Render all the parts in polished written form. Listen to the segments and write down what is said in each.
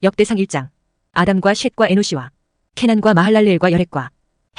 역대상 1장. 아담과 셋과 에노시와 케난과 마할랄레엘과 여렉과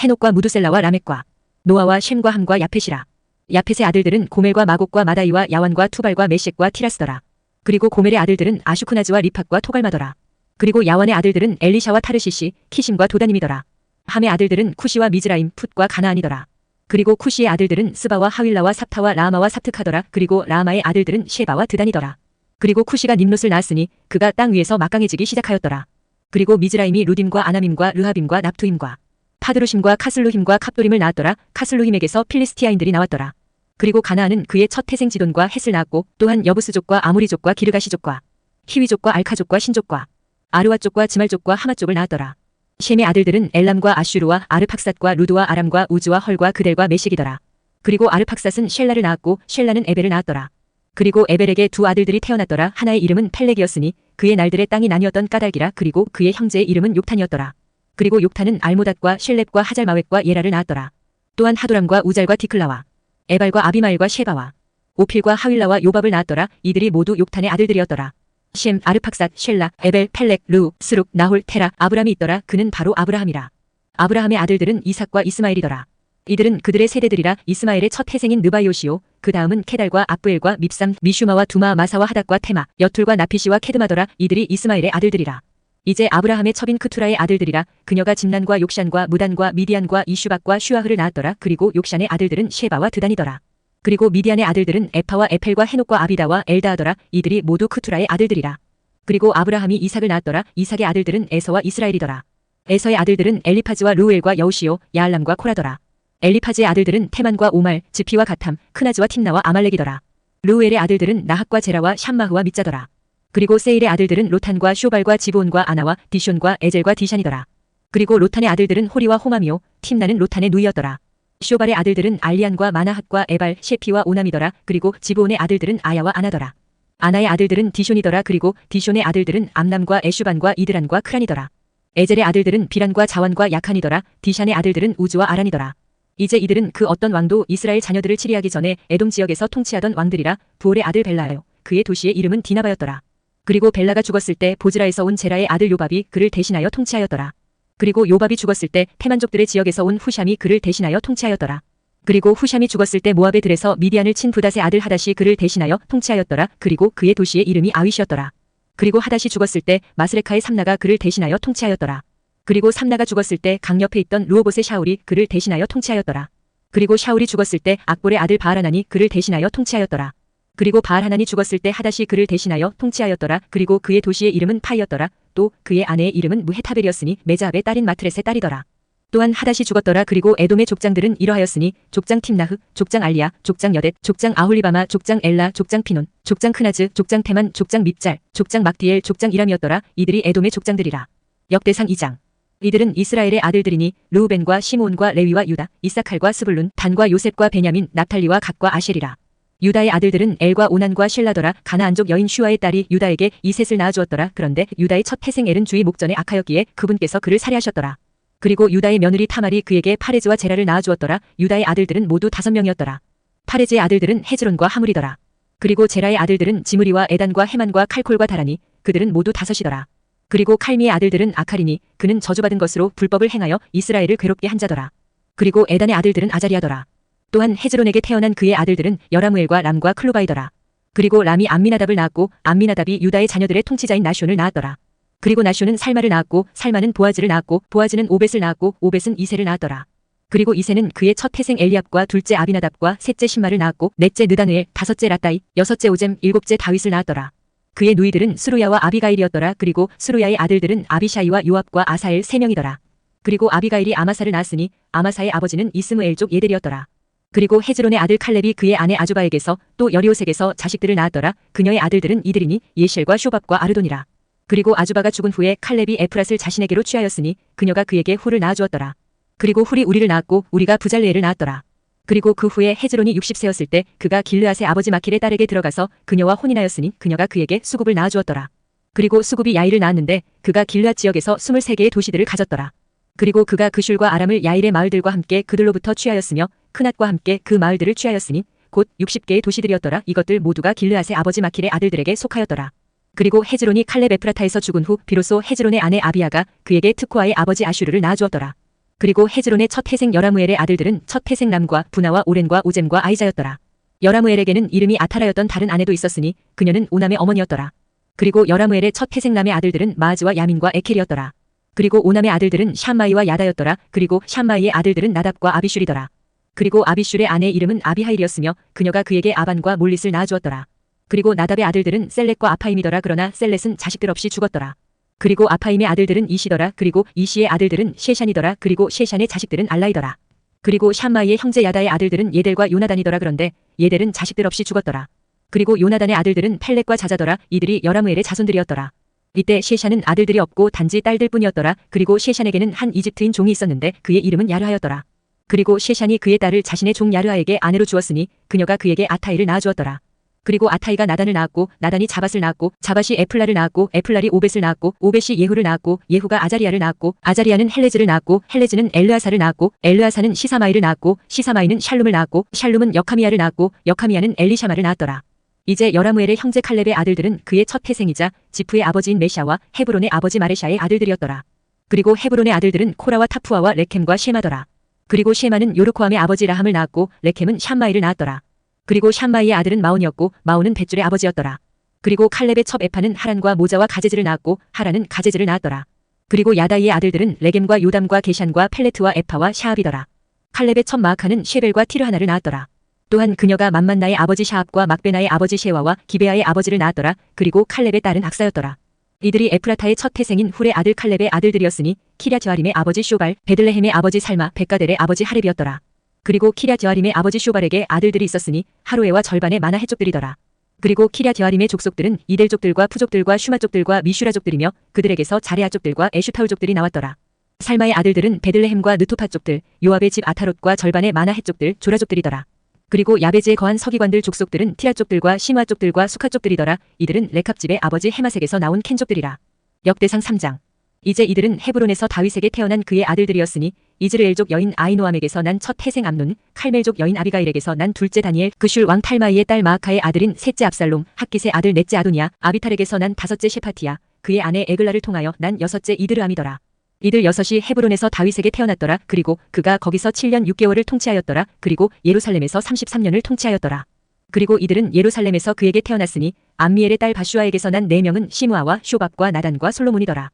헤녹과 무두셀라와 라멕과 노아와 셈과 함과 야펫이라. 야펫의 아들들은 고멜과 마곡과 마다이와 야완과 투발과 메섹과 티라스더라. 그리고 고멜의 아들들은 아슈쿠나즈와 리팍과 토갈마더라. 그리고 야완의 아들들은 엘리샤와 타르시시, 키심과 도다님이더라. 함의 아들들은 쿠시와 미즈라임, 풋과 가나안이더라. 그리고 쿠시의 아들들은 스바와 하윌라와 삽타와 라마와 삽특하더라. 그리고 라마의 아들들은 셰바와 드단이더라. 그리고 쿠시가 님롯을 낳았으니 그가 땅 위에서 막강해지기 시작하였더라. 그리고 미즈라임이 루딤과 아나밈과 르하빔과 납투임과 파드루심과 카슬루힘과 캅도림을 낳았더라. 카슬루힘에게서 필리스티아인들이 나왔더라. 그리고 가나안은 그의 첫 태생 지돈과 헷을 낳았고 또한 여부스족과 아모리족과 기르가시족과 히위족과 알카족과 신족과 아르와족과 즈말족과 하마족을 낳았더라. 셈의 아들들은 엘람과 아슈르와 아르팍삿과 루드와 아람과 우즈와 헐과 그델과 메식이더라. 그리고 아르팍삿은 셸라를 낳았고 셸라는 에벨을 낳았더라. 그리고 에벨에게 두 아들들이 태어났더라. 하나의 이름은 펠렉이었으니 그의 날들의 땅이 나뉘었던 까닭이라. 그리고 그의 형제의 이름은 욕탄이었더라. 그리고 욕탄은 알모닷과 셸렙과 하잘마웻과 예라를 낳았더라. 또한 하도람과 우잘과 디클라와 에발과 아비마일과 셰바와 오필과 하윌라와 요밥을 낳았더라. 이들이 모두 욕탄의 아들들이었더라. 셈, 아르팍삿, 셸라, 에벨, 펠렉, 르우, 스룩, 나홀, 테라, 아브람이 있더라. 그는 바로 아브라함이라. 아브라함의 아들들은 이삭과 이스마엘이더라. 이들은 그들의 세대들이라. 이스마엘의 첫 태생인 느바이오시오. 그 다음은 케달과 압부엘과 밉삼, 미슈마와 두마, 마사와 하닥과 테마, 여툴과 나피시와 케드마더라. 이들이 이스마엘의 아들들이라. 이제 아브라함의 첩인 크투라의 아들들이라. 그녀가 짐난과 욕샨과 무단과 미디안과 이슈박과 슈아흐를 낳았더라. 그리고 욕샨의 아들들은 셰바와 드단이더라. 그리고 미디안의 아들들은 에파와 에펠과 헤녹과 아비다와 엘다하더라. 이들이 모두 크투라의 아들들이라. 그리고 아브라함이 이삭을 낳았더라. 이삭의 아들들은 에서와 이스라엘이더라. 에서의 아들들은 엘리파즈와 르우엘과 여우시오, 야알람과 코라더라. 엘리파즈의 아들들은 테만과 오말, 지피와 가탐, 크나즈와 팀나와 아말렉이더라. 르우엘의 아들들은 나학과 제라와 샴마흐와 밑자더라. 그리고 세일의 아들들은 로탄과 쇼발과 지브온과 아나와 디숀과 에젤과 디샨이더라. 그리고 로탄의 아들들은 호리와 호마미오, 팀나는 로탄의 누이였더라. 쇼발의 아들들은 알리안과 마나핫과 에발, 셰피와 오남이더라. 그리고 지브온의 아들들은 아야와 아나더라. 아나의 아들들은 디숀이더라. 그리고 디숀의 아들들은 암남과 에슈반과 이드란과 크란이더라. 에젤의 아들들은 비란과 자완과 야칸이더라. 디샨의 아들들은 우즈와 아란이더라. 이제 이들은 그 어떤 왕도 이스라엘 자녀들을 치리하기 전에 에돔 지역에서 통치하던 왕들이라. 부올의 아들 벨라요. 그의 도시의 이름은 디나바였더라. 그리고 벨라가 죽었을 때 보즈라에서 온 제라의 아들 요밥이 그를 대신하여 통치하였더라. 그리고 요밥이 죽었을 때 테만족들의 지역에서 온 후샴이 그를 대신하여 통치하였더라. 그리고 후샴이 죽었을 때 모압의 들에서 미디안을 친 부닷의 아들 하닷이 그를 대신하여 통치하였더라. 그리고 그의 도시의 이름이 아윗이었더라. 그리고 하닷이 죽었을 때 마스레카의 삼나가 그를 대신하여 통치하였더라. 그리고 삼나가 죽었을 때 강 옆에 있던 루오봇의 샤울이 그를 대신하여 통치하였더라. 그리고 샤울이 죽었을 때 악볼의 아들 바알하난이 그를 대신하여 통치하였더라. 그리고 바알하난이 죽었을 때 하닷이 그를 대신하여 통치하였더라. 그리고 그의 도시의 이름은 파이였더라. 또 그의 아내의 이름은 무헤타벨이었으니 메자압의 딸인 마트렛의 딸이더라. 또한 하닷이 죽었더라. 그리고 에돔의 족장들은 이러하였으니 족장 팀나흐, 족장 알리아, 족장 여댓, 족장 아홀리바마, 족장 엘라, 족장 피논, 족장 크나즈, 족장 테만, 족장 밉잘, 족장 막디엘, 족장 이람이었더라. 이들이 에돔의 족장들이라. 역대상 2장. 이들은 이스라엘의 아들들이니 르우벤과 시므온과 레위와 유다, 이사칼과 스불룬, 단과 요셉과 베냐민, 납탈리와 갓과 아셰리라. 유다의 아들들은 엘과 오난과 실라더라. 가나안족 여인 슈아의 딸이 유다에게 이셋을 낳아주었더라. 그런데 유다의 첫 태생 엘은 주의 목전에 악하였기에 그분께서 그를 살해하셨더라. 그리고 유다의 며느리 타말이 그에게 파레즈와 제라를 낳아주었더라. 유다의 아들들은 모두 5명이었더라. 파레즈의 아들들은 헤즈론과 하물이더라. 그리고 제라의 아들들은 지므리와 에단과 헤만과 칼콜과 다라니, 그들은 모두 5이더라. 그리고 칼미의 아들들은 아카리니, 그는 저주받은 것으로 불법을 행하여 이스라엘을 괴롭게 한 자더라. 그리고 에단의 아들들은 아자리아더라. 또한 헤즈론에게 태어난 그의 아들들은 여라무엘과 람과 클로바이더라. 그리고 람이 암미나답을 낳았고 암미나답이 유다의 자녀들의 통치자인 나숀을 낳았더라. 그리고 나숀은 살마를 낳았고 살마는 보아즈를 낳았고 보아즈는 오벳을 낳았고 오벳은 이세를 낳았더라. 그리고 이세는 그의 첫 태생 엘리압과 둘째 아비나답과 셋째 신마를 낳았고 넷째 느다느엘, 다섯째 라따이, 여섯째 오젬, 일곱째 다윗을 낳았더라. 그의 누이들은 스루야와 아비가일이었더라. 그리고 스루야의 아들들은 아비샤이와 요압과 아사엘 3명이더라. 그리고 아비가일이 아마사를 낳았으니 아마사의 아버지는 이스므엘족 예델이었더라. 그리고 헤즈론의 아들 칼렙이 그의 아내 아주바에게서 또 여리오색에서 자식들을 낳았더라. 그녀의 아들들은 이들이니 예실과 쇼밥과 아르돈이라. 그리고 아주바가 죽은 후에 칼렙이 에프랏을 자신에게로 취하였으니 그녀가 그에게 훌을 낳아주었더라. 그리고 훌이 우리를 낳았고 우리가 부잘레엘을 낳았더라. 그리고 그 후에 헤즈론이 60세였을 때 그가 길르앗의 아버지 마킬의 딸에게 들어가서 그녀와 혼인하였으니 그녀가 그에게 수굽을 낳아주었더라. 그리고 수굽이 야일을 낳았는데 그가 길르앗 지역에서 23개의 도시들을 가졌더라. 그리고 그가 그슐과 아람을 야일의 마을들과 함께 그들로부터 취하였으며 크낫과 함께 그 마을들을 취하였으니 곧 60개의 도시들이었더라. 이것들 모두가 길르앗의 아버지 마킬의 아들들에게 속하였더라. 그리고 헤즈론이 칼렙 에프라타에서 죽은 후 비로소 헤즈론의 아내 아비야가 그에게 트코아의 아버지 아슈르를 낳아주었더라. 그리고 헤즈론의 첫 태생 여라무엘의 아들들은 첫 태생 람과 부나와 오렌과 오젬과 아이자였더라. 여라무엘에게는 이름이 아타라였던 다른 아내도 있었으니 그녀는 오남의 어머니였더라. 그리고 여라무엘의 첫 태생 남의 아들들은 마아즈와 야민과 에켈이었더라. 그리고 오남의 아들들은 샴마이와 야다였더라. 그리고 샴마이의 아들들은 나답과 아비슐이더라. 그리고 아비슐의 아내의 이름은 아비하일이었으며 그녀가 그에게 아반과 몰릿을 낳아주었더라. 그리고 나답의 아들들은 셀렛과 아파임이더라. 그러나 셀렛은 자식들 없이 죽었더라. 그리고 아파임의 아들들은 이시더라. 그리고 이시의 아들들은 셰샨이더라. 그리고 셰샨의 자식들은 알라이더라. 그리고 샴마이의 형제 야다의 아들들은 예델과 요나단이더라. 그런데 예델은 자식들 없이 죽었더라. 그리고 요나단의 아들들은 펠렛과 자자더라. 이들이 여라무엘의 자손들이었더라. 이때 셰샨은 아들들이 없고 단지 딸들뿐이었더라. 그리고 셰샨에게는 한 이집트인 종이 있었는데 그의 이름은 야르하였더라. 그리고 셰샨이 그의 딸을 자신의 종 야르하에게 아내로 주었으니 그녀가 그에게 아타이를 낳아주었더라. 그리고 아타이가 나단을 낳았고 나단이 자밧을 낳았고 자밧이 에플라를 낳았고 에플랄이 오벳을 낳았고 오벳이 예후를 낳았고 예후가 아자리아를 낳았고 아자리아는 헬레즈를 낳았고 헬레즈는 엘르아사를 낳았고 엘르아사는 시사마이를 낳았고 시사마이는 샬룸을 낳았고 샬룸은 여카미아를 낳았고 여카미아는 엘리샤마를 낳았더라. 이제 여라무엘의 형제 칼렙의 아들들은 그의 첫 태생이자 지프의 아버지인 메샤와 헤브론의 아버지 마레샤의 아들들이었더라. 그리고 헤브론의 아들들은 코라와 타푸아와 레켐과 셰마더라. 그리고 셰마는 요르코함의 아버지 라함을 낳았고 레켐은 샴마이를 낳았더라. 그리고 샴마이의 아들은 마온이었고 마온은 벳줄의 아버지였더라. 그리고 칼렙의 첩 에파는 하란과 모자와 가제즈를 낳았고 하란은 가제즈를 낳았더라. 그리고 야다이의 아들들은 레겜과 요담과 게샨과 펠레트와 에파와 샤압이더라. 칼렙의 첩 마아카는 쉐벨과 티르하나를 낳았더라. 또한 그녀가 맘만나의 아버지 샤압과 막베나의 아버지 셰와와 기베아의 아버지를 낳았더라. 그리고 칼렙의 딸은 악사였더라. 이들이 에프라타의 첫 태생인 훌의 아들 칼렙의 아들들이었으니 키랴드아림의 아버지 쇼발, 베들레헴의 아버지 살마, 베가델의 아버지 하렙이었더라. 그리고 키랴드아림의 아버지 쇼발에게 아들들이 있었으니 하루에와 절반의 마나 해족들이더라. 그리고 키랴드아림의 족속들은 이델족들과 푸족들과 슈마족들과 미슈라족들이며 그들에게서 자레아족들과 에슈타울족들이 나왔더라. 살마의 아들들은 베들레헴과 느토파족들, 요압의 집 아타롯과 절반의 마나 해족들, 조라족들이더라. 그리고 야베즈에 거한 서기관들 족속들은 티라족들과 시므아족들과 수카족들이더라. 이들은 레캅집의 아버지 헤마색에서 나온 켄족들이라. 역대상 3장. 이제 이들은 헤브론에서 다윗에게 태어난 그의 아들들이었으니 이즈르엘족 여인 아이노암에게서 난 첫 태생 암논, 칼멜족 여인 아비가일에게서 난 둘째 다니엘, 그슐 왕 탈마이의 딸 마아카의 아들인 셋째 압살롬, 핫깃의 아들 넷째 아도니아, 아비탈에게서 난 다섯째 셰파티야, 그의 아내 에글라를 통하여 난 여섯째 이드르암이더라. 이들 여섯이 헤브론에서 다윗에게 태어났더라. 그리고 그가 거기서 7년 6개월을 통치하였더라. 그리고 예루살렘에서 33년을 통치하였더라. 그리고 이들은 예루살렘에서 그에게 태어났으니 암미엘의 딸 바슈아에게서 난 4명은 시므아와 쇼밥과 나단과 솔로몬이더라.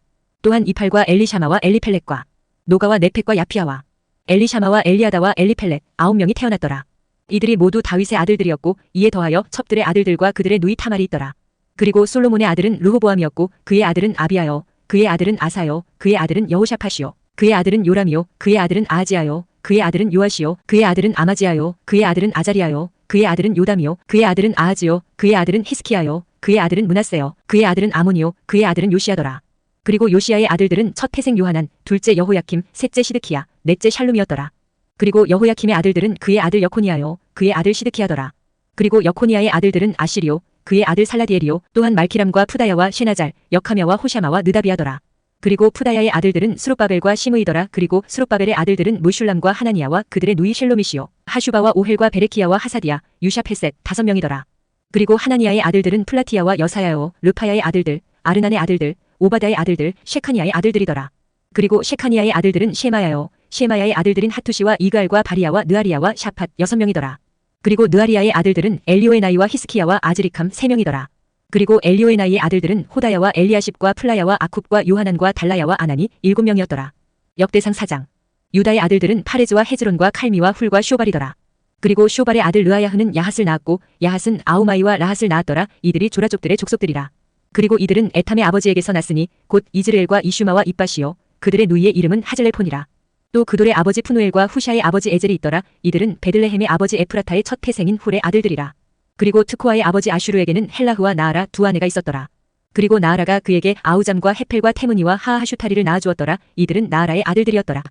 또한 이팔과 엘리샤마와 엘리펠렛과 노가와 네펙과 야피아와 엘리샤마와 엘리아다와 엘리펠렛 9명이 태어났더라. 이들이 모두 다윗의 아들들이었고 이에 더하여 첩들의 아들들과 그들의 누이 타말이 있더라. 그리고 솔로몬의 아들은 르호보암이었고 그의 아들은 아비아요, 그의 아들은 아사요, 그의 아들은 여호샤팟이요, 그의 아들은 요람이요, 그의 아들은 아하지야요, 그의 아들은 요아시요, 그의 아들은 아마지야요, 그의 아들은 아자리야요, 그의 아들은 요담이요, 그의 아들은 아하지요, 그의 아들은 히스키야요, 그의 아들은 므낫세요, 그의 아들은 아몬이요, 그의 아들은 요시야더라. 그리고 요시야의 아들들은 첫 태생 요하난, 둘째 여호야킴, 셋째 시드키야, 넷째 샬룸이었더라. 그리고 여호야킴의 아들들은 그의 아들 여코니야요, 그의 아들 시드키야더라. 그리고 여코니야의 아들들은 아시리요, 그의 아들 살라디엘이요, 또한 말키람과 푸다야와 셰나잘, 역하мя와 호샤마와 느다비야더라. 그리고 푸다야의 아들들은 스룹바벨과 시므이더라. 그리고 스룹바벨의 아들들은 무슐람과 하나니아와 그들의 누이 쉘로미시요, 하슈바와 오헬과 베레키야와 하사디야, 유샤페셋 5명이더라. 그리고 하나니아의 아들들은 플라티야와 여사야요, 르파야의 아들들, 아르난의 아들들, 오바다의 아들들, 셰카니아의 아들들이더라. 그리고 셰카니아의 아들들은 셰마야요, 셰마야의 아들들인 하투시와 이갈과 바리야와 느아리야와 샤팟 6명이더라. 그리고 느아리야의 아들들은 엘리오에나이와 히스키야와 아즈리캄 3명이더라. 그리고 엘리오에나이의 아들들은 호다야와 엘리아십과 플라야와 아쿱과 요하난과 달라야와 아나니 7명이었더라. 역대상 4장. 유다의 아들들은 파레즈와 헤즈론과 칼미와 훌과 쇼발이더라. 그리고 쇼발의 아들 르아야흐는 야핫을 낳았고 야핫은 아우마이와 라핫을 낳았더라. 이들이 조라족들의 족속들이라. 그리고 이들은 에탐의 아버지에게서 났으니 곧 이즈르엘과 이슈마와 입바시요, 그들의 누이의 이름은 하즐레폰이라. 또 그돌의 아버지 푸누엘과 후샤의 아버지 에젤이 있더라. 이들은 베들레헴의 아버지 에프라타의 첫 태생인 훌의 아들들이라. 그리고 트코아의 아버지 아슈르에게는 헬라흐와 나아라 두 아내가 있었더라. 그리고 나아라가 그에게 아우잠과 헤펠과 테무니와 하하슈타리를 낳아주었더라. 이들은 나아라의 아들들이었더라.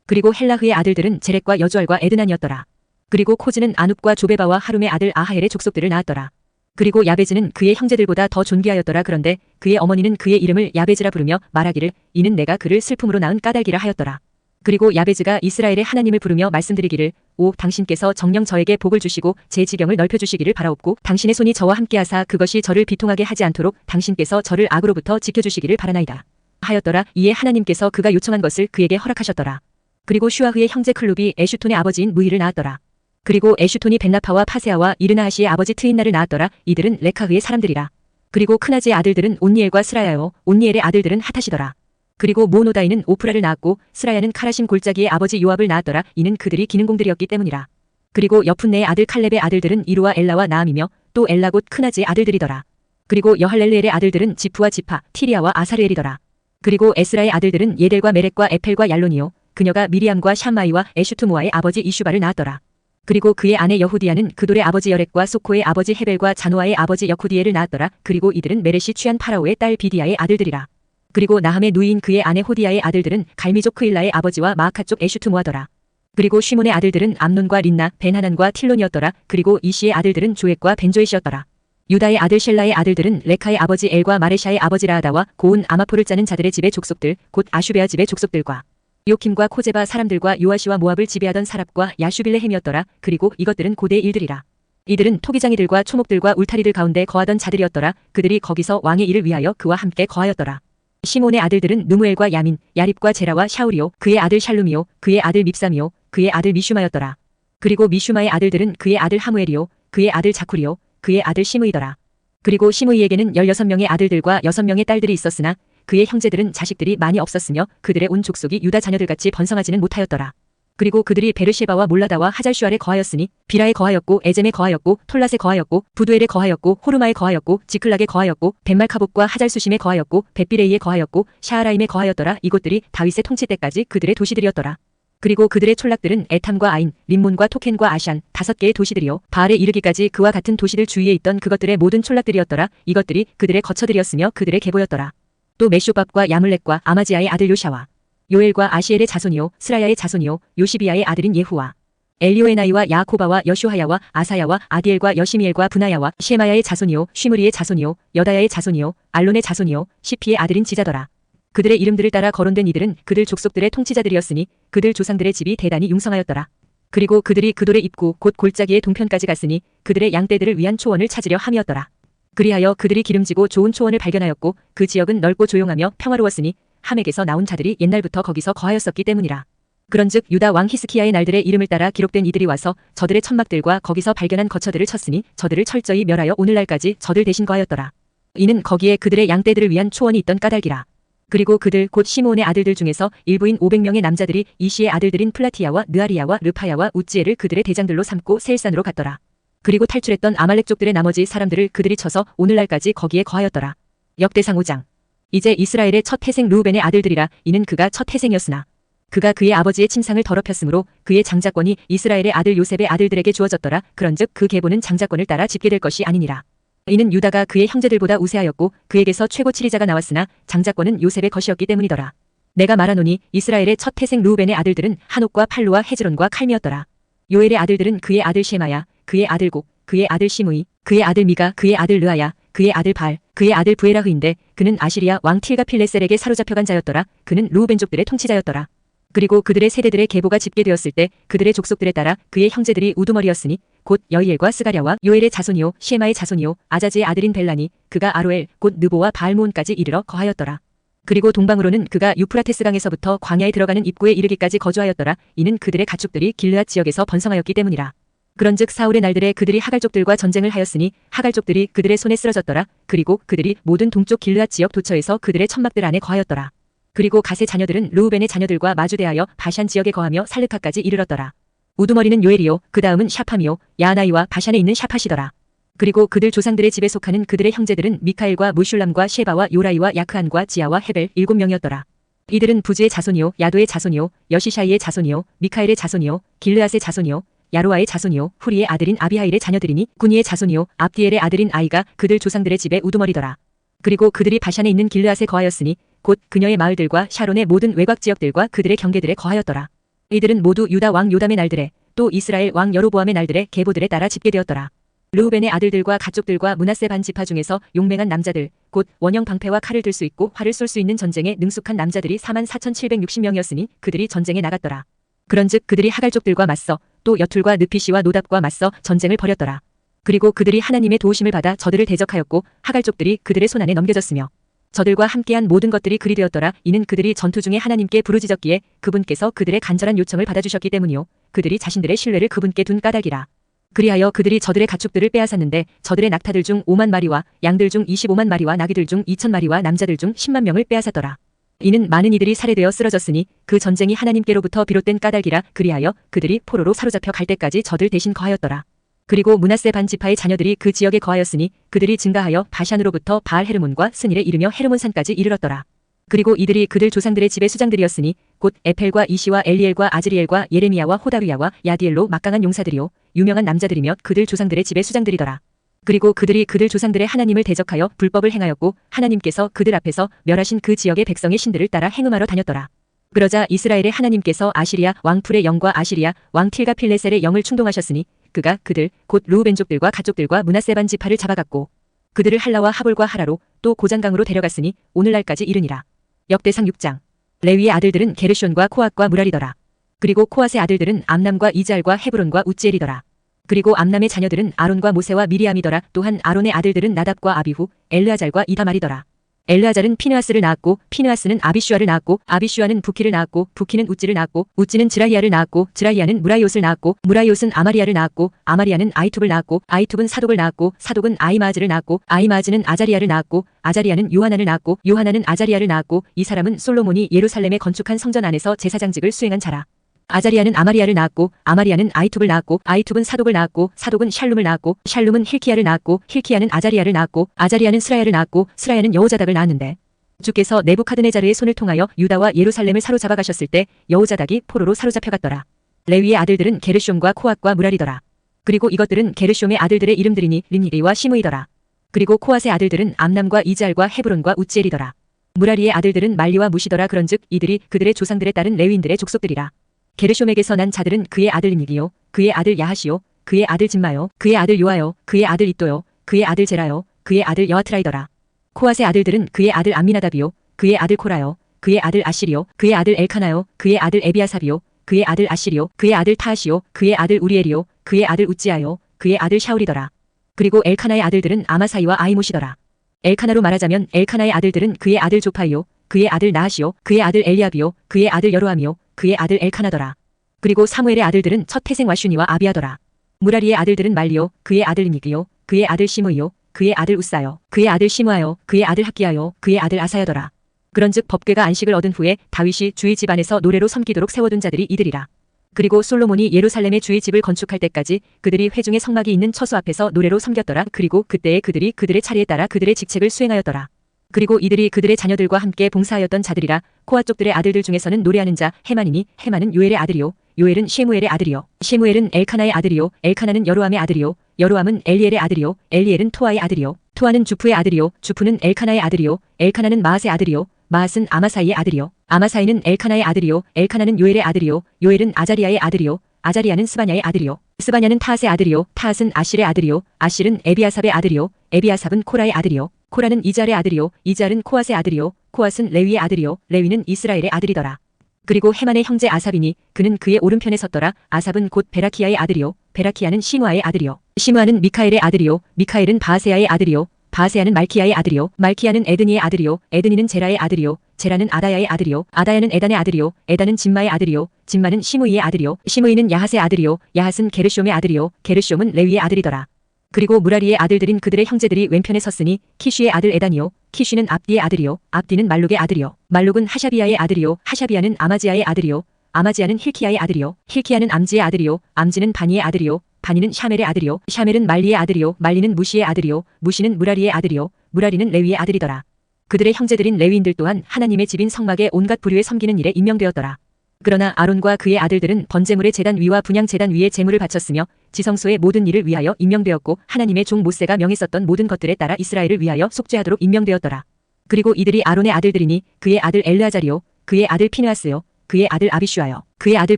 그리고 헬라흐의 아들들은 제렉과 여주알과 에드난이었더라. 그리고 코즈는 아눕과 조베바와 하룸의 아들 아하엘의 족속들을 낳았더라. 그리고 야베즈는 그의 형제들보다 더 존귀하였더라. 그런데 그의 어머니는 그의 이름을 야베즈라 부르며 말하기를 이는 내가 그를 슬픔으로 낳은 까닭이라 하였더라. 그리고 야베즈가 이스라엘의 하나님을 부르며 말씀드리기를 오 당신께서 정녕 저에게 복을 주시고 제 지경을 넓혀주시기를 바라옵고 당신의 손이 저와 함께하사 그것이 저를 비통하게 하지 않도록 당신께서 저를 악으로부터 지켜주시기를 바라나이다 하였더라. 이에 하나님께서 그가 요청한 것을 그에게 허락하셨더라. 그리고 슈아흐의 형제 클룹이 에슈톤의 아버지인 무이를 낳았더라. 그리고 에슈톤이 벤나파와 파세아와 이르나하시의 아버지 트인나를 낳았더라. 이들은 레카흐의 사람들이라. 그리고 크나즈의 아들들은 온니엘과 스라야요 온니엘의 아들들은 핫하시더라. 그리고 모노다이는 오프라를 낳았고 스라야는 카라심 골짜기의 아버지 요압을 낳았더라. 이는 그들이 기능공들이었기 때문이라. 그리고 여푼네의 아들 칼렙의 아들들은 이루와 엘라와 나암이며 또 엘라 곧 크나즈의 아들들이더라. 그리고 여할렐레엘의 아들들은 지프와 지파, 티리아와 아사르엘이더라. 그리고 에스라의 아들들은 예델과 메렉과 에펠과 얄론이요 그녀가 미리암과 샴마이와 에슈투모아의 아버지 이슈바를 낳았더라. 그리고 그의 아내 여후디아는 그돌의 아버지 여렉과 소코의 아버지 헤벨과 자노아의 아버지 여후디엘을 낳았더라. 그리고 이들은 메렛이 취한 파라오의 딸 비디아의 아들들이라. 그리고 나함의 누이인 그의 아내 호디아의 아들들은 갈미족 크일라의 아버지와 마아카족 에슈투모아더라. 그리고 쉬몬의 아들들은 암논과 린나, 벤하난과 틸론이었더라. 그리고 이시의 아들들은 조액과 벤조잇이었더라. 유다의 아들 셸라의 아들들은 레카의 아버지 엘과 마레샤의 아버지 라하다와 고운 아마포를 짜는 자들의 집의 족속들, 곧 아슈베아 집의 족속들과 요킴과 코제바 사람들과 요아시와 모압을 지배하던 사랍과 야슈빌레헴이었더라. 그리고 이것들은 고대의 일들이라. 이들은 토기장이들과 초목들과 울타리들 가운데 거하던 자들이었더라. 그들이 거기서 왕의 일을 위하여 그와 함께 거하였더라. 시몬의 아들들은 누무엘과 야민, 야립과 제라와 샤울이요 그의 아들 샬룸이요 그의 아들 밉삼이요 그의 아들 미슈마였더라. 그리고 미슈마의 아들들은 그의 아들 하무엘이요 그의 아들 자쿠리요 그의 아들 시므이더라. 그리고 시므이에게는 16명의 아들들과 6명의 딸들이 있었으나 그의 형제들은 자식들이 많이 없었으며 그들의 온 족속이 유다 자녀들같이 번성하지는 못하였더라. 그리고 그들이 베르셰바와 몰라다와 하잘슈알에 거하였으니 비라에 거하였고 에젬에 거하였고 톨랏에 거하였고 부두엘에 거하였고 호르마에 거하였고 지클락에 거하였고 벳말카봇과 하잘수심에 거하였고 벳비레이에 거하였고 샤하라임에 거하였더라. 이곳들이 다윗의 통치 때까지 그들의 도시들이었더라. 그리고 그들의 촌락들은 에탐과 아인, 림몬과 토켄과 아샨 5개의 도시들이요 바알에 이르기까지 그와 같은 도시들 주위에 있던 그것들의 모든 촌락들이었더라. 이것들이 그들의 거처들이었으며 그들의 계보였더라. 또 메쇼밥과 야물렉과 아마지아의 아들 요샤와 요엘과 아시엘의 자손이요 스라야의 자손이요 요시비아의 아들인 예후와 엘리오에나이와 야코바와 여슈하야와 아사야와 아디엘과 여시미엘과 분하야와 셰마야의 자손이요 쉬므리의 자손이요 여다야의 자손이요 알론의 자손이요 시피의 아들인 지자더라. 그들의 이름들을 따라 거론된 이들은 그들 족속들의 통치자들이었으니 그들 조상들의 집이 대단히 융성하였더라. 그리고 그들이 그돌의 입구 곧 골짜기의 동편까지 갔으니 그들의 양떼들을 위한 초원을 찾으려 함이었더라. 그리하여 그들이 기름지고 좋은 초원을 발견하였고 그 지역은 넓고 조용하며 평화로웠으니 함에게서 나온 자들이 옛날부터 거기서 거하였었기 때문이라. 그런즉 유다 왕 히스키야의 날들의 이름을 따라 기록된 이들이 와서 저들의 천막들과 거기서 발견한 거처들을 쳤으니 저들을 철저히 멸하여 오늘날까지 저들 대신 거하였더라. 이는 거기에 그들의 양떼들을 위한 초원이 있던 까닭이라. 그리고 그들 곧 시므온의 아들들 중에서 일부인 500명의 남자들이 이시의 아들들인 플라티야와 느아리야와 르파야와 우찌엘을 그들의 대장들로 삼고 세일산으로 갔더라. 그리고 탈출했던 아말렉족들의 나머지 사람들을 그들이 쳐서 오늘날까지 거기에 거하였더라. 역대상 5장. 이제 이스라엘의 첫 태생 르우벤의 아들들이라. 이는 그가 첫 태생이었으나 그가 그의 아버지의 침상을 더럽혔으므로 그의 장자권이 이스라엘의 아들 요셉의 아들들에게 주어졌더라. 그런즉 그 계보는 장자권을 따라 집게 될 것이 아니니라. 이는 유다가 그의 형제들보다 우세하였고 그에게서 최고 치리자가 나왔으나 장자권은 요셉의 것이었기 때문이더라. 내가 말하노니 이스라엘의 첫 태생 르우벤의 아들들은 한옥과 팔루와 헤즈론과 칼미였더라. 요엘의 아들들은 그의 아들 셰마야, 그의 아들 곡, 그의 아들 시므이, 그의 아들 미가, 그의 아들 르아야, 그의 아들 발, 그의 아들 부에라흐인데 그는 아시리아 왕 틸가필레셀에게 사로잡혀간 자였더라. 그는 르우벤족들의 통치자였더라. 그리고 그들의 세대들의 계보가 집계되었을 때 그들의 족속들에 따라 그의 형제들이 우두머리였으니 곧 여이엘과 스가랴와 요엘의 자손이요 셰마의 자손이요 아자지의 아들인 벨라니 그가 아로엘 곧 느보와 바알모온까지 이르러 거하였더라. 그리고 동방으로는 그가 유프라테스 강에서부터 광야에 들어가는 입구에 이르기까지 거주하였더라. 이는 그들의 가축들이 길르앗 지역에서 번성하였기 때문이라. 그런즉 사울의 날들에 그들이 하갈족들과 전쟁을 하였으니 하갈족들이 그들의 손에 쓰러졌더라. 그리고 그들이 모든 동쪽 길르앗 지역 도처에서 그들의 천막들 안에 거하였더라. 그리고 갓의 자녀들은 르우벤의 자녀들과 마주대하여 바샨 지역에 거하며 살르카까지 이르렀더라. 우두머리는 요엘이요 그 다음은 샤팜이요 야나이와 바샨에 있는 샤팟이더라. 그리고 그들 조상들의 집에 속하는 그들의 형제들은 미카엘과 무슐람과 셰바와 요라이와 야크안과 지아와 헤벨 7명이었더라. 이들은 부즈의 자손이요 야도의 자손이요 여시샤이의 자손이요 미카엘의 자손이요 길르앗의 자손이요 야로아의 자손이요 후리의 아들인 아비하일의 자녀들이니 구니의 자손이요 압디엘의 아들인 아이가 그들 조상들의 집에 우두머리더라. 그리고 그들이 바샨에 있는 길르앗에 거하였으니 곧 그녀의 마을들과 샤론의 모든 외곽 지역들과 그들의 경계들에 거하였더라. 이들은 모두 유다 왕 요담의 날들에 또 이스라엘 왕 여로보암의 날들에 계보들에 따라 집계되었더라. 르우벤의 아들들과 가족들과 므낫세 반 지파 중에서 용맹한 남자들 곧 원형 방패와 칼을 들 수 있고 활을 쏠 수 있는 전쟁에 능숙한 남자들이 44,760명이었으니 그들이 전쟁에 나갔더라. 그런즉 그들이 하갈족들과 맞서 또 여툴과 느피시와 노답과 맞서 전쟁을 벌였더라. 그리고 그들이 하나님의 도우심을 받아 저들을 대적하였고 하갈족들이 그들의 손안에 넘겨졌으며 저들과 함께한 모든 것들이 그리 되었더라. 이는 그들이 전투 중에 하나님께 부르짖었기에 그분께서 그들의 간절한 요청을 받아주셨기 때문이요 그들이 자신들의 신뢰를 그분께 둔 까닭이라. 그리하여 그들이 저들의 가축들을 빼앗았는데 저들의 낙타들 중 5만 마리와 양들 중 25만 마리와 나귀들 중 2천 마리와 남자들 중 10만 명을 빼앗았더라. 이는 많은 이들이 살해되어 쓰러졌으니 그 전쟁이 하나님께로부터 비롯된 까닭이라. 그리하여 그들이 포로로 사로잡혀 갈 때까지 저들 대신 거하였더라. 그리고 므낫세 반 지파의 자녀들이 그 지역에 거하였으니 그들이 증가하여 바샨으로부터 바알 헤르몬과 스닐에 이르며 헤르몬산까지 이르렀더라. 그리고 이들이 그들 조상들의 집의 수장들이었으니 곧 에펠과 이시와 엘리엘과 아즈리엘과 예레미야와 호다루야와 야디엘로 막강한 용사들이요 유명한 남자들이며 그들 조상들의 집의 수장들이더라. 그리고 그들이 그들 조상들의 하나님을 대적하여 불법을 행하였고 하나님께서 그들 앞에서 멸하신 그 지역의 백성의 신들을 따라 행음하러 다녔더라. 그러자 이스라엘의 하나님께서 아시리아 왕 풀의 영과 아시리아 왕 틸가필레셀의 영을 충동하셨으니 그가 그들 곧 르우벤족들과 갓족들과 므낫세 반 지파를 잡아갔고 그들을 할라와 하볼과 하라로 또 고장강으로 데려갔으니 오늘날까지 이르니라. 역대상 6장. 레위의 아들들은 게르숤과 코앗과 무랄이더라. 그리고 코앗의 아들들은 암남과 이잘과 헤브론과 우찌엘이더라. 그리고 암남의 자녀들은 아론과 모세와 미리암이더라. 또한 아론의 아들들은 나답과 아비후, 엘르아잘과 이다말이더라. 엘르아잘은 피느하스를 낳았고 피느하스는 아비슈아를 낳았고 아비슈아는 부키를 낳았고 부키는 우찌를 낳았고 우찌는 즈라히아를 낳았고 즈라히아는 무라이옷을 낳았고 무라이옷은 아마리아를 낳았고 아마리아는 아이투브를 낳았고 아이투브는 사독을 낳았고 사독은 아이마아즈를 낳았고 아이마아즈는 아자리아를 낳았고 아자리아는 요하난을 낳았고 요하난은 아자리아를 낳았고 이 사람은 솔로몬이 예루살렘에 건축한 성전 안에서 제사장직을 수행한 자라. 아자리아는 아마리아를 낳았고 아마리아는 아이투브를 낳았고 아이투브는 사독을 낳았고 사독은 샬룸을 낳았고 샬룸은 힐키야를 낳았고 힐키야는 아자리아를 낳았고 아자리아는 스라야를 낳았고 스라야는 여호자닥을 낳았는데 주께서 네부카드네자르의 손을 통하여 유다와 예루살렘을 사로잡아 가셨을 때 여호자닥이 포로로 사로잡혀갔더라. 레위의 아들들은 게르숤과 코앗과 무랄이더라. 그리고 이것들은 게르숤의 아들들의 이름들이니 림니리와 시므이더라. 그리고 코앗의 아들들은 암남과 이잘과 헤브론과 우찌엘이더라. 무라리의 아들들은 말리와 무시더라. 그런즉 이들이 그들의 조상들에 따른 레위인들의 족속들이라. 게르숤에게서 난 자들은 그의 아들 림니기요 그의 아들 야하시요 그의 아들 짐마요 그의 아들 요아요 그의 아들 이또요 그의 아들 제라요 그의 아들 여하트라이더라. 코앗의 아들들은 그의 아들 암미나답이요 그의 아들 코라요 그의 아들 아시리요 그의 아들 엘카나요 그의 아들 에비아삽이요 그의 아들 아시리요 그의 아들 타하시요 그의 아들 우리엘이요 그의 아들 우찌아요 그의 아들 샤울이더라. 그리고 엘카나의 아들들은 아마사이와 아이모시더라. 엘카나로 말하자면 엘카나의 아들들은 그의 아들 조파이요 그의 아들 나하시요 그의 아들 엘리압이요 그의 아들 여로함이요 그의 아들 엘카나더라. 그리고 사무엘의 아들들은 첫 태생 와슈니와 아비아더라. 무라리의 아들들은 말리요 그의 아들 니기요 그의 아들 시므이요 그의 아들 우사요 그의 아들 시므아요 그의 아들 학기야요 그의 아들 아사야더라. 그런즉 법궤가 안식을 얻은 후에 다윗이 주의 집안에서 노래로 섬기도록 세워둔 자들이 이들이라. 그리고 솔로몬이 예루살렘의 주의 집을 건축할 때까지 그들이 회중의 성막이 있는 처소 앞에서 노래로 섬겼더라. 그리고 그때에 그들이 그들의 차례에 따라 그들의 직책을 수행하였더라. 그리고 이들이 그들의 자녀들과 함께 봉사하였던 자들이라. 코앗족들의 아들들 중에서는 노래하는 자 헤만이니 헤만은 요엘의 아들이요 요엘은 쉐무엘의 아들이요 쉐무엘은 엘카나의 아들이요 엘카나는 여로함의 아들이요 여로함은 엘리엘의 아들이요 엘리엘은 토아의 아들이요 토아는 주프의 아들이요 주프는 엘카나의 아들이요 엘카나는 마앗의 아들이요 마앗은 아마사이의 아들이요 아마사이는 엘카나의 아들이요 엘카나는 요엘의 아들이요 요엘은 아자리아의 아들이요 아자리아는 스바냐의 아들이요 스바냐는 타앗의 아들이요 타앗은 아실의 아들이요 아실은 에비아삽의 아들이요 에비아삽은 코라의 아들이요 코라는 이잘의 아들이요 이잘은 코앗의 아들이요 코앗은 레위의 아들이요 레위는 이스라엘의 아들이더라. 그리고 헤만의 형제 아삽이니 그는 그의 오른편에 섰더라. 아삽은 곧 베라키야의 아들이요 베라키야는 시므아의 아들이요 시므아는 미카엘의 아들이요 미카엘은 바세야의 아들이요 바세야는 말키야의 아들이요 말키야는 에드니의 아들이요 에드니는 제라의 아들이요 제라는 아다야의 아들이요 아다야는 에단의 아들이요 에단은 짐마의 아들이요 짐마는 시므이의 아들이요 시므이는 야핫의 아들이요 야핫은 게르숤의 아들이요 게르숤은 레위의 아들이더라. 그리고 무라리의 아들들인 그들의 형제들이 왼편에 섰으니 키쉬의 아들 에단이요 키쉬는 압디의 아들이요 압디는 말룩의 아들이요 말룩은 하샤비야의 아들이요 하샤비야는 아마지야의 아들이요 아마지야는 힐키야의 아들이요 힐키야는 암지의 아들이요 암지는 바니의 아들이요 바니는 샤멜의 아들이요 샤멜은 말리의 아들이요 말리는 무시의 아들이요 무시는 무라리의 아들이요 무라리는 레위의 아들이더라. 그들의 형제들인 레위인들 또한 하나님의 집인 성막의 온갖 부류에 섬기는 일에 임명되었더라. 그러나 아론과 그의 아들들은 번제물의 제단 위와 분향 제단 위에 제물을 바쳤으며 지성소의 모든 일을 위하여 임명되었고 하나님의 종 모세가 명했었던 모든 것들에 따라 이스라엘을 위하여 속죄하도록 임명되었더라. 그리고 이들이 아론의 아들들이니 그의 아들 엘르아잘이요 그의 아들 피느하스요 그의 아들 아비슈아요 그의 아들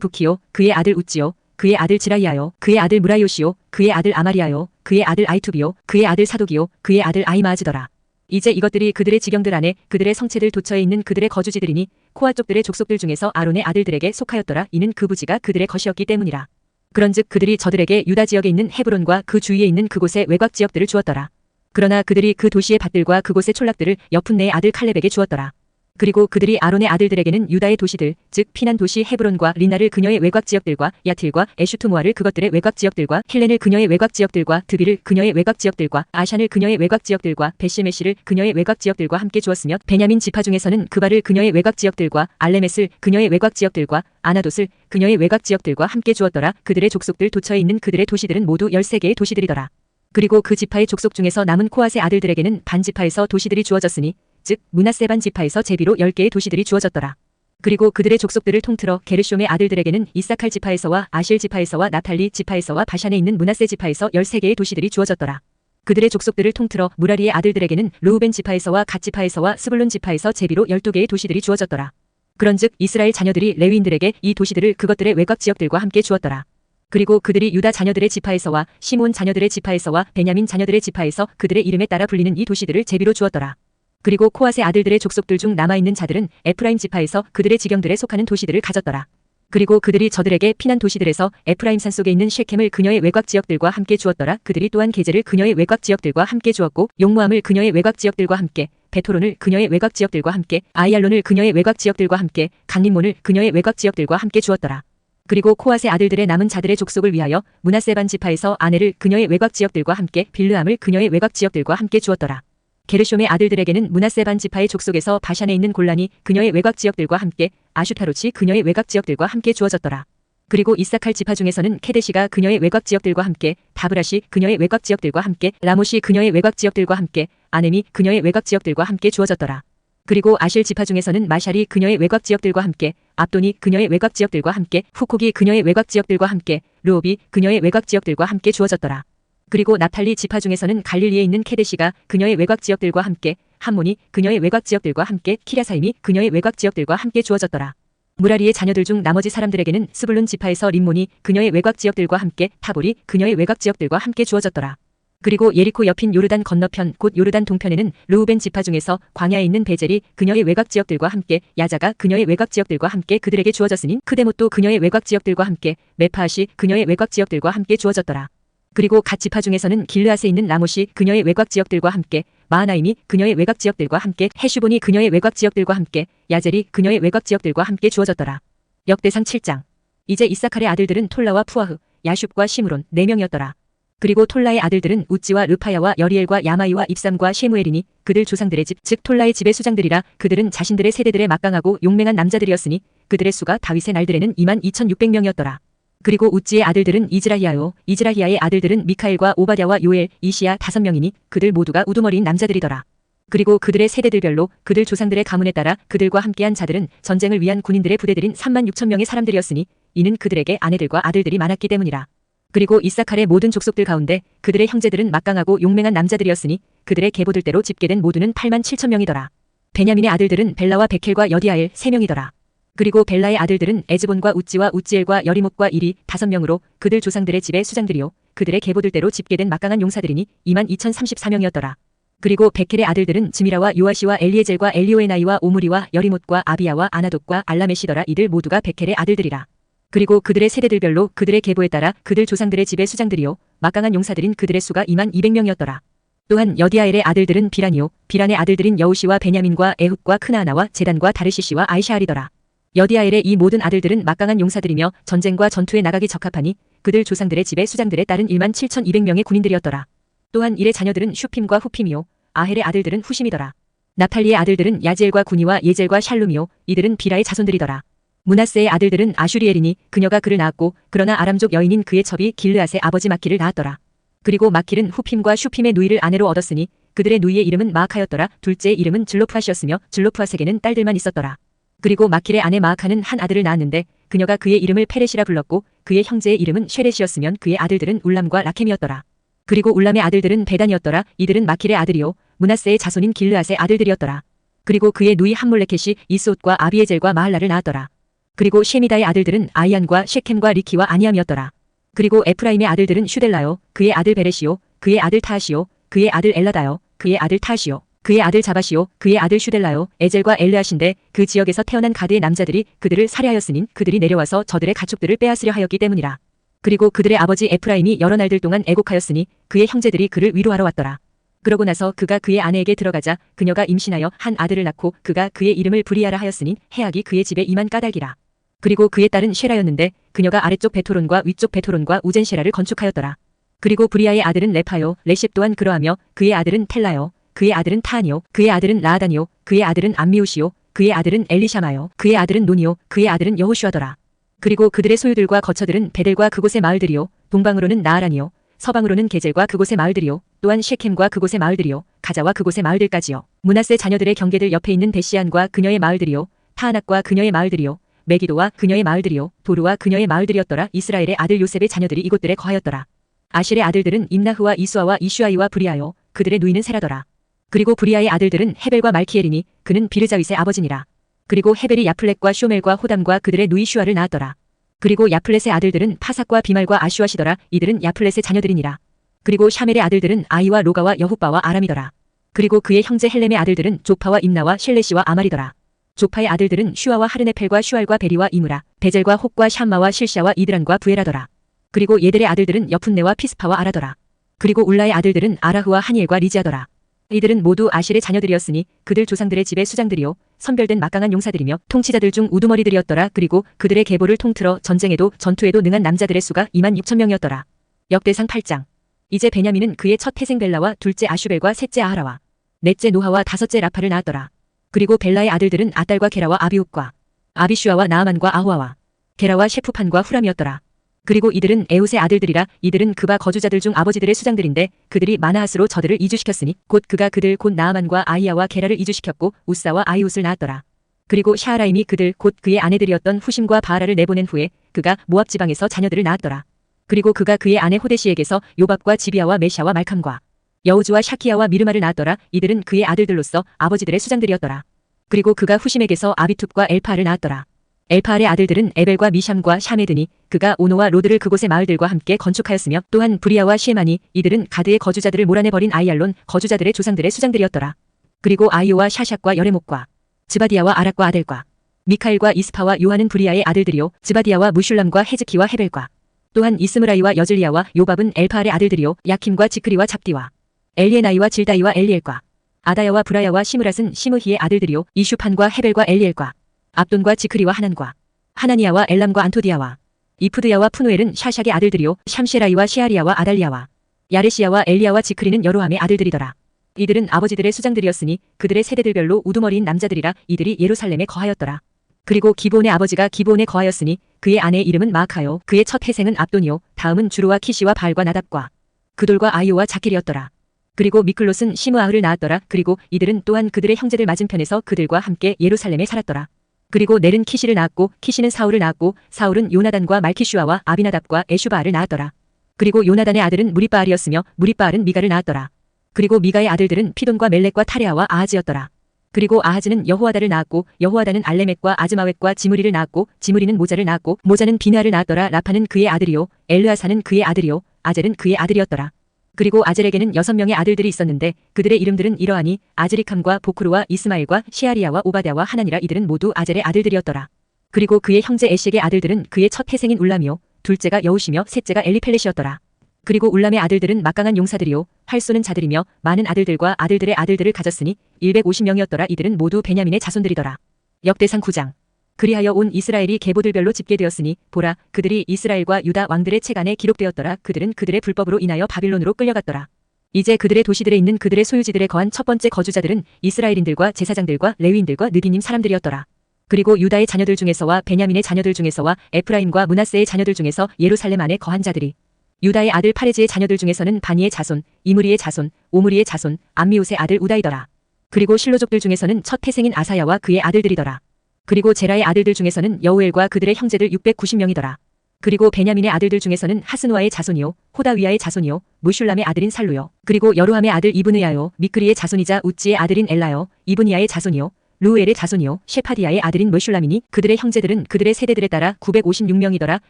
부키요 그의 아들 우찌요 그의 아들 지라이아요 그의 아들 무라이오시요 그의 아들 아마리아요 그의 아들 아이투비요 그의 아들 사독이요 그의 아들 아이마아즈더라. 이제 이것들이 그들의 지경들 안에 그들의 성체들 도처에 있는 그들의 거주지들이니 코아 족들의 족속들 중에서 아론의 아들들에게 속하였더라. 이는 그 부지가 그들의 것이었기 때문이라. 그런즉 그들이 저들에게 유다 지역에 있는 헤브론과 그 주위에 있는 그곳의 외곽 지역들을 주었더라. 그러나 그들이 그 도시의 밭들과 그곳의 촌락들을 여푼네의 아들 칼렙에게 주었더라. 그리고 그들이 아론의 아들들에게는 유다의 도시들, 즉 피난 도시 헤브론과 린나를 그녀의 외곽 지역들과 야틸과 에슈트모아를 그것들의 외곽 지역들과 힐렌을 그녀의 외곽 지역들과 드빌을 그녀의 외곽 지역들과 아샨을 그녀의 외곽 지역들과 베시메시를 그녀의 외곽 지역들과 함께 주었으며 베냐민 지파 중에서는 그발을 그녀의 외곽 지역들과 알레메스를 그녀의 외곽 지역들과 아나돗을 그녀의 외곽 지역들과 함께 주었더라. 그들의 족속들 도처에 있는 그들의 도시들은 모두 13개의 도시들이더라. 그리고 그 지파의 족속 중에서 남은 코앗의 아들들에게는 반 지파에서 도시들이 주어졌으니 즉 므낫세 반 지파에서 제비로 10개의 도시들이 주어졌더라. 그리고 그들의 족속들을 통틀어 게르숑의 아들들에게는 이사칼 지파에서와 아실 지파에서와 나탈리 지파에서와 바샨에 있는 므낫세 지파에서 13개의 도시들이 주어졌더라. 그들의 족속들을 통틀어 무라리의 아들들에게는 르우벤 지파에서와 갓 지파에서와 스불론 지파에서 제비로 12개의 도시들이 주어졌더라. 그런즉 이스라엘 자녀들이 레위인들에게 이 도시들을 그것들의 외곽 지역들과 함께 주었더라. 그리고 그들이 유다 자녀들의 지파에서와 시므온 자녀들의 지파에서와 베냐민 자녀들의 지파에서 그들의 이름에 따라 불리는 이 도시들을 제비로 주었더라. 그리고 코앗의 아들들의 족속들 중 남아있는 자들은 에프라임 지파에서 그들의 지경들에 속하는 도시들을 가졌더라. 그리고 그들이 저들에게 피난 도시들에서 에프라임 산 속에 있는 셰켐을 그녀의 외곽 지역들과 함께 주었더라. 그들이 또한 게제를 그녀의 외곽 지역들과 함께 주었고 용모함을 그녀의 외곽 지역들과 함께 베토론을 그녀의 외곽 지역들과 함께 아이알론을 그녀의 외곽 지역들과 함께 강림몬을 그녀의 외곽 지역들과 함께 주었더라. 그리고 코앗의 아들들의 남은 자들의 족속을 위하여 므낫세 반 지파에서 아내를 그녀의 외곽 지역들과 함께 빌르함을 그녀의 외곽 지역들과 함께 주었더라. 게르숑의 아들들에게는 므낫세 반 지파의 족속에서 바샨에 있는 골란이 그녀의 외곽 지역들과 함께 아슈타롯이 그녀의 외곽 지역들과 함께 주어졌더라. 그리고 이사칼 지파 중에서는 케데시가 그녀의 외곽 지역들과 함께 다브라시 그녀의 외곽 지역들과 함께 라못이 그녀의 외곽 지역들과 함께 아넴이 그녀의 외곽 지역들과 함께 주어졌더라. 그리고 아실 지파 중에서는 마샬이 그녀의 외곽 지역들과 함께 압돈이 그녀의 외곽 지역들과 함께 후콕이 그녀의 외곽 지역들과 함께 르옵이 그녀의 외곽 지역들과 함께 주어졌더라. 그리고 나탈리 지파 중에서는 갈릴리에 있는 케데시가 그녀의 외곽 지역들과 함께 함몬이 그녀의 외곽 지역들과 함께 키랴사임이 그녀의 외곽 지역들과 함께 주어졌더라. 무라리의 자녀들 중 나머지 사람들에게는 스불론 지파에서 림몬이 그녀의 외곽 지역들과 함께 타볼이 그녀의 외곽 지역들과 함께 주어졌더라. 그리고 예리코 옆인 요르단 건너편 곧 요르단 동편에는 르우벤 지파 중에서 광야에 있는 베젤이 그녀의 외곽 지역들과 함께 야자가 그녀의 외곽 지역들과 함께 그들에게 주어졌으니 크데못도 그녀의 외곽 지역들과 함께 메파앗이 그녀의 외곽 지역들과 함께 주어졌더라. 그리고 갓 지파 중에서는 길르앗에 있는 라못이 그녀의 외곽 지역들과 함께 마하나임이 그녀의 외곽 지역들과 함께 헤슈본이 그녀의 외곽 지역들과 함께 야젤이 그녀의 외곽 지역들과 함께 주어졌더라. 역대상 7장. 이제 이사칼의 아들들은 톨라와 푸아흐, 야숑과 시므론 4명이었더라. 그리고 톨라의 아들들은 우찌와 르파야와 여리엘과 야마이와 입삼과 셰무엘이니 그들 조상들의 집 즉 톨라의 집의 수장들이라. 그들은 자신들의 세대들에 막강하고 용맹한 남자들이었으니 그들의 수가 다윗의 날들에는 22,600명이었더라. 그리고 우찌의 아들들은 이즈라히야요 이즈라히야의 아들들은 미카엘과 오바댜와 요엘, 이시야 5명이니 그들 모두가 우두머리인 남자들이더라. 그리고 그들의 세대들별로 그들 조상들의 가문에 따라 그들과 함께한 자들은 전쟁을 위한 군인들의 부대들인 36,000명의 사람들이었으니 이는 그들에게 아내들과 아들들이 많았기 때문이라. 그리고 이사칼의 모든 족속들 가운데 그들의 형제들은 막강하고 용맹한 남자들이었으니 그들의 계보들대로 집계된 모두는 87,000명이더라. 베냐민의 아들들은 벨라와 베켈과 여디아엘 3명이더라. 그리고 벨라의 아들들은 에즈본과 우찌와 우찌엘과 여리못과 일이 5명으로 그들 조상들의 집의 수장들이요 그들의 계보들대로 집계된 막강한 용사들이니 22,034명이었더라. 그리고 베켈의 아들들은 즈미라와 요아시와 엘리에젤과 엘리오에나이와 오므리와 여리못과 아비야와 아나돗과 알라메시더라. 이들 모두가 베켈의 아들들이라. 그리고 그들의 세대들별로 그들의 계보에 따라 그들 조상들의 집의 수장들이요 막강한 용사들인 그들의 수가 22,000명이었더라. 또한 여디아엘의 아들들은 비란이요 비란의 아들들인 여우시와 베냐민과 에훗과 크나아나와 제단과 다르시시와 아이샤알이더라. 여디아엘의 이 모든 아들들은 막강한 용사들이며 전쟁과 전투에 나가기 적합하니 그들 조상들의 집의 수장들에 따른 17,200명의 군인들이었더라. 또한 일의 자녀들은 슈핌과 후핌이요 아헬의 아들들은 후심이더라. 나팔리의 아들들은 야지엘과 구니와 예젤과 샬룸이요 이들은 비라의 자손들이더라. 므낫세의 아들들은 아슈리엘이니 그녀가 그를 낳았고 그러나 아람족 여인인 그의 첩이 길르앗의 아버지 마킬을 낳았더라. 그리고 마킬은 후핌과 슈핌의 누이를 아내로 얻었으니 그들의 누이의 이름은 마아카였더라. 둘째의 이름은 줄로프앗이었으며 줄로프앗에게는 딸들만 있었더라. 그리고 마킬의 아내 마아카는 한 아들을 낳았는데 그녀가 그의 이름을 페렛이라 불렀고 그의 형제의 이름은 쉐렛이었으면 그의 아들들은 울람과 라켐이었더라. 그리고 울람의 아들들은 베단이었더라. 이들은 마킬의 아들이요 므낫세의 자손인 길르앗의 아들들이었더라. 그리고 그의 누이 함몰레켓이 이스옷과 아비에젤과 마할라를 낳았더라. 그리고 셰미다의 아들들은 아이안과 셰켐과 리키와 아니암이었더라. 그리고 에프라임의 아들들은 슈델라요 그의 아들 베레시요 그의 아들 타하시요 그의 아들 엘라다요 그의 아들 타하시요 그의 아들 자바시오, 그의 아들 슈델라요, 에젤과 엘르아신데 그 지역에서 태어난 가드의 남자들이 그들을 살해하였으니 그들이 내려와서 저들의 가축들을 빼앗으려 하였기 때문이라. 그리고 그들의 아버지 에프라임이 여러 날들 동안 애곡하였으니 그의 형제들이 그를 위로하러 왔더라. 그러고 나서 그가 그의 아내에게 들어가자 그녀가 임신하여 한 아들을 낳고 그가 그의 이름을 브리아라 하였으니 해악이 그의 집에 임한 까닭이라. 그리고 그의 딸은 쉐라였는데 그녀가 아래쪽 베토론과 위쪽 베토론과 우젠쉐라를 건축하였더라. 그리고 브리아의 아들은 레파요, 레십 또한 그러하며 그의 아들은 텔라요, 그의 아들은 타하니요, 그의 아들은 라아다니요, 그의 아들은 암미우시요, 그의 아들은 엘리샤마요, 그의 아들은 노니요, 그의 아들은 여호슈아더라. 그리고 그들의 소유들과 거처들은 베델과 그곳의 마을들이요, 동방으로는 나아란이요, 서방으로는 게젤과 그곳의 마을들이요, 또한 셰켐과 그곳의 마을들이요, 가자와 그곳의 마을들까지요. 므낫세 자녀들의 경계들 옆에 있는 베시안과 그녀의 마을들이요, 타하낙과 그녀의 마을들이요, 메기도와 그녀의 마을들이요, 도르와 그녀의 마을들이었더라. 이스라엘의 아들 요셉의 자녀들이 이곳들에 거하였더라. 아실의 아들들은 임나흐와 이수아와 이슈아이와 브리아요, 그들의 누이는 세라더라. 그리고 브리아의 아들들은 헤벨과 말키엘이니 그는 비르자윗의 아버지니라. 그리고 헤벨이 야플렛과 쇼멜과 호담과 그들의 누이 슈아를 낳았더라. 그리고 야플렛의 아들들은 파삭과 비말과 아슈아시더라. 이들은 야플렛의 자녀들이니라. 그리고 샤멜의 아들들은 아이와 로가와 여훗바와 아람이더라. 그리고 그의 형제 헬렘의 아들들은 조파와 임나와 셸레시와 아말이더라. 조파의 아들들은 슈아와 하르네펠과 슈알과 베리와 이무라, 베젤과 혹과 샴마와 실샤와 이드란과 부에라더라. 그리고 예델의 아들들은 여푼네와 피스파와 아라더라. 그리고 울라의 아들들은 아라흐와 하니엘과 리지아더라. 이들은 모두 아실의 자녀들이었으니 그들 조상들의 집의 수장들이요, 선별된 막강한 용사들이며 통치자들 중 우두머리들이었더라. 그리고 그들의 계보를 통틀어 전쟁에도 전투에도 능한 남자들의 수가 26,000명이었더라. 역대상 8장. 이제 베냐민은 그의 첫 태생 벨라와 둘째 아슈벨과 셋째 아하라와 넷째 노하와 다섯째 라파를 낳았더라. 그리고 벨라의 아들들은 아딸과 게라와 아비웁과 아비슈아와 나아만과 아호아와 게라와 셰푸판과 후람이었더라. 그리고 이들은 에웃의 아들들이라. 이들은 그바 거주자들 중 아버지들의 수장들인데 그들이 마나하스로 저들을 이주시켰으니 곧 그가 그들 곧 나아만과 아이야와 게라를 이주시켰고 우사와 아이웃을 낳았더라. 그리고 샤라임이 그들 곧 그의 아내들이었던 후심과 바라를 내보낸 후에 그가 모압 지방에서 자녀들을 낳았더라. 그리고 그가 그의 아내 호데시에게서 요밥과 지비아와 메샤와 말캄과 여우주와 샤키야와 미르마를 낳았더라. 이들은 그의 아들들로서 아버지들의 수장들이었더라. 그리고 그가 후심에게서 아비툭과 엘파를 낳았더라. 엘파알의 아들들은 에벨과 미샴과 샤메드니 그가 오노와 로드를 그곳의 마을들과 함께 건축하였으며 또한 브리아와 시에마니 이들은 가드의 거주자들을 몰아내버린 아이알론 거주자들의 조상들의 수장들이었더라. 그리고 아이오와 샤샥과 여레목과 즈바디아와 아락과 아델과 미카엘과 이스파와 요한은 브리아의 아들들이요, 즈바디아와 무슐람과 헤즈키와 헤벨과 또한 이스므라이와 여즐리아와 요밥은 엘파알의 아들들이요, 야킴과 지크리와 잡디와 엘리에나이와 질다이와 엘리엘과 아다야와 브라야와 시므랏은 시므히의 아들들이요, 이슈판과 헤벨과 엘리엘과 압돈과 지크리와 하난과 하나니아와 엘람과 안토디아와 이프드야와 푸누엘은 샤샥의 아들들이요, 샴쉐라이와 시아리아와 아달리아와 야레시아와 엘리아와 지크리는 여로함의 아들들이더라. 이들은 아버지들의 수장들이었으니 그들의 세대들별로 우두머리인 남자들이라. 이들이 예루살렘에 거하였더라. 그리고 기브온의 아버지가 기브온에 거하였으니 그의 아내의 이름은 마아카요, 그의 첫 태생은 압돈이요, 다음은 주루와 키시와 발과 나답과 그돌과 아이오와 자킬이었더라. 그리고 미클롯은 시므아흐를 낳았더라. 그리고 이들은 또한 그들의 형제들 맞은편에서 그들과 함께 예루살렘에 살았더라. 그리고 넬은 키시를 낳았고 키시는 사울을 낳았고 사울은 요나단과 말키슈아와 아비나답과 에슈바알을 낳았더라. 그리고 요나단의 아들은 무리바알이었으며 무리바알은 미가를 낳았더라. 그리고 미가의 아들들은 피돈과 멜렉과 타레아와 아하즈였더라. 그리고 아하즈는 여호아다를 낳았고 여호아다는 알레멧과 아즈마웻과 지므리를 낳았고 지므리는 모자를 낳았고 모자는 비나를 낳았더라. 라파는 그의 아들이요, 엘르아사는 그의 아들이요, 아젤은 그의 아들이었더라. 그리고 아젤에게는 6명의 아들들이 있었는데 그들의 이름들은 이러하니 아즈리캄과 보크루와 이스마엘과 시아리아와 오바댜와 하나니라. 이들은 모두 아젤의 아들들이었더라. 그리고 그의 형제 에셟의 아들들은 그의 첫 태생인 울람이요, 둘째가 여우시며 셋째가 엘리펠렛이었더라. 그리고 울람의 아들들은 막강한 용사들이요, 활 쏘는 자들이며 많은 아들들과 아들들의 아들들을 가졌으니 150명이었더라. 이들은 모두 베냐민의 자손들이더라. 역대상 9장. 그리하여 온 이스라엘이 계보들별로 집계되었으니 보라, 그들이 이스라엘과 유다 왕들의 책 안에 기록되었더라. 그들은 그들의 불법으로 인하여 바빌론으로 끌려갔더라. 이제 그들의 도시들에 있는 그들의 소유지들에 거한 첫 번째 거주자들은 이스라엘인들과 제사장들과 레위인들과 느비님 사람들이었더라. 그리고 유다의 자녀들 중에서와 베냐민의 자녀들 중에서와 에프라임과 므낫세의 자녀들 중에서 예루살렘 안에 거한 자들이 유다의 아들 파레즈의 자녀들 중에서는 바니의 자손, 이므리의 자손, 오므리의 자손, 암미웃의 아들 우다이더라. 그리고 실로족들 중에서는 첫 태생인 아사야와 그의 아들들이더라. 그리고 제라의 아들들 중에서는 여우엘과 그들의 형제들 690명이더라. 그리고 베냐민의 아들들 중에서는 하스누아의 자손이요, 호다위아의 자손이요, 무슐람의 아들인 살루요, 그리고 여루함의 아들 이브느야요, 미크리의 자손이자 우찌의 아들인 엘라요, 이브니야의 자손이요, 루엘의 자손이요, 셰파디아의 아들인 무슐람이니 그들의 형제들은 그들의 세대들에 따라 956명이더라.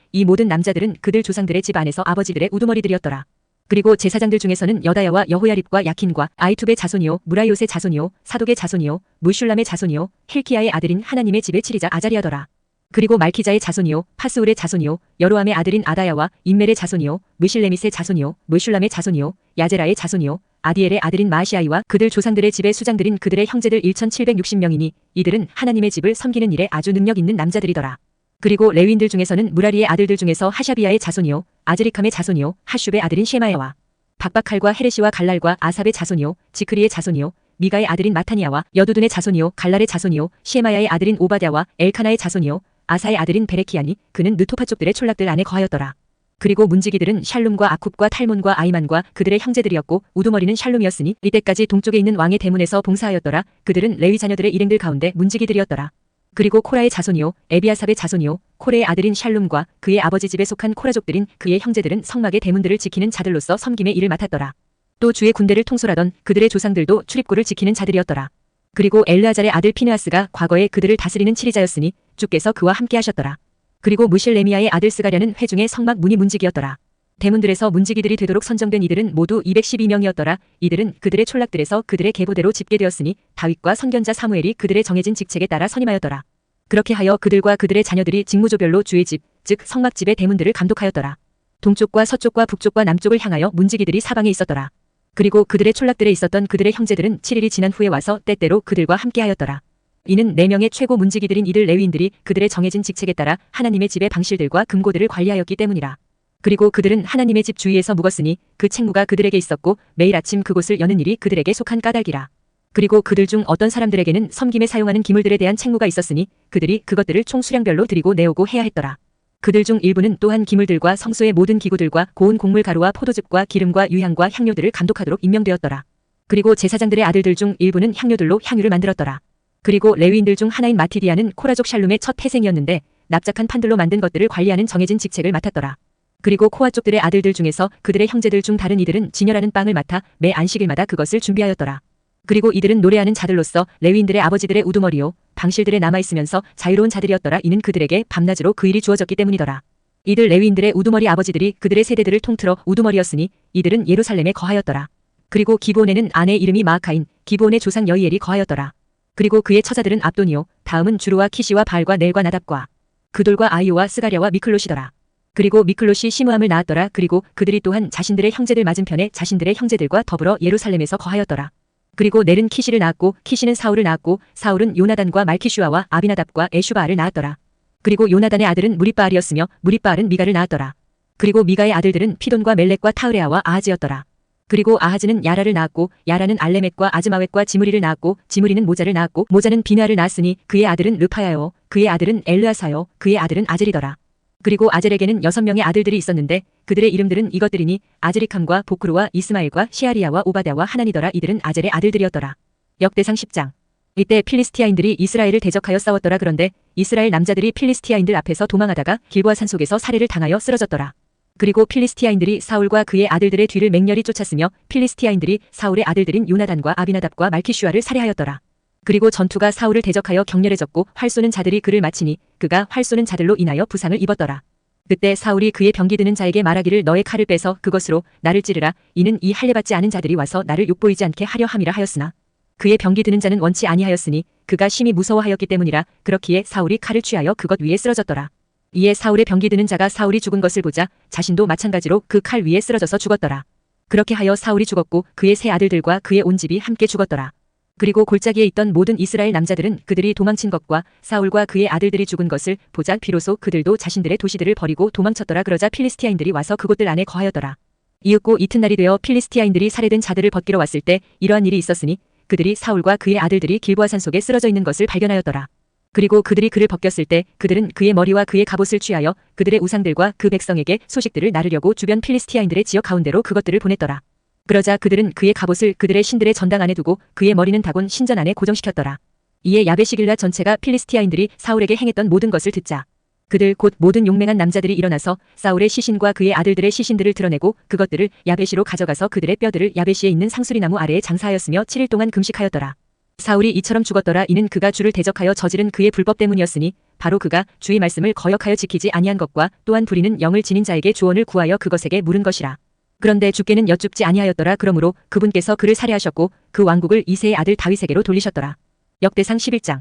이 모든 남자들은 그들 조상들의 집 안에서 아버지들의 우두머리들이었더라. 그리고 제사장들 중에서는 여다야와 여호야립과 야킨과 아이투베 자손이요 무라이옷의 자손이요 사독의 자손이요 무슐람의 자손이요 힐키야의 아들인 하나님의 집의 치리자 아자리아더라. 그리고 말키자의 자손이요 파스울의 자손이요 여로함의 아들인 아다야와 임멜의 자손이요 무실레밋의 자손이요 무슐람의 자손이요 야제라의 자손이요 아디엘의 아들인 마시아이와 그들 조상들의 집의 수장들인 그들의 형제들 1760명이니 이들은 하나님의 집을 섬기는 일에 아주 능력 있는 남자들이더라. 그리고 레위인들 중에서는 무라리의 아들들 중에서 하샤비야의 자손이요 아즈리캄의 자손이요 하숑의 아들인 셰마야와 박박칼과 헤레시와 갈랄과 아삽의 자손이요 지크리의 자손이요 미가의 아들인 마타니아와 여두둔의 자손이요 갈랄의 자손이요 셰마야의 아들인 오바댜와 엘카나의 자손이요 아사의 아들인 베레키아니 그는 느토파 족들의 촌락들 안에 거하였더라. 그리고 문지기들은 샬룸과 아쿱과 탈몬과 아이만과 그들의 형제들이었고 우두머리는 샬룸이었으니 이때까지 동쪽에 있는 왕의 대문에서 봉사하였더라. 그들은 레위 자녀들의 일행들 가운데 문지기들이었더라. 그리고 코라의 자손이요 에비아삽의 자손이요 코레의 아들인 샬룸과 그의 아버지 집에 속한 코라족들인 그의 형제들은 성막의 대문들을 지키는 자들로서 섬김의 일을 맡았더라. 또 주의 군대를 통솔하던 그들의 조상들도 출입구를 지키는 자들이었더라. 그리고 엘르아잘의 아들 피느하스가 과거에 그들을 다스리는 치리자였으니 주께서 그와 함께 하셨더라. 그리고 무실레미야의 아들 스가랴는 회중의 성막 문이 문지기였더라. 대문들에서 문지기들이 되도록 선정된 이들은 모두 212명이었더라. 이들은 그들의 촌락들에서 그들의 계보대로 집계되었으니 다윗과 선견자 사무엘이 그들의 정해진 직책에 따라 선임하였더라. 그렇게 하여 그들과 그들의 자녀들이 직무조별로 주의 집, 즉 성막집의 대문들을 감독하였더라. 동쪽과 서쪽과 북쪽과 남쪽을 향하여 문지기들이 사방에 있었더라. 그리고 그들의 촌락들에 있었던 그들의 형제들은 7일이 지난 후에 와서 때때로 그들과 함께하였더라. 이는 4명의 최고 문지기들인 이들 레위인들이 그들의 정해진 직책에 따라 하나님의 집의 방실들과 금고들을 관리하였기 때문이라. 그리고 그들은 하나님의 집 주위에서 묵었으니 그 책무가 그들에게 있었고 매일 아침 그곳을 여는 일이 그들에게 속한 까닭이라. 그리고 그들 중 어떤 사람들에게는 섬김에 사용하는 기물들에 대한 책무가 있었으니 그들이 그것들을 총 수량별로 드리고 내오고 해야 했더라. 그들 중 일부는 또한 기물들과 성소의 모든 기구들과 고운 곡물 가루와 포도즙과 기름과 유향과 향료들을 감독하도록 임명되었더라. 그리고 제사장들의 아들들 중 일부는 향료들로 향유를 만들었더라. 그리고 레위인들 중 하나인 마티디아는 코라족 샬룸의 첫 태생이었는데 납작한 판들로 만든 것들을 관리하는 정해진 직책을 맡았더라. 그리고 코아 족들의 아들들 중에서 그들의 형제들 중 다른 이들은 진열하는 빵을 맡아 매 안식일마다 그것을 준비하였더라. 그리고 이들은 노래하는 자들로서 레위인들의 아버지들의 우두머리요 방실들에 남아있으면서 자유로운 자들이었더라. 이는 그들에게 밤낮으로 그 일이 주어졌기 때문이더라. 이들 레위인들의 우두머리 아버지들이 그들의 세대들을 통틀어 우두머리였으니 이들은 예루살렘에 거하였더라. 그리고 기브온에는 아내 이름이 마아카인 기브온의 조상 여이엘이 거하였더라. 그리고 그의 처자들은 압돈이요 다음은 주루와 키시와 바알과 넬과 나답과 그돌과 아이오와 스가랴와 미클롯이더라. 그리고 미클롯이 시므함을 낳았더라. 그리고 그들이 또한 자신들의 형제들 맞은편에 자신들의 형제들과 더불어 예루살렘에서 거하였더라. 그리고 넬은 키시를 낳았고 키시는 사울을 낳았고 사울은 요나단과 말키슈아와 아비나답과 에슈바알을 낳았더라. 그리고 요나단의 아들은 무리바알이었으며 무리바알은 미가를 낳았더라. 그리고 미가의 아들들은 피돈과 멜렉과 타으레아와 아하즈였더라. 그리고 아하즈는 야라를 낳았고 야라는 알레멧과 아즈마웻과 지므리를 낳았고 지므리는 모자를 낳았고 모자는 비느하를 낳았으니 그의 아들은 르파야요 그의 아들은 엘르아사요 그의 아들은 아젤이더라. 그리고 아젤에게는 6명의 아들들이 있었는데 그들의 이름들은 이것들이니 아즈리캄과 보크루와 이스마엘과 시아리야와 오바댜와 하나니더라. 이들은 아젤의 아들들이었더라. 역대상 10장. 이때 필리스티아인들이 이스라엘을 대적하여 싸웠더라. 그런데 이스라엘 남자들이 필리스티아인들 앞에서 도망하다가 길보아 산 속에서 살해를 당하여 쓰러졌더라. 그리고 필리스티아인들이 사울과 그의 아들들의 뒤를 맹렬히 쫓았으며 필리스티아인들이 사울의 아들들인 요나단과 아비나답과 말키슈아를 살해하였더라. 그리고 전투가 사울을 대적하여 격렬해졌고 활 쏘는 자들이 그를 마치니 그가 활 쏘는 자들로 인하여 부상을 입었더라. 그때 사울이 그의 병기 드는 자에게 말하기를 너의 칼을 빼서 그것으로 나를 찌르라. 이는 이 할례받지 않은 자들이 와서 나를 욕보이지 않게 하려 함이라 하였으나 그의 병기 드는 자는 원치 아니하였으니 그가 심히 무서워하였기 때문이라. 그렇기에 사울이 칼을 취하여 그것 위에 쓰러졌더라. 이에 사울의 병기 드는 자가 사울이 죽은 것을 보자 자신도 마찬가지로 그 칼 위에 쓰러져서 죽었더라. 그렇게 하여 사울이 죽었고 그의 세 아들들과 그의 온 집이 함께 죽었더라. 그리고 골짜기에 있던 모든 이스라엘 남자들은 그들이 도망친 것과 사울과 그의 아들들이 죽은 것을 보자 비로소 그들도 자신들의 도시들을 버리고 도망쳤더라. 그러자 필리스티아인들이 와서 그곳들 안에 거하였더라. 이윽고 이튿날이 되어 필리스티아인들이 살해된 자들을 벗기러 왔을 때 이러한 일이 있었으니 그들이 사울과 그의 아들들이 길보아 산 속에 쓰러져 있는 것을 발견하였더라. 그리고 그들이 그를 벗겼을 때 그들은 그의 머리와 그의 갑옷을 취하여 그들의 우상들과 그 백성에게 소식들을 나르려고 주변 필리스티아인들의 지역 가운데로 그것들을 보냈더라. 그러자 그들은 그의 갑옷을 그들의 신들의 전당 안에 두고 그의 머리는 다곤 신전 안에 고정시켰더라. 이에 야베시길라 전체가 필리스티아인들이 사울에게 행했던 모든 것을 듣자 그들 곧 모든 용맹한 남자들이 일어나서 사울의 시신과 그의 아들들의 시신들을 드러내고 그것들을 야베시로 가져가서 그들의 뼈들을 야베시에 있는 상수리나무 아래에 장사하였으며 7일 동안 금식하였더라. 사울이 이처럼 죽었더라. 이는 그가 주를 대적하여 저지른 그의 불법 때문이었으니 바로 그가 주의 말씀을 거역하여 지키지 아니한 것과 또한 부리는 영을 지닌 자에게 조언을 구하여 그것에게 물은 것이라. 그런데 주께는 여쭙지 아니하였더라. 그러므로 그분께서 그를 살해하셨고 그 왕국을 이새의 아들 다윗에게로 돌리셨더라. 역대상 11장.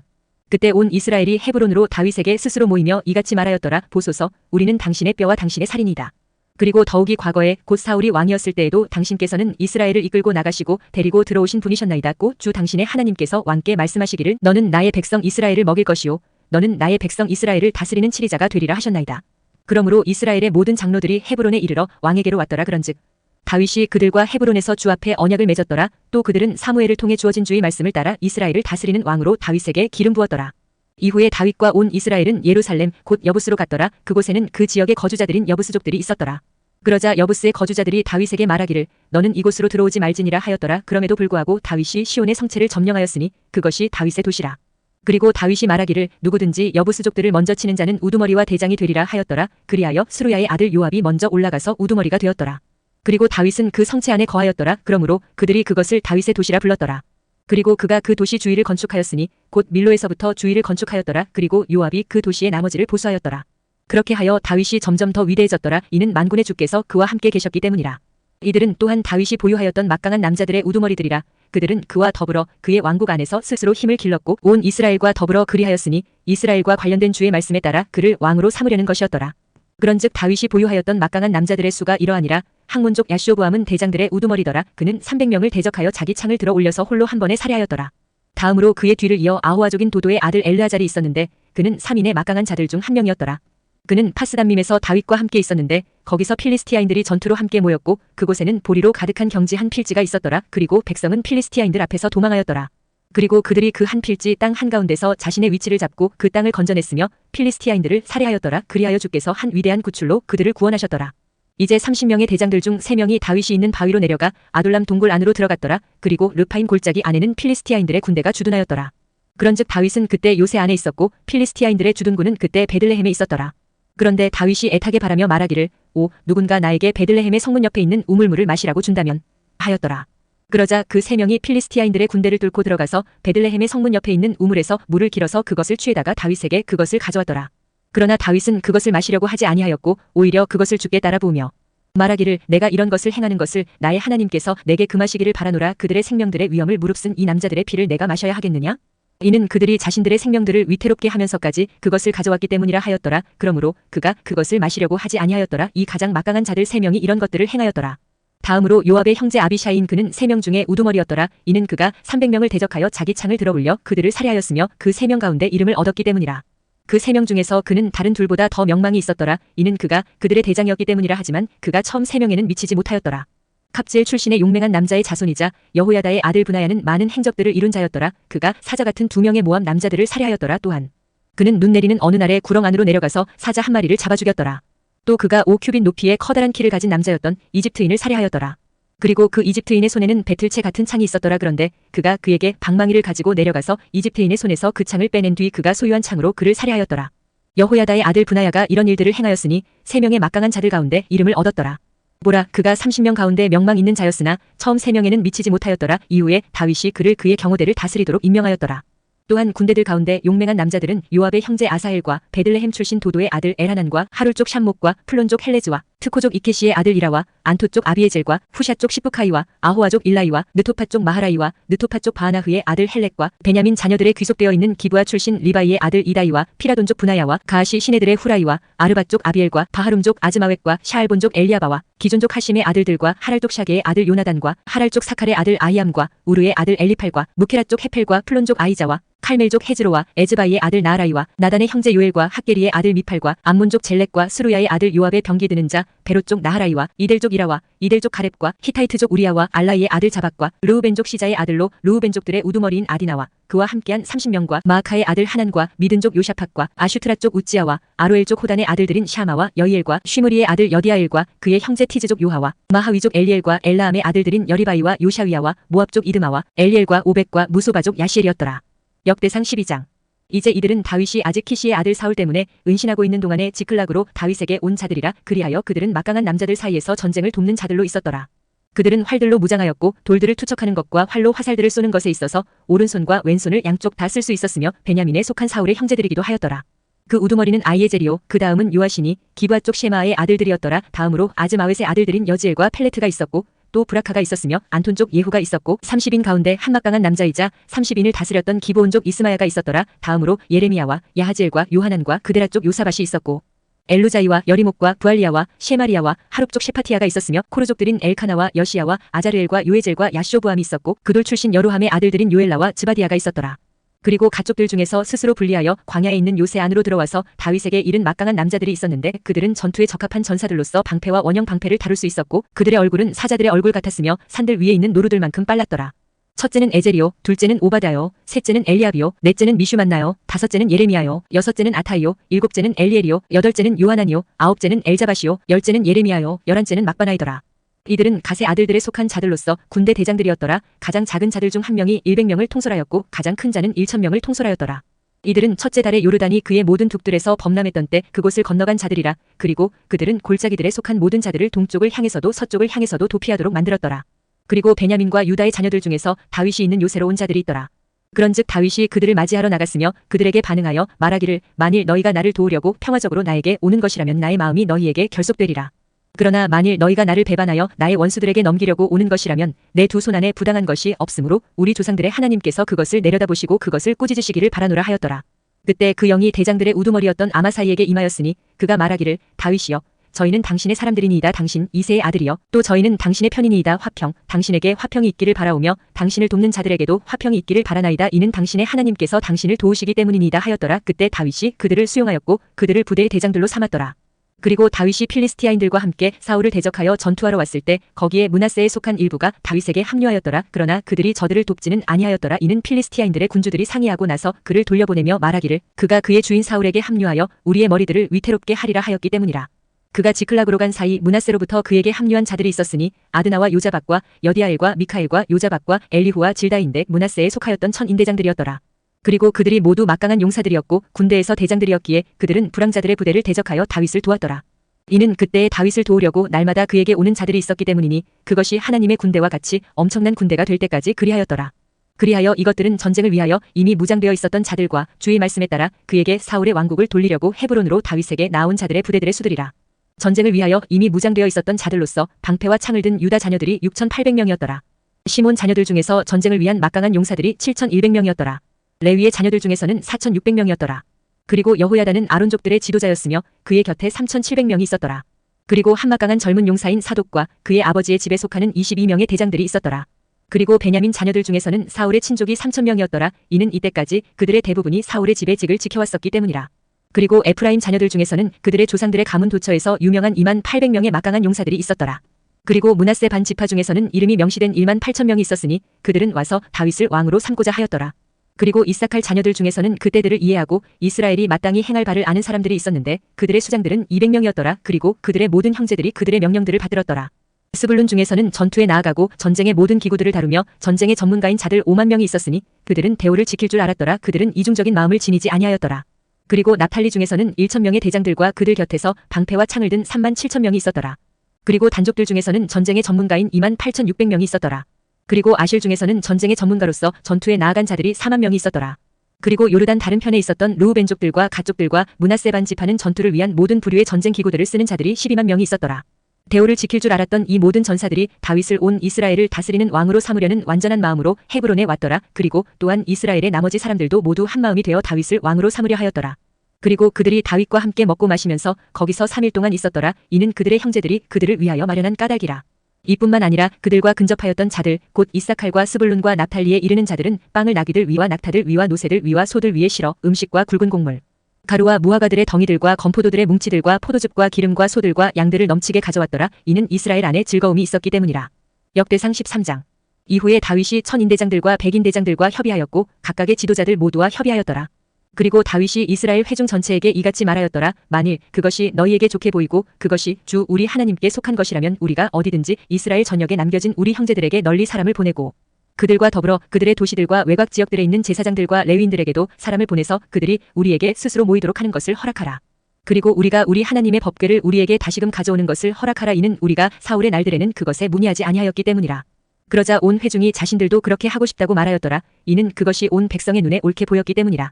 그때 온 이스라엘이 헤브론으로 다윗에게 스스로 모이며 이같이 말하였더라. 보소서, 우리는 당신의 뼈와 당신의 살이니이다. 그리고 더욱이 과거에 곧 사울이 왕이었을 때에도 당신께서는 이스라엘을 이끌고 나가시고 데리고 들어오신 분이셨나이다. 곧 주 당신의 하나님께서 왕께 말씀하시기를 너는 나의 백성 이스라엘을 먹일 것이요 너는 나의 백성 이스라엘을 다스리는 치리자가 되리라 하셨나이다. 그러므로 이스라엘의 모든 장로들이 헤브론에 이르러 왕에게로 왔더라. 그런즉 다윗이 그들과 헤브론에서 주 앞에 언약을 맺었더라. 또 그들은 사무엘을 통해 주어진 주의 말씀을 따라 이스라엘을 다스리는 왕으로 다윗에게 기름 부었더라. 이후에 다윗과 온 이스라엘은 예루살렘 곧 여부스로 갔더라. 그곳에는 그 지역의 거주자들인 여부스족들이 있었더라. 그러자 여부스의 거주자들이 다윗에게 말하기를 너는 이곳으로 들어오지 말지니라 하였더라. 그럼에도 불구하고 다윗이 시온의 성체를 점령하였으니 그것이 다윗의 도시라. 그리고 다윗이 말하기를 누구든지 여부스족들을 먼저 치는 자는 우두머리와 대장이 되리라 하였더라. 그리하여 스루야의 아들 요압이 먼저 올라가서 우두머리가 되었더라. 그리고 다윗은 그 성체 안에 거하였더라. 그러므로 그들이 그것을 다윗의 도시라 불렀더라. 그리고 그가 그 도시 주위를 건축하였으니 곧 밀로에서부터 주위를 건축하였더라. 그리고 요압이 그 도시의 나머지를 보수하였더라. 그렇게 하여 다윗이 점점 더 위대해졌더라. 이는 만군의 주께서 그와 함께 계셨기 때문이라. 이들은 또한 다윗이 보유하였던 막강한 남자들의 우두머리들이라. 그들은 그와 더불어 그의 왕국 안에서 스스로 힘을 길렀고 온 이스라엘과 더불어 그리하였으니 이스라엘과 관련된 주의 말씀에 따라 그를 왕으로 삼으려는 것이었더라. 그런즉 다윗이 보유하였던 막강한 남자들의 수가 이러하니라. 항문족 야쇼보암은 대장들의 우두머리더라. 그는 300명을 대적하여 자기 창을 들어 올려서 홀로 한 번에 살해하였더라. 다음으로 그의 뒤를 이어 아호아족인 도도의 아들 엘르아잘이 있었는데 그는 3인의 막강한 자들 중 한 명이었더라. 그는 파스담밈에서 다윗과 함께 있었는데 거기서 필리스티아인들이 전투로 함께 모였고 그곳에는 보리로 가득한 경지 한 필지가 있었더라. 그리고 백성은 필리스티아인들 앞에서 도망하였더라. 그리고 그들이 그 한 필지 땅 한가운데서 자신의 위치를 잡고 그 땅을 건져냈으며 필리스티아인들을 살해하였더라. 그리하여 주께서 한 위대한 구출로 그들을 구원하셨더라. 이제 30명의 대장들 중 3명이 다윗이 있는 바위로 내려가 아둘람 동굴 안으로 들어갔더라. 그리고 르파임 골짜기 안에는 필리스티아인들의 군대가 주둔하였더라. 그런즉 다윗은 그때 요새 안에 있었고 필리스티아인들의 주둔군은 그때 베들레헴에 있었더라. 그런데 다윗이 애타게 바라며 말하기를 오 누군가 나에게 베들레헴의 성문 옆에 있는 우물물을 마시라고 준다면 하였더라. 그러자 그 3명이 필리스티아인들의 군대를 뚫고 들어가서 베들레헴의 성문 옆에 있는 우물에서 물을 길어서 그것을 취에다가 다윗에게 그것을 가져왔더라. 그러나 다윗은 그것을 마시려고 하지 아니하였고 오히려 그것을 주께 따라 부으며 말하기를 내가 이런 것을 행하는 것을 나의 하나님께서 내게 금하시기를 바라노라. 그들의 생명들의 위험을 무릅쓴 이 남자들의 피를 내가 마셔야 하겠느냐? 이는 그들이 자신들의 생명들을 위태롭게 하면서까지 그것을 가져왔기 때문이라 하였더라. 그러므로 그가 그것을 마시려고 하지 아니하였더라. 이 가장 막강한 자들 3명이 이런 것들을 행하였더라. 다음으로 요압의 형제 아비샤이인 그는 3명 중에 우두머리였더라. 이는 그가 300명을 대적하여 자기 창을 들어 올려 그들을 살해하였으며 그 3명 가운데 이름을 얻었기 때문이라. 그 3명 중에서 그는 다른 둘보다 더 명망이 있었더라. 이는 그가 그들의 대장이었기 때문이라. 하지만 그가 처음 3명에는 미치지 못하였더라. 갑질 출신의 용맹한 남자의 자손이자 여호야다의 아들 브나야는 많은 행적들을 이룬 자였더라. 그가 사자 같은 2명의 모압 남자들을 살해하였더라. 또한 그는 눈 내리는 어느 날에 구렁 안으로 내려가서 사자 한 마리를 잡아 죽였더라. 또 그가 5큐빗 높이의 커다란 키를 가진 남자였던 이집트인을 살해하였더라. 그리고 그 이집트인의 손에는 배틀채 같은 창이 있었더라. 그런데 그가 그에게 방망이를 가지고 내려가서 이집트인의 손에서 그 창을 빼낸 뒤 그가 소유한 창으로 그를 살해하였더라. 여호야다의 아들 브나야가 이런 일들을 행하였으니 3명의 막강한 자들 가운데 이름을 얻었더라. 보라, 그가 30명 가운데 명망 있는 자였으나 처음 3명에는 미치지 못하였더라. 이후에 다윗이 그를 그의 경호대를 다스리도록 임명하였더라. 또한 군대들 가운데 용맹한 남자들은 요압의 형제 아사엘과 베들레헴 출신 도도의 아들 엘하난과 하룰족 샴목과 플론족 헬레즈와 트코족 이케시의 아들 이라와 안토족 아비에젤과 후샤족 시프카이와 아호아족 일라이와 느토파족 마하라이와 느토파족 바하나흐의 아들 헬렉과 베냐민 자녀들의 귀속되어 있는 기브아 출신 리바이의 아들 이다이와 피라돈족 브나야와 가하시 시네들의 후라이와 아르바족 아비엘과 바하룸족 아즈마웻과 샤알본족 엘리아바와 기존족 하심의 아들들과 하랄족 샤게의 아들 요나단과 하랄족 사칼의 아들 아이암과 우르의 아들 엘리팔과 무케라족 헤펠과 플론족 아이자와 칼멜족 헤즈로와 에즈바이의 아들 나아라이와 나단의 형제 요엘과 학게리의 아들 미팔과 암몬족 젤렉과 스루야의 아들 요압의 병기 드는 자 베롯족 나하라이와 이델족 이라와 이델족 가렙과 히타이트족 우리아와 알라이의 아들 자박과 르우벤족 시자의 아들로 르우벤족들의 우두머리인 아디나와 그와 함께한 30명과 마아카의 아들 하난과 미든족 요샤팍과 아슈트라족 우찌아와 아로엘족 호단의 아들들인 샤마와 여이엘과 쉬므리의 아들 여디아엘과 그의 형제 티즈족 요하와 마하위족 엘리엘과 엘라암의 아들들인 여리바이와 요샤위아와 모압족 이드마와 엘리엘과 오벡과 무소바족 야시엘이었더라. 역대상 12장. 이제 이들은 다윗이 아직 키시의 아들 사울 때문에 은신하고 있는 동안에 지클락으로 다윗에게 온 자들이라. 그리하여 그들은 막강한 남자들 사이에서 전쟁을 돕는 자들로 있었더라. 그들은 활들로 무장하였고 돌들을 투척하는 것과 활로 화살들을 쏘는 것에 있어서 오른손과 왼손을 양쪽 다 쓸 수 있었으며 베냐민에 속한 사울의 형제들이기도 하였더라. 그 우두머리는 아이에젤이요 그 다음은 요아시니 기브아 쪽 셰마의 아들들이었더라. 다음으로 아즈마웻의 아들들인 여지엘과 펠레트가 있었고 또 브라카가 있었으며 안톤 쪽 예후가 있었고 30인 가운데 한막강한 남자이자 30인을 다스렸던 기브온 쪽 이스마야가 있었더라. 다음으로 예레미야와 야하지엘과 요하난과 그데라 쪽 요사밭이 있었고 엘루자이와 여리목과 부알리아와 셰마리아와 하룹 쪽 셰파티아가 있었으며 코르족들인 엘카나와 여시야와 아자르엘과 요에젤과 야쇼부함이 있었고 그돌 출신 여로함의 아들들인 요엘라와 즈바디아가 있었더라. 그리고 가족들 중에서 스스로 분리하여 광야에 있는 요새 안으로 들어와서 다윗에게 이른 막강한 남자들이 있었는데 그들은 전투에 적합한 전사들로서 방패와 원형 방패를 다룰 수 있었고 그들의 얼굴은 사자들의 얼굴 같았으며 산들 위에 있는 노루들만큼 빨랐더라. 첫째는 에젤이요, 둘째는 오바다요, 셋째는 엘리압이요, 넷째는 미슈만나요, 다섯째는 예레미야요, 여섯째는 아타이요, 일곱째는 엘리엘이요, 여덟째는 요하난이요, 아홉째는 엘자바시요, 열째는 예레미야요, 열한째는 막바나이더라. 이들은 갓의 아들들에 속한 자들로서 군대 대장들이었더라. 가장 작은 자들 중 한 명이 100명을 통솔하였고 가장 큰 자는 1000명을 통솔하였더라. 이들은 첫째 달에 요르단이 그의 모든 북들에서 범람했던 때 그곳을 건너간 자들이라. 그리고 그들은 골짜기들에 속한 모든 자들을 동쪽을 향해서도 서쪽을 향해서도 도피하도록 만들었더라. 그리고 베냐민과 유다의 자녀들 중에서 다윗이 있는 요새로 온 자들이 있더라. 그런즉 다윗이 그들을 맞이하러 나갔으며 그들에게 반응하여 말하기를 만일 너희가 나를 도우려고 평화적으로 나에게 오는 것이라면 나의 마음이 너희에게 결속되리라. 그러나 만일 너희가 나를 배반하여 나의 원수들에게 넘기려고 오는 것이라면 내 두 손 안에 부당한 것이 없으므로 우리 조상들의 하나님께서 그것을 내려다보시고 그것을 꾸짖으시기를 바라노라 하였더라. 그때 그 영이 대장들의 우두머리였던 아마사이에게 임하였으니 그가 말하기를 다윗이여 저희는 당신의 사람들이니이다. 당신 이새의 아들이여 또 저희는 당신의 편이니이다. 화평 당신에게 화평이 있기를 바라오며 당신을 돕는 자들에게도 화평이 있기를 바라나이다. 이는 당신의 하나님께서 당신을 도우시기 때문이니이다 하였더라. 그때 다윗이 그들을 수용하였고 그들을 부대의 대장들로 삼았더라. 그리고 다윗이 필리스티아인들과 함께 사울을 대적하여 전투하러 왔을 때 거기에 므낫세에 속한 일부가 다윗에게 합류하였더라. 그러나 그들이 저들을 돕지는 아니하였더라. 이는 필리스티아인들의 군주들이 상의하고 나서 그를 돌려보내며 말하기를 그가 그의 주인 사울에게 합류하여 우리의 머리들을 위태롭게 하리라 하였기 때문이라. 그가 지클락으로 간 사이 므낫세로부터 그에게 합류한 자들이 있었으니 아드나와 요자박과 여디아엘과 미카엘과 요자박과 엘리후와 질다인데 므낫세에 속하였던 천인대장들이었더라. 그리고 그들이 모두 막강한 용사들이었고 군대에서 대장들이었기에 그들은 불황자들의 부대를 대적하여 다윗을 도왔더라. 이는 그때에 다윗을 도우려고 날마다 그에게 오는 자들이 있었기 때문이니 그것이 하나님의 군대와 같이 엄청난 군대가 될 때까지 그리하였더라. 그리하여 이것들은 전쟁을 위하여 이미 무장되어 있었던 자들과 주의 말씀에 따라 그에게 사울의 왕국을 돌리려고 헤브론으로 다윗에게 나온 자들의 부대들의 수들이라. 전쟁을 위하여 이미 무장되어 있었던 자들로서 방패와 창을 든 유다 자녀들이 6800명이었더라. 시몬 자녀들 중에서 전쟁을 위한 막강한 용사들이 7100명이었더라. 레위의 자녀들 중에서는 4600명이었더라. 그리고 여호야다는 아론족들의 지도자였으며 그의 곁에 3700명이 있었더라. 그리고 한막강한 젊은 용사인 사독과 그의 아버지의 집에 속하는 22명의 대장들이 있었더라. 그리고 베냐민 자녀들 중에서는 사울의 친족이 3000명이었더라. 이는 이때까지 그들의 대부분이 사울의 집의 직을 지켜왔었기 때문이라. 그리고 에프라임 자녀들 중에서는 그들의 조상들의 가문 도처에서 유명한 28000명의 막강한 용사들이 있었더라. 그리고 므낫세 반 지파 중에서는 이름이 명시된 18000명이 있었으니 그들은 와서 다윗을 왕으로 삼고자 하였더라. 그리고 이사칼 자녀들 중에서는 그때들을 이해하고 이스라엘이 마땅히 행할 바를 아는 사람들이 있었는데 그들의 수장들은 200명이었더라. 그리고 그들의 모든 형제들이 그들의 명령들을 받들었더라. 스불룬 중에서는 전투에 나아가고 전쟁의 모든 기구들을 다루며 전쟁의 전문가인 자들 5만 명이 있었으니 그들은 대오를 지킬 줄 알았더라. 그들은 이중적인 마음을 지니지 아니하였더라. 그리고 납탈리 중에서는 1000명의 대장들과 그들 곁에서 방패와 창을 든 37,000명이 있었더라. 그리고 단족들 중에서는 전쟁의 전문가인 28,600명이 있었더라. 그리고 아실 중에서는 전쟁의 전문가로서 전투에 나아간 자들이 4만 명이 있었더라. 그리고 요르단 다른 편에 있었던 르우벤족들과 갓족들과 므낫세 반 지파는 전투를 위한 모든 부류의 전쟁 기구들을 쓰는 자들이 12만 명이 있었더라. 대오를 지킬 줄 알았던 이 모든 전사들이 다윗을 온 이스라엘을 다스리는 왕으로 삼으려는 완전한 마음으로 헤브론에 왔더라. 그리고 또한 이스라엘의 나머지 사람들도 모두 한 마음이 되어 다윗을 왕으로 삼으려 하였더라. 그리고 그들이 다윗과 함께 먹고 마시면서 거기서 3일 동안 있었더라. 이는 그들의 형제들이 그들을 위하여 마련한 까닭이라. 이뿐만 아니라 그들과 근접하였던 자들 곧 이사칼과 스불룬과 납탈리에 이르는 자들은 빵을 나귀들 위와 낙타들 위와 노새들 위와 소들 위에 실어 음식과 굵은 곡물 가루와 무화과들의 덩이들과 건포도들의 뭉치들과 포도즙과 기름과 소들과 양들을 넘치게 가져왔더라. 이는 이스라엘 안에 즐거움이 있었기 때문이라. 역대상 13장. 이후에 다윗이 천인대장들과 백인대장들과 협의하였고 각각의 지도자들 모두와 협의하였더라. 그리고 다윗이 이스라엘 회중 전체에게 이같이 말하였더라. 만일 그것이 너희에게 좋게 보이고 그것이 주 우리 하나님께 속한 것이라면 우리가 어디든지 이스라엘 전역에 남겨진 우리 형제들에게 널리 사람을 보내고 그들과 더불어 그들의 도시들과 외곽 지역들에 있는 제사장들과 레위인들에게도 사람을 보내서 그들이 우리에게 스스로 모이도록 하는 것을 허락하라. 그리고 우리가 우리 하나님의 법궤를 우리에게 다시금 가져오는 것을 허락하라. 이는 우리가 사울의 날들에는 그것에 문의하지 아니하였기 때문이라. 그러자 온 회중이 자신들도 그렇게 하고 싶다고 말하였더라. 이는 그것이 온 백성의 눈에 옳게 보였기 때문이라.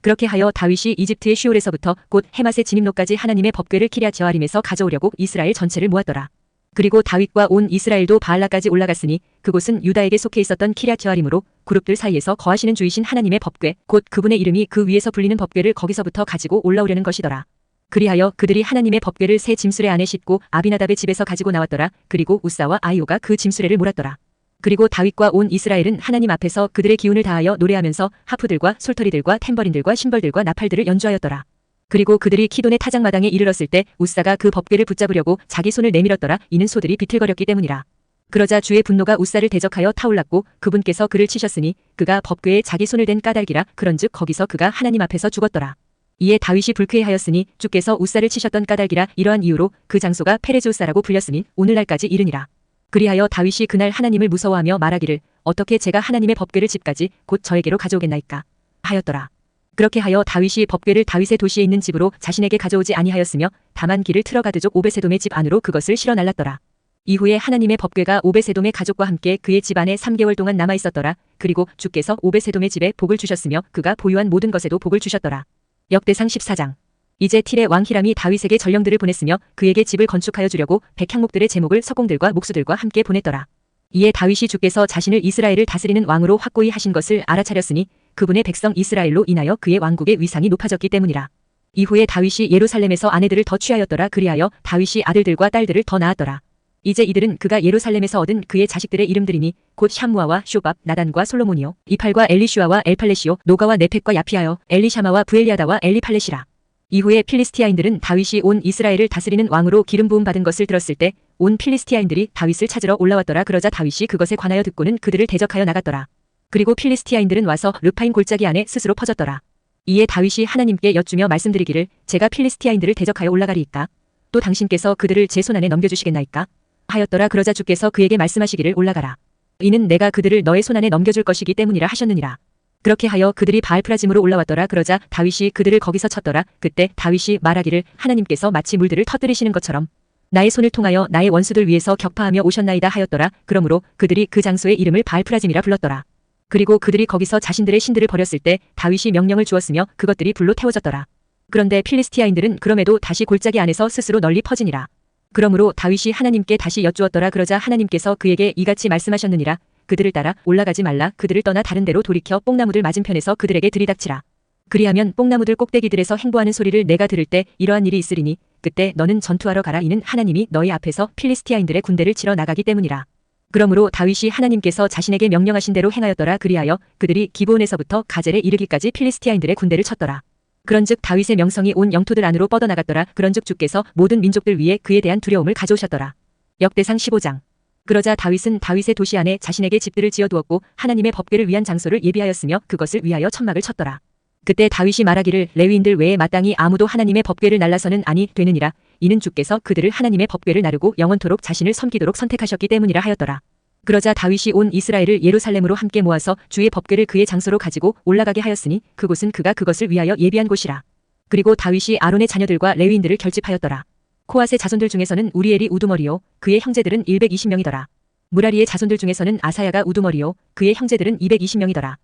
그렇게 하여 다윗이 이집트의 슈올에서부터 곧 헤맛의 진입로까지 하나님의 법궤를 키랴 여아림에서 가져오려고 이스라엘 전체를 모았더라. 그리고 다윗과 온 이스라엘도 바알라까지 올라갔으니 그곳은 유다에게 속해 있었던 키랴 여아림으로 그룹들 사이에서 거하시는 주이신 하나님의 법궤 곧 그분의 이름이 그 위에서 불리는 법궤를 거기서부터 가지고 올라오려는 것이더라. 그리하여 그들이 하나님의 법궤를 새 짐수레 안에 싣고 아비나답의 집에서 가지고 나왔더라. 그리고 우사와 아이오가 그 짐수레를 몰았더라. 그리고 다윗과 온 이스라엘은 하나님 앞에서 그들의 기운을 다하여 노래하면서 하프들과 솔터리들과 탬버린들과 심벌들과 나팔들을 연주하였더라. 그리고 그들이 키돈의 타작마당에 이르렀을 때 우사가 그 법궤를 붙잡으려고 자기 손을 내밀었더라. 이는 소들이 비틀거렸기 때문이라. 그러자 주의 분노가 우사를 대적하여 타올랐고 그분께서 그를 치셨으니 그가 법궤에 자기 손을 댄 까닭이라. 그런즉 거기서 그가 하나님 앞에서 죽었더라. 이에 다윗이 불쾌해하였으니 주께서 우사를 치셨던 까닭이라. 이러한 이유로 그 장소가 페레즈 우사라고 불렸으니 오늘날까지 이르니라. 그리하여 다윗이 그날 하나님을 무서워하며 말하기를 어떻게 제가 하나님의 법궤를 집까지 곧 저에게로 가져오겠나이까 하였더라. 그렇게 하여 다윗이 법궤를 다윗의 도시에 있는 집으로 자신에게 가져오지 아니하였으며 다만 길을 틀어 가드족 오베세돔의 집 안으로 그것을 실어 날랐더라. 이후에 하나님의 법궤가 오베세돔의 가족과 함께 그의 집 안에 3개월 동안 남아 있었더라. 그리고 주께서 오베세돔의 집에 복을 주셨으며 그가 보유한 모든 것에도 복을 주셨더라. 역대상 14장. 이제 틸의 왕 히람이 다윗에게 전령들을 보냈으며 그에게 집을 건축하여 주려고 백향목들의 제목을 서공들과 목수들과 함께 보냈더라. 이에 다윗이 주께서 자신을 이스라엘을 다스리는 왕으로 확고히 하신 것을 알아차렸으니 그분의 백성 이스라엘로 인하여 그의 왕국의 위상이 높아졌기 때문이라. 이후에 다윗이 예루살렘에서 아내들을 더 취하였더라. 그리하여 다윗이 아들들과 딸들을 더 낳았더라. 이제 이들은 그가 예루살렘에서 얻은 그의 자식들의 이름들이니 곧 샴무아와 쇼밥, 나단과 솔로몬이요, 이팔과 엘리슈아와 엘팔렛이요, 노가와 네펙과 야피하여 엘리샤마와 부엘리아다와 엘리팔렛이라. 이후에 필리스티아인들은 다윗이 온 이스라엘을 다스리는 왕으로 기름 부음 받은 것을 들었을 때 온 필리스티아인들이 다윗을 찾으러 올라왔더라. 그러자 다윗이 그것에 관하여 듣고는 그들을 대적하여 나갔더라. 그리고 필리스티아인들은 와서 르파임 골짜기 안에 스스로 퍼졌더라. 이에 다윗이 하나님께 여쭈며 말씀드리기를 제가 필리스티아인들을 대적하여 올라가리이까? 또 당신께서 그들을 제 손안에 넘겨주시겠나이까? 하였더라. 그러자 주께서 그에게 말씀하시기를 올라가라. 이는 내가 그들을 너의 손안에 넘겨줄 것이기 때문이라 하셨느니라. 그렇게 하여 그들이 바알프라짐으로 올라왔더라. 그러자 다윗이 그들을 거기서 쳤더라. 그때 다윗이 말하기를 하나님께서 마치 물들을 터뜨리시는 것처럼 나의 손을 통하여 나의 원수들 위에서 격파하며 오셨나이다 하였더라. 그러므로 그들이 그 장소의 이름을 바알프라짐이라 불렀더라. 그리고 그들이 거기서 자신들의 신들을 버렸을 때 다윗이 명령을 주었으며 그것들이 불로 태워졌더라. 그런데 필리스티아인들은 그럼에도 다시 골짜기 안에서 스스로 널리 퍼지니라. 그러므로 다윗이 하나님께 다시 여쭈었더라. 그러자 하나님께서 그에게 이같이 말씀하셨느니라. 그들을 따라 올라가지 말라. 그들을 떠나 다른 데로 돌이켜 뽕나무들 맞은편에서 그들에게 들이닥치라. 그리하면 뽕나무들 꼭대기들에서 행보하는 소리를 내가 들을 때 이러한 일이 있으리니 그때 너는 전투하러 가라. 이는 하나님이 너희 앞에서 필리스티아인들의 군대를 치러 나가기 때문이라. 그러므로 다윗이 하나님께서 자신에게 명령하신 대로 행하였더라. 그리하여 그들이 기브온에서부터 가젤에 이르기까지 필리스티아인들의 군대를 쳤더라. 그런즉 다윗의 명성이 온 영토들 안으로 뻗어나갔더라. 그런즉 주께서 모든 민족들 위에 그에 대한 두려움을 가져오셨더라. 역대상 15장. 그러자 다윗은 다윗의 도시 안에 자신에게 집들을 지어두었고 하나님의 법궤를 위한 장소를 예비하였으며 그것을 위하여 천막을 쳤더라. 그때 다윗이 말하기를 레위인들 외에 마땅히 아무도 하나님의 법궤를 날라서는 아니 되느니라. 이는 주께서 그들을 하나님의 법궤를 나르고 영원토록 자신을 섬기도록 선택하셨기 때문이라 하였더라. 그러자 다윗이 온 이스라엘을 예루살렘으로 함께 모아서 주의 법궤를 그의 장소로 가지고 올라가게 하였으니 그곳은 그가 그것을 위하여 예비한 곳이라. 그리고 다윗이 아론의 자녀들과 레위인들을 결집하였더라. 코앗의 자손들 중에서는 우리엘이 우두머리요 그의 형제들은 120명이더라. 무라리의 자손들 중에서는 아사야가 우두머리요 그의 형제들은 220명이더라.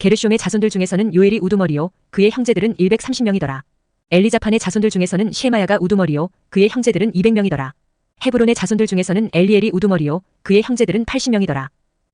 게르숑의 자손들 중에서는 요엘이 우두머리요 그의 형제들은 130명이더라. 엘리자판의 자손들 중에서는 셰마야가 우두머리요 그의 형제들은 200명이더라. 헤브론의 자손들 중에서는 엘리엘이 우두머리요 그의 형제들은 80명이더라.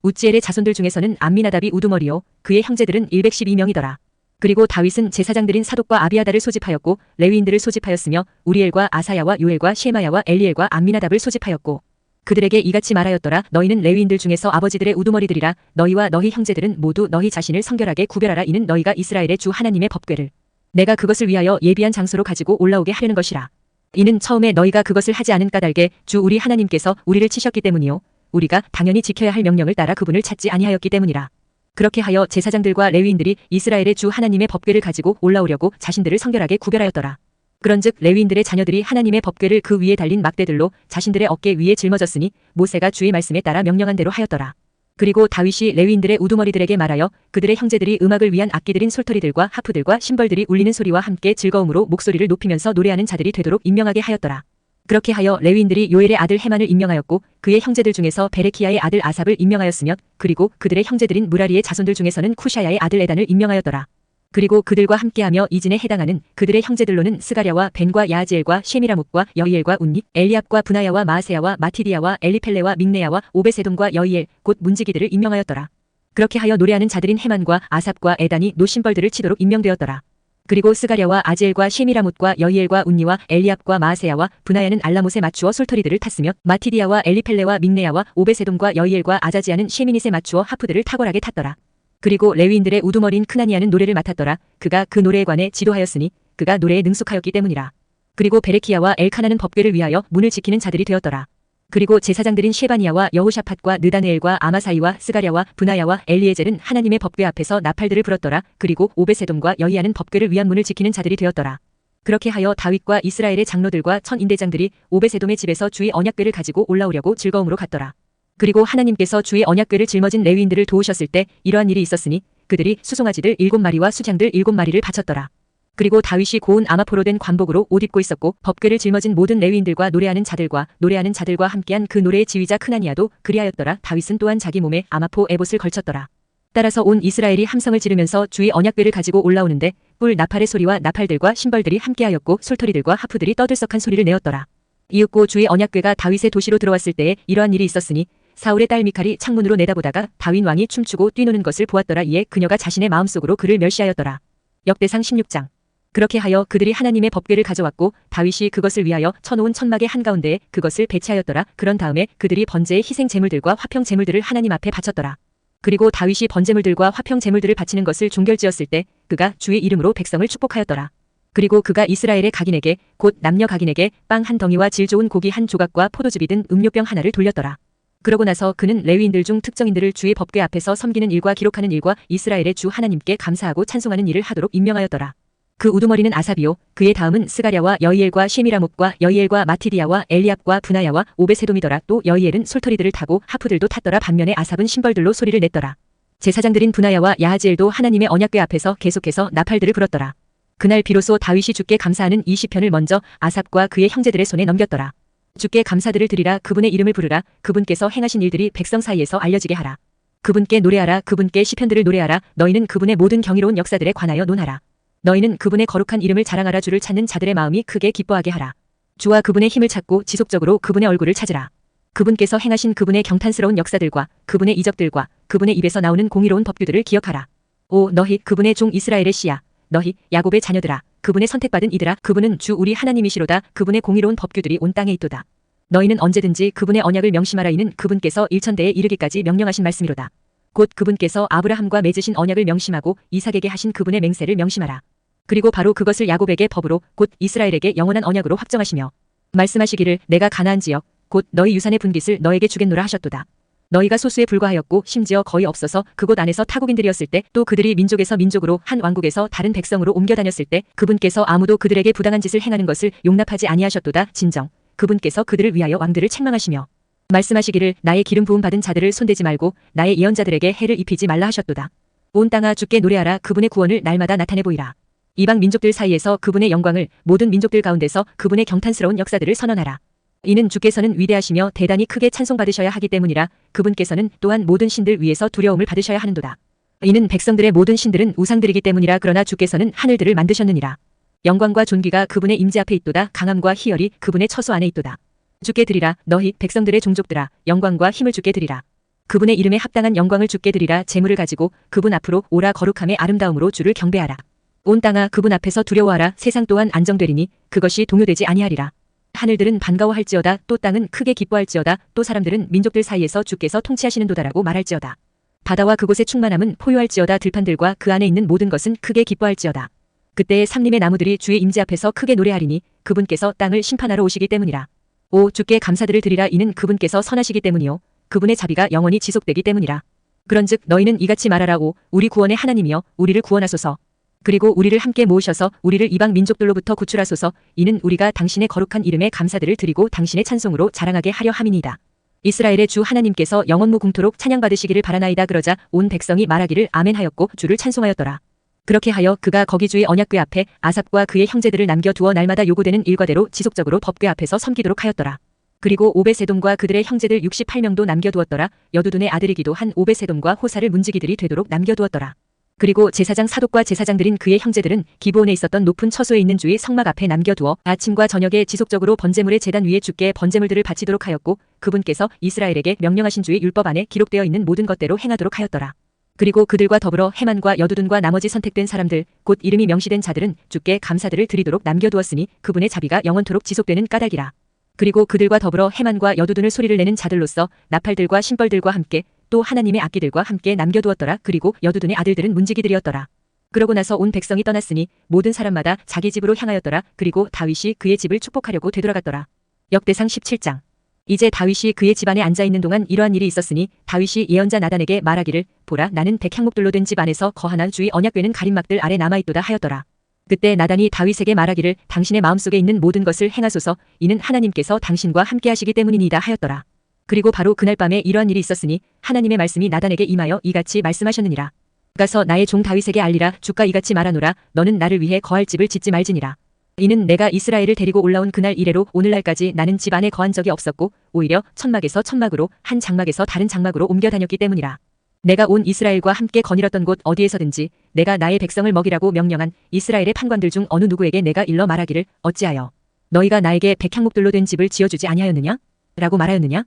우찌엘의 자손들 중에서는 암미나답이 우두머리요 그의 형제들은 112명이더라. 그리고 다윗은 제사장들인 사독과 아비아달을 소집하였고 레위인들을 소집하였으며 우리엘과 아사야와 요엘과 셰마야와 엘리엘과 암미나답을 소집하였고 그들에게 이같이 말하였더라. 너희는 레위인들 중에서 아버지들의 우두머리들이라. 너희와 너희 형제들은 모두 너희 자신을 성결하게 구별하라. 이는 너희가 이스라엘의 주 하나님의 법궤를 내가 그것을 위하여 예비한 장소로 가지고 올라오게 하려는 것이라. 이는 처음에 너희가 그것을 하지 않은 까닭에 주 우리 하나님께서 우리를 치셨기 때문이요 우리가 당연히 지켜야 할 명령을 따라 그분을 찾지 아니하였기 때문이라. 그렇게 하여 제사장들과 레위인들이 이스라엘의 주 하나님의 법궤를 가지고 올라오려고 자신들을 성결하게 구별하였더라. 그런즉 레위인들의 자녀들이 하나님의 법궤를 그 위에 달린 막대들로 자신들의 어깨 위에 짊어졌으니 모세가 주의 말씀에 따라 명령한 대로 하였더라. 그리고 다윗이 레위인들의 우두머리들에게 말하여 그들의 형제들이 음악을 위한 악기들인 솔터리들과 하프들과 심벌들이 울리는 소리와 함께 즐거움으로 목소리를 높이면서 노래하는 자들이 되도록 임명하게 하였더라. 그렇게 하여 레위인들이 요엘의 아들 헤만을 임명하였고 그의 형제들 중에서 베레키야의 아들 아삽을 임명하였으며 그리고 그들의 형제들인 무라리의 자손들 중에서는 쿠샤야의 아들 에단을 임명하였더라. 그리고 그들과 함께하며 이진에 해당하는 그들의 형제들로는 스가랴와 벤과 야하지엘과 쉐미라뭇과 여이엘과 운니, 엘리압과 브나야와 마아세야와 마티디야와 엘리펠레와 믹네야와 오베세돔과 여이엘 곧 문지기들을 임명하였더라. 그렇게 하여 노래하는 자들인 헤만과 아삽과 에단이 노심벌들을 치도록 임명되었더라. 그리고 스가랴와 아지엘과 쉐미라뭇과 여이엘과 운니와 엘리압과 마아세야와 브나야는 알라못에 맞추어 솔터리들을 탔으며 마티디야와 엘리펠레와 믹네야와 오베세돔과 여이엘과 아자지아는 쉐미닛에 맞추어 하프들을 탁월하게 탔더라. 그리고 레위인들의 우두머리인 크나니아는 노래를 맡았더라. 그가 그 노래에 관해 지도하였으니 그가 노래에 능숙하였기 때문이라. 그리고 베레키야와 엘카나는 법궤를 위하여 문을 지키는 자들이 되었더라. 그리고 제사장들인 셰바니야와 여호샤팟과 느다네엘과 아마사이와 스가랴와 브나야와 엘리에젤은 하나님의 법궤 앞에서 나팔들을 불었더라. 그리고 오베세돔과 여이야는 법궤를 위한 문을 지키는 자들이 되었더라. 그렇게 하여 다윗과 이스라엘의 장로들과 천인대장들이 오베세돔의 집에서 주의 언약궤를 가지고 올라오려고 즐거움으로 갔더라. 그리고 하나님께서 주의 언약궤를 짊어진 레위인들을 도우셨을 때 이러한 일이 있었으니 그들이 수송아지들 7마리와 수장들 7마리를 바쳤더라. 그리고 다윗이 고운 아마포로 된 관복으로 옷 입고 있었고 법궤를 짊어진 모든 레위인들과 노래하는 자들과 함께한 그 노래의 지휘자 크나니아도 그리하였더라. 다윗은 또한 자기 몸에 아마포 에봇을 걸쳤더라. 따라서 온 이스라엘이 함성을 지르면서 주의 언약궤를 가지고 올라오는데 뿔 나팔의 소리와 나팔들과 신벌들이 함께하였고 솔터리들과 하프들이 떠들썩한 소리를 내었더라. 이윽고 주의 언약궤가 다윗의 도시로 들어왔을 때에 이러한 일이 있었으니 사울의 딸 미칼이 창문으로 내다보다가 다윗 왕이 춤추고 뛰노는 것을 보았더라. 이에 그녀가 자신의 마음속으로 그를 멸시하였더라. 역대상 16장. 그렇게 하여 그들이 하나님의 법궤를 가져왔고 다윗이 그것을 위하여 쳐놓은 천막의 한가운데에 그것을 배치하였더라. 그런 다음에 그들이 번제의 희생 제물들과 화평 제물들을 하나님 앞에 바쳤더라. 그리고 다윗이 번제물들과 화평 제물들을 바치는 것을 종결지었을 때 그가 주의 이름으로 백성을 축복하였더라. 그리고 그가 이스라엘의 각인에게 곧 남녀 각인에게 빵 한 덩이와 질 좋은 고기 한 조각과 포도즙이 든 음료병 하나를 돌렸더라. 그러고 나서 그는 레위인들 중 특정인들을 주의 법궤 앞에서 섬기는 일과 기록하는 일과 이스라엘의 주 하나님께 감사하고 찬송하는 일을 하도록 임명하였더라. 그 우두머리는 아삽이요 그의 다음은 스가랴와 여이엘과 쉐미라뭇과 여이엘과 마티디야와 엘리압과 브나야와 오베세돔이더라. 또 여이엘은 솔터리들을 타고 하프들도 탔더라. 반면에 아삽은 신벌들로 소리를 냈더라. 제사장들인 브나야와 야하지엘도 하나님의 언약궤 앞에서 계속해서 나팔들을 불었더라. 그날 비로소 다윗이 주께 감사하는 이 시편을 먼저 아삽과 그의 형제들의 손에 넘겼더라. 주께 감사들을 드리라. 그분의 이름을 부르라. 그분께서 행하신 일들이 백성 사이에서 알려지게 하라. 그분께 노래하라. 그분께 시편들을 노래하라. 너희는 그분의 모든 경이로운 역사들에 관하여 논하라. 너희는 그분의 거룩한 이름을 자랑하라. 주를 찾는 자들의 마음이 크게 기뻐하게 하라. 주와 그분의 힘을 찾고 지속적으로 그분의 얼굴을 찾으라. 그분께서 행하신 그분의 경탄스러운 역사들과 그분의 이적들과 그분의 입에서 나오는 공의로운 법규들을 기억하라. 오 너희 그분의 종 이스라엘의 씨야. 너희 야곱의 자녀들아. 그분의 선택받은 이들아. 그분은 주 우리 하나님이시로다. 그분의 공의로운 법규들이 온 땅에 있도다. 너희는 언제든지 그분의 언약을 명심하라. 이는 그분께서 일천대에 이르기까지 명령하신 말씀이로다. 곧 그분께서 아브라함과 맺으신 언약을 명심하고 이삭에게 하신 그분의 맹세를 명심하라. 그리고 바로 그것을 야곱에게 법으로 곧 이스라엘에게 영원한 언약으로 확정하시며 말씀하시기를 내가 가나안 지역 곧 너희 유산의 분깃을 너에게 주겠노라 하셨도다. 너희가 소수에 불과하였고 심지어 거의 없어서 그곳 안에서 타국인들이었을 때 또 그들이 민족에서 민족으로 한 왕국에서 다른 백성으로 옮겨 다녔을 때 그분께서 아무도 그들에게 부당한 짓을 행하는 것을 용납하지 아니하셨도다. 진정 그분께서 그들을 위하여 왕들을 책망하시며 말씀하시기를 나의 기름 부음 받은 자들을 손대지 말고 나의 예언자들에게 해를 입히지 말라 하셨도다. 온 땅아 주께 노래하라. 그분의 구원을 날마다 나타내 보이라. 이방 민족들 사이에서 그분의 영광을 모든 민족들 가운데서 그분의 경탄스러운 역사들을 선언하라. 이는 주께서는 위대하시며 대단히 크게 찬송받으셔야 하기 때문이라. 그분께서는 또한 모든 신들 위에서 두려움을 받으셔야 하는도다. 이는 백성들의 모든 신들은 우상들이기 때문이라. 그러나 주께서는 하늘들을 만드셨느니라. 영광과 존귀가 그분의 임재 앞에 있도다. 강함과 희열이 그분의 처소 안에 있도다. 주께 드리라. 너희 백성들의 종족들아. 영광과 힘을 주께 드리라. 그분의 이름에 합당한 영광을 주께 드리라. 재물을 가지고 그분 앞으로 오라. 거룩함의 아름다움으로 주를 경배하라. 온 땅아 그분 앞에서 두려워하라. 세상 또한 안정되리니 그것이 동요되지 아니하리라. 하늘들은 반가워할지어다. 또 땅은 크게 기뻐할지어다. 또 사람들은 민족들 사이에서 주께서 통치하시는도다라고 말할지어다. 바다와 그곳의 충만함은 포효할지어다. 들판들과 그 안에 있는 모든 것은 크게 기뻐할지어다. 그때에 삼림의 나무들이 주의 임재 앞에서 크게 노래하리니 그분께서 땅을 심판하러 오시기 때문이라. 오 주께 감사들을 드리라. 이는 그분께서 선하시기 때문이요 그분의 자비가 영원히 지속되기 때문이라. 그런즉 너희는 이같이 말하라. 오 우리 구원의 하나님이여 우리를 구원하소서. 그리고 우리를 함께 모으셔서 우리를 이방 민족들로부터 구출하소서. 이는 우리가 당신의 거룩한 이름에 감사들을 드리고 당신의 찬송으로 자랑하게 하려 함이니이다. 이스라엘의 주 하나님께서 영원무궁토록 찬양받으시기를 바라나이다. 그러자 온 백성이 말하기를 아멘 하였고 주를 찬송하였더라. 그렇게 하여 그가 거기 주의 언약궤 앞에 아삽과 그의 형제들을 남겨두어 날마다 요구되는 일과대로 지속적으로 법궤 앞에서 섬기도록 하였더라. 그리고 오베세돔과 그들의 형제들 68명도 남겨두었더라. 여두둔의 아들이기도 한 오베세돔과 호사를 문지기들이 되도록 남겨두었더라. 그리고 제사장 사독과 제사장들인 그의 형제들은 기브온에 있었던 높은 처소에 있는 주의 성막 앞에 남겨두어 아침과 저녁에 지속적으로 번제물의 제단 위에 주께 번제물들을 바치도록 하였고 그분께서 이스라엘에게 명령하신 주의 율법 안에 기록되어 있는 모든 것대로 행하도록 하였더라. 그리고 그들과 더불어 헤만과 여두둔과 나머지 선택된 사람들 곧 이름이 명시된 자들은 주께 감사들을 드리도록 남겨두었으니 그분의 자비가 영원토록 지속되는 까닭이라. 그리고 그들과 더불어 헤만과 여두둔을 소리를 내는 자들로서 나팔들과 심벌들과 함께 또 하나님의 악기들과 함께 남겨두었더라. 그리고 여두둔의 아들들은 문지기들이었더라. 그러고 나서 온 백성이 떠났으니 모든 사람마다 자기 집으로 향하였더라. 그리고 다윗이 그의 집을 축복하려고 되돌아갔더라. 역대상 17장. 이제 다윗이 그의 집안에 앉아있는 동안 이러한 일이 있었으니 다윗이 예언자 나단에게 말하기를 보라 나는 백향목들로 된 집 안에서 거하나 주의 언약궤는 가림막들 아래 남아있도다 하였더라. 그때 나단이 다윗에게 말하기를 당신의 마음속에 있는 모든 것을 행하소서 이는 하나님께서 당신과 함께 하시기 때문이니이다 하였더라. 그리고 바로 그날 밤에 이러한 일이 있었으니 하나님의 말씀이 나단에게 임하여 이같이 말씀하셨느니라. 가서 나의 종 다윗에게 알리라. 주가 이같이 말하노라. 너는 나를 위해 거할 집을 짓지 말지니라. 이는 내가 이스라엘을 데리고 올라온 그날 이래로 오늘날까지 나는 집 안에 거한 적이 없었고 오히려 천막에서 천막으로 한 장막에서 다른 장막으로 옮겨 다녔기 때문이라. 내가 온 이스라엘과 함께 거닐었던 곳 어디에서든지 내가 나의 백성을 먹이라고 명령한 이스라엘의 판관들 중 어느 누구에게 내가 일러 말하기를 어찌하여 너희가 나에게 백향목들로 된 집을 지어주지 아니하였느냐? 라고 말하였느냐?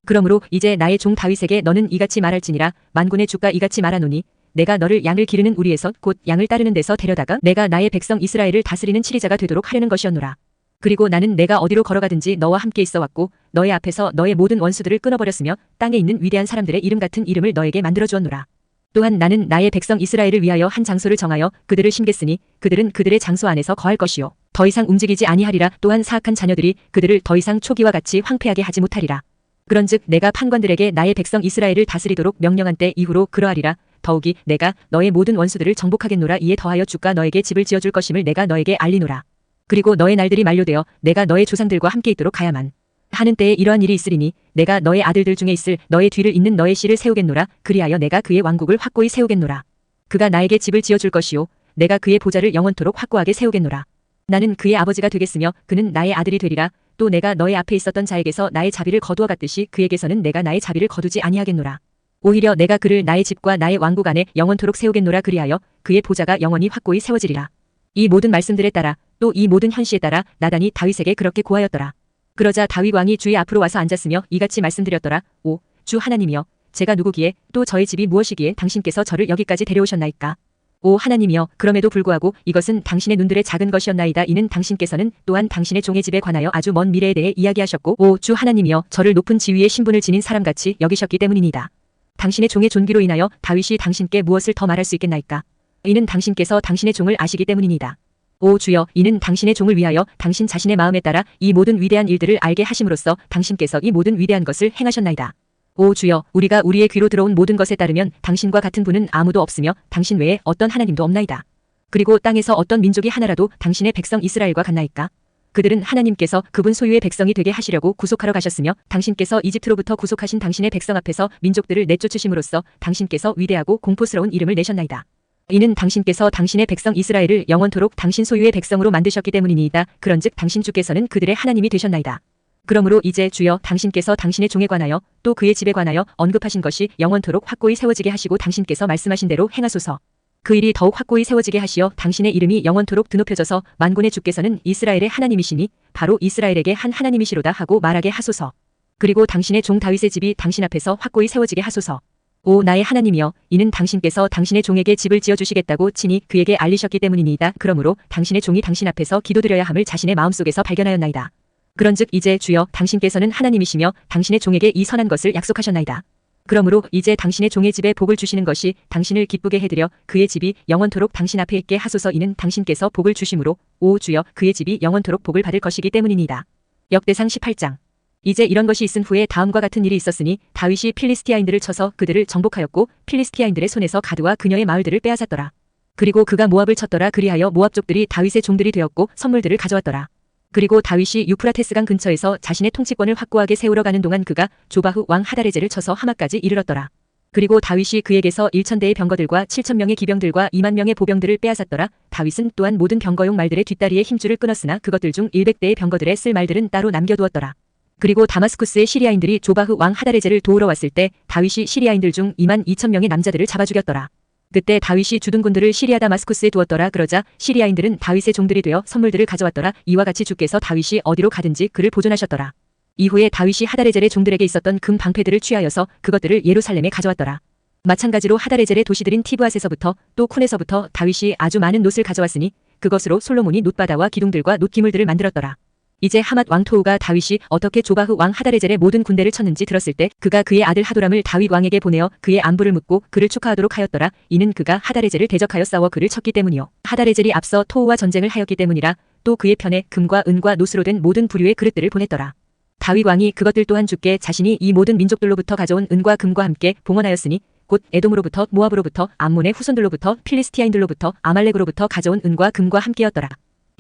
그러므로 이제 나의 종 다윗에게 너는 이같이 말할지니라. 만군의 주가 이같이 말하노니 내가 너를 양을 기르는 우리에서 곧 양을 따르는 데서 데려다가 내가 나의 백성 이스라엘을 다스리는 치리자가 되도록 하려는 것이었노라. 그리고 나는 내가 어디로 걸어가든지 너와 함께 있어 왔고 너의 앞에서 너의 모든 원수들을 끊어버렸으며 땅에 있는 위대한 사람들의 이름 같은 이름을 너에게 만들어 주었노라. 또한 나는 나의 백성 이스라엘을 위하여 한 장소를 정하여 그들을 심겠으니 그들은 그들의 장소 안에서 거할 것이요 더 이상 움직이지 아니하리라. 또한 사악한 자녀들이 그들을 더 이상 초기와 같이 황폐하게 하지 못하리라. 그런즉 내가 판관들에게 나의 백성 이스라엘을 다스리도록 명령한 때 이후로 그러하리라. 더욱이 내가 너의 모든 원수들을 정복하겠노라. 이에 더하여 주가 너에게 집을 지어줄 것임을 내가 너에게 알리노라. 그리고 너의 날들이 만료되어 내가 너의 조상들과 함께 있도록 하야만 하는 때에 이러한 일이 있으리니 내가 너의 아들들 중에 있을 너의 뒤를 잇는 너의 씨를 세우겠노라. 그리하여 내가 그의 왕국을 확고히 세우겠노라. 그가 나에게 집을 지어줄 것이요 내가 그의 보좌를 영원토록 확고하게 세우겠노라. 나는 그의 아버지가 되겠으며 그는 나의 아들이 되리라. 또 내가 너의 앞에 있었던 자에게서 나의 자비를 거두어 갔듯이 그에게서는 내가 나의 자비를 거두지 아니하겠노라. 오히려 내가 그를 나의 집과 나의 왕국 안에 영원토록 세우겠노라. 그리하여 그의 보좌가 영원히 확고히 세워지리라. 이 모든 말씀들에 따라 또 이 모든 현시에 따라 나단이 다윗에게 그렇게 고하였더라. 그러자 다윗 왕이 주의 앞으로 와서 앉았으며 이같이 말씀드렸더라. 오, 주 하나님이여, 제가 누구기에 또 저의 집이 무엇이기에 당신께서 저를 여기까지 데려오셨나이까? 오 하나님이여, 그럼에도 불구하고 이것은 당신의 눈들의 작은 것이었나이다. 이는 당신께서는 또한 당신의 종의 집에 관하여 아주 먼 미래에 대해 이야기하셨고 오 주 하나님이여, 저를 높은 지위의 신분을 지닌 사람같이 여기셨기 때문이니이다. 당신의 종의 존귀로 인하여 다윗이 당신께 무엇을 더 말할 수 있겠나이까? 이는 당신께서 당신의 종을 아시기 때문이니이다. 오 주여, 이는 당신의 종을 위하여 당신 자신의 마음에 따라 이 모든 위대한 일들을 알게 하심으로써 당신께서 이 모든 위대한 것을 행하셨나이다. 오 주여, 우리가 우리의 귀로 들어온 모든 것에 따르면 당신과 같은 분은 아무도 없으며 당신 외에 어떤 하나님도 없나이다. 그리고 땅에서 어떤 민족이 하나라도 당신의 백성 이스라엘과 같나이까? 그들은 하나님께서 그분 소유의 백성이 되게 하시려고 구속하러 가셨으며 당신께서 이집트로부터 구속하신 당신의 백성 앞에서 민족들을 내쫓으심으로써 당신께서 위대하고 공포스러운 이름을 내셨나이다. 이는 당신께서 당신의 백성 이스라엘을 영원토록 당신 소유의 백성으로 만드셨기 때문이니이다. 그런즉 당신 주께서는 그들의 하나님이 되셨나이다. 그러므로 이제 주여, 당신께서 당신의 종에 관하여 또 그의 집에 관하여 언급하신 것이 영원토록 확고히 세워지게 하시고 당신께서 말씀하신 대로 행하소서. 그 일이 더욱 확고히 세워지게 하시어 당신의 이름이 영원토록 드높여져서 만군의 주께서는 이스라엘의 하나님이시니 바로 이스라엘에게 한 하나님이시로다 하고 말하게 하소서. 그리고 당신의 종 다윗의 집이 당신 앞에서 확고히 세워지게 하소서. 오 나의 하나님이여, 이는 당신께서 당신의 종에게 집을 지어주시겠다고 친히 그에게 알리셨기 때문이니이다. 그러므로 당신의 종이 당신 앞에서 기도드려야 함을 자신의 마음속에서 발견하였나이다. 그런즉 이제 주여, 당신께서는 하나님이시며 당신의 종에게 이 선한 것을 약속하셨나이다. 그러므로 이제 당신의 종의 집에 복을 주시는 것이 당신을 기쁘게 해드려 그의 집이 영원토록 당신 앞에 있게 하소서. 이는 당신께서 복을 주심으로 오 주여, 그의 집이 영원토록 복을 받을 것이기 때문이니이다. 역대상 18장. 이제 이런 것이 있은 후에 다음과 같은 일이 있었으니 다윗이 필리스티아인들을 쳐서 그들을 정복하였고 필리스티아인들의 손에서 가드와 그녀의 마을들을 빼앗았더라. 그리고 그가 모압을 쳤더라. 그리하여 모압족들이 다윗의 종들이 되었고 선물들을 가져왔더라. 그리고 다윗이 유프라테스강 근처에서 자신의 통치권을 확고하게 세우러 가는 동안 그가 조바후 왕 하다레제를 쳐서 하마까지 이르렀더라. 그리고 다윗이 그에게서 1000대의 병거들과 7000명의 기병들과 20000명의 보병들을 빼앗았더라. 다윗은 또한 모든 병거용 말들의 뒷다리에 힘줄을 끊었으나 그것들 중 100대의 병거들에 쓸 말들은 따로 남겨두었더라. 그리고 다마스쿠스의 시리아인들이 조바후 왕 하다레제를 도우러 왔을 때 다윗이 시리아인들 중 22000명의 남자들을 잡아 죽였더라. 그때 다윗이 주둔 군들을 시리아 다마스쿠스에 두었더라. 그러자 시리아인들은 다윗의 종들이 되어 선물들을 가져왔더라. 이와 같이 주께서 다윗이 어디로 가든지 그를 보존하셨더라. 이후에 다윗이 하다레젤의 종들에게 있었던 금 방패들을 취하여서 그것들을 예루살렘에 가져왔더라. 마찬가지로 하다레젤의 도시들인 티브앗에서부터 또 쿤에서부터 다윗이 아주 많은 놋을 가져왔으니 그것으로 솔로몬이 놋바다와 기둥들과 놋기물들을 만들었더라. 이제 하맛 왕 토우가 다윗이 어떻게 조바흐 왕 하다레젤의 모든 군대를 쳤는지 들었을 때 그가 그의 아들 하도람을 다윗 왕에게 보내어 그의 안부를 묻고 그를 축하하도록 하였더라. 이는 그가 하다레젤을 대적하여 싸워 그를 쳤기 때문이요. 하다레젤이 앞서 토우와 전쟁을 하였기 때문이라. 또 그의 편에 금과 은과 놋으로 된 모든 부류의 그릇들을 보냈더라. 다윗 왕이 그것들 또한 주께 자신이 이 모든 민족들로부터 가져온 은과 금과 함께 봉헌하였으니 곧 에돔으로부터 모압으로부터 암몬의 후손들로부터 필리스티아인들로부터 아말렉으로부터 가져온 은과 금과 함께였더라.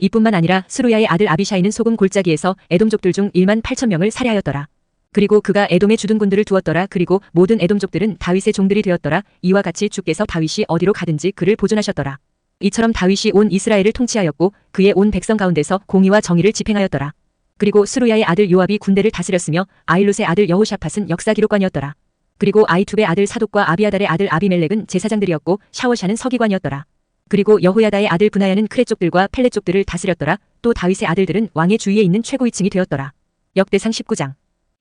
이뿐만 아니라 스루야의 아들 아비샤이는 소금 골짜기에서 에돔족들 중 1만 8천 명을 살해하였더라. 그리고 그가 에돔에 주둔 군들을 두었더라. 그리고 모든 에돔족들은 다윗의 종들이 되었더라. 이와 같이 주께서 다윗이 어디로 가든지 그를 보존하셨더라. 이처럼 다윗이 온 이스라엘을 통치하였고 그의 온 백성 가운데서 공의와 정의를 집행하였더라. 그리고 스루야의 아들 요압이 군대를 다스렸으며 아일룻의 아들 여호샤밧은 역사 기록관이었더라. 그리고 아이투베의 아들 사독과 아비아달의 아들 아비멜렉은 제사장들이었고 샤워샤는 서기관이었더라. 그리고 여호야다의 아들 브나야는 크렛족들과 펠렛족들을 다스렸더라. 또 다윗의 아들들은 왕의 주위에 있는 최고위층이 되었더라. 역대상 19장.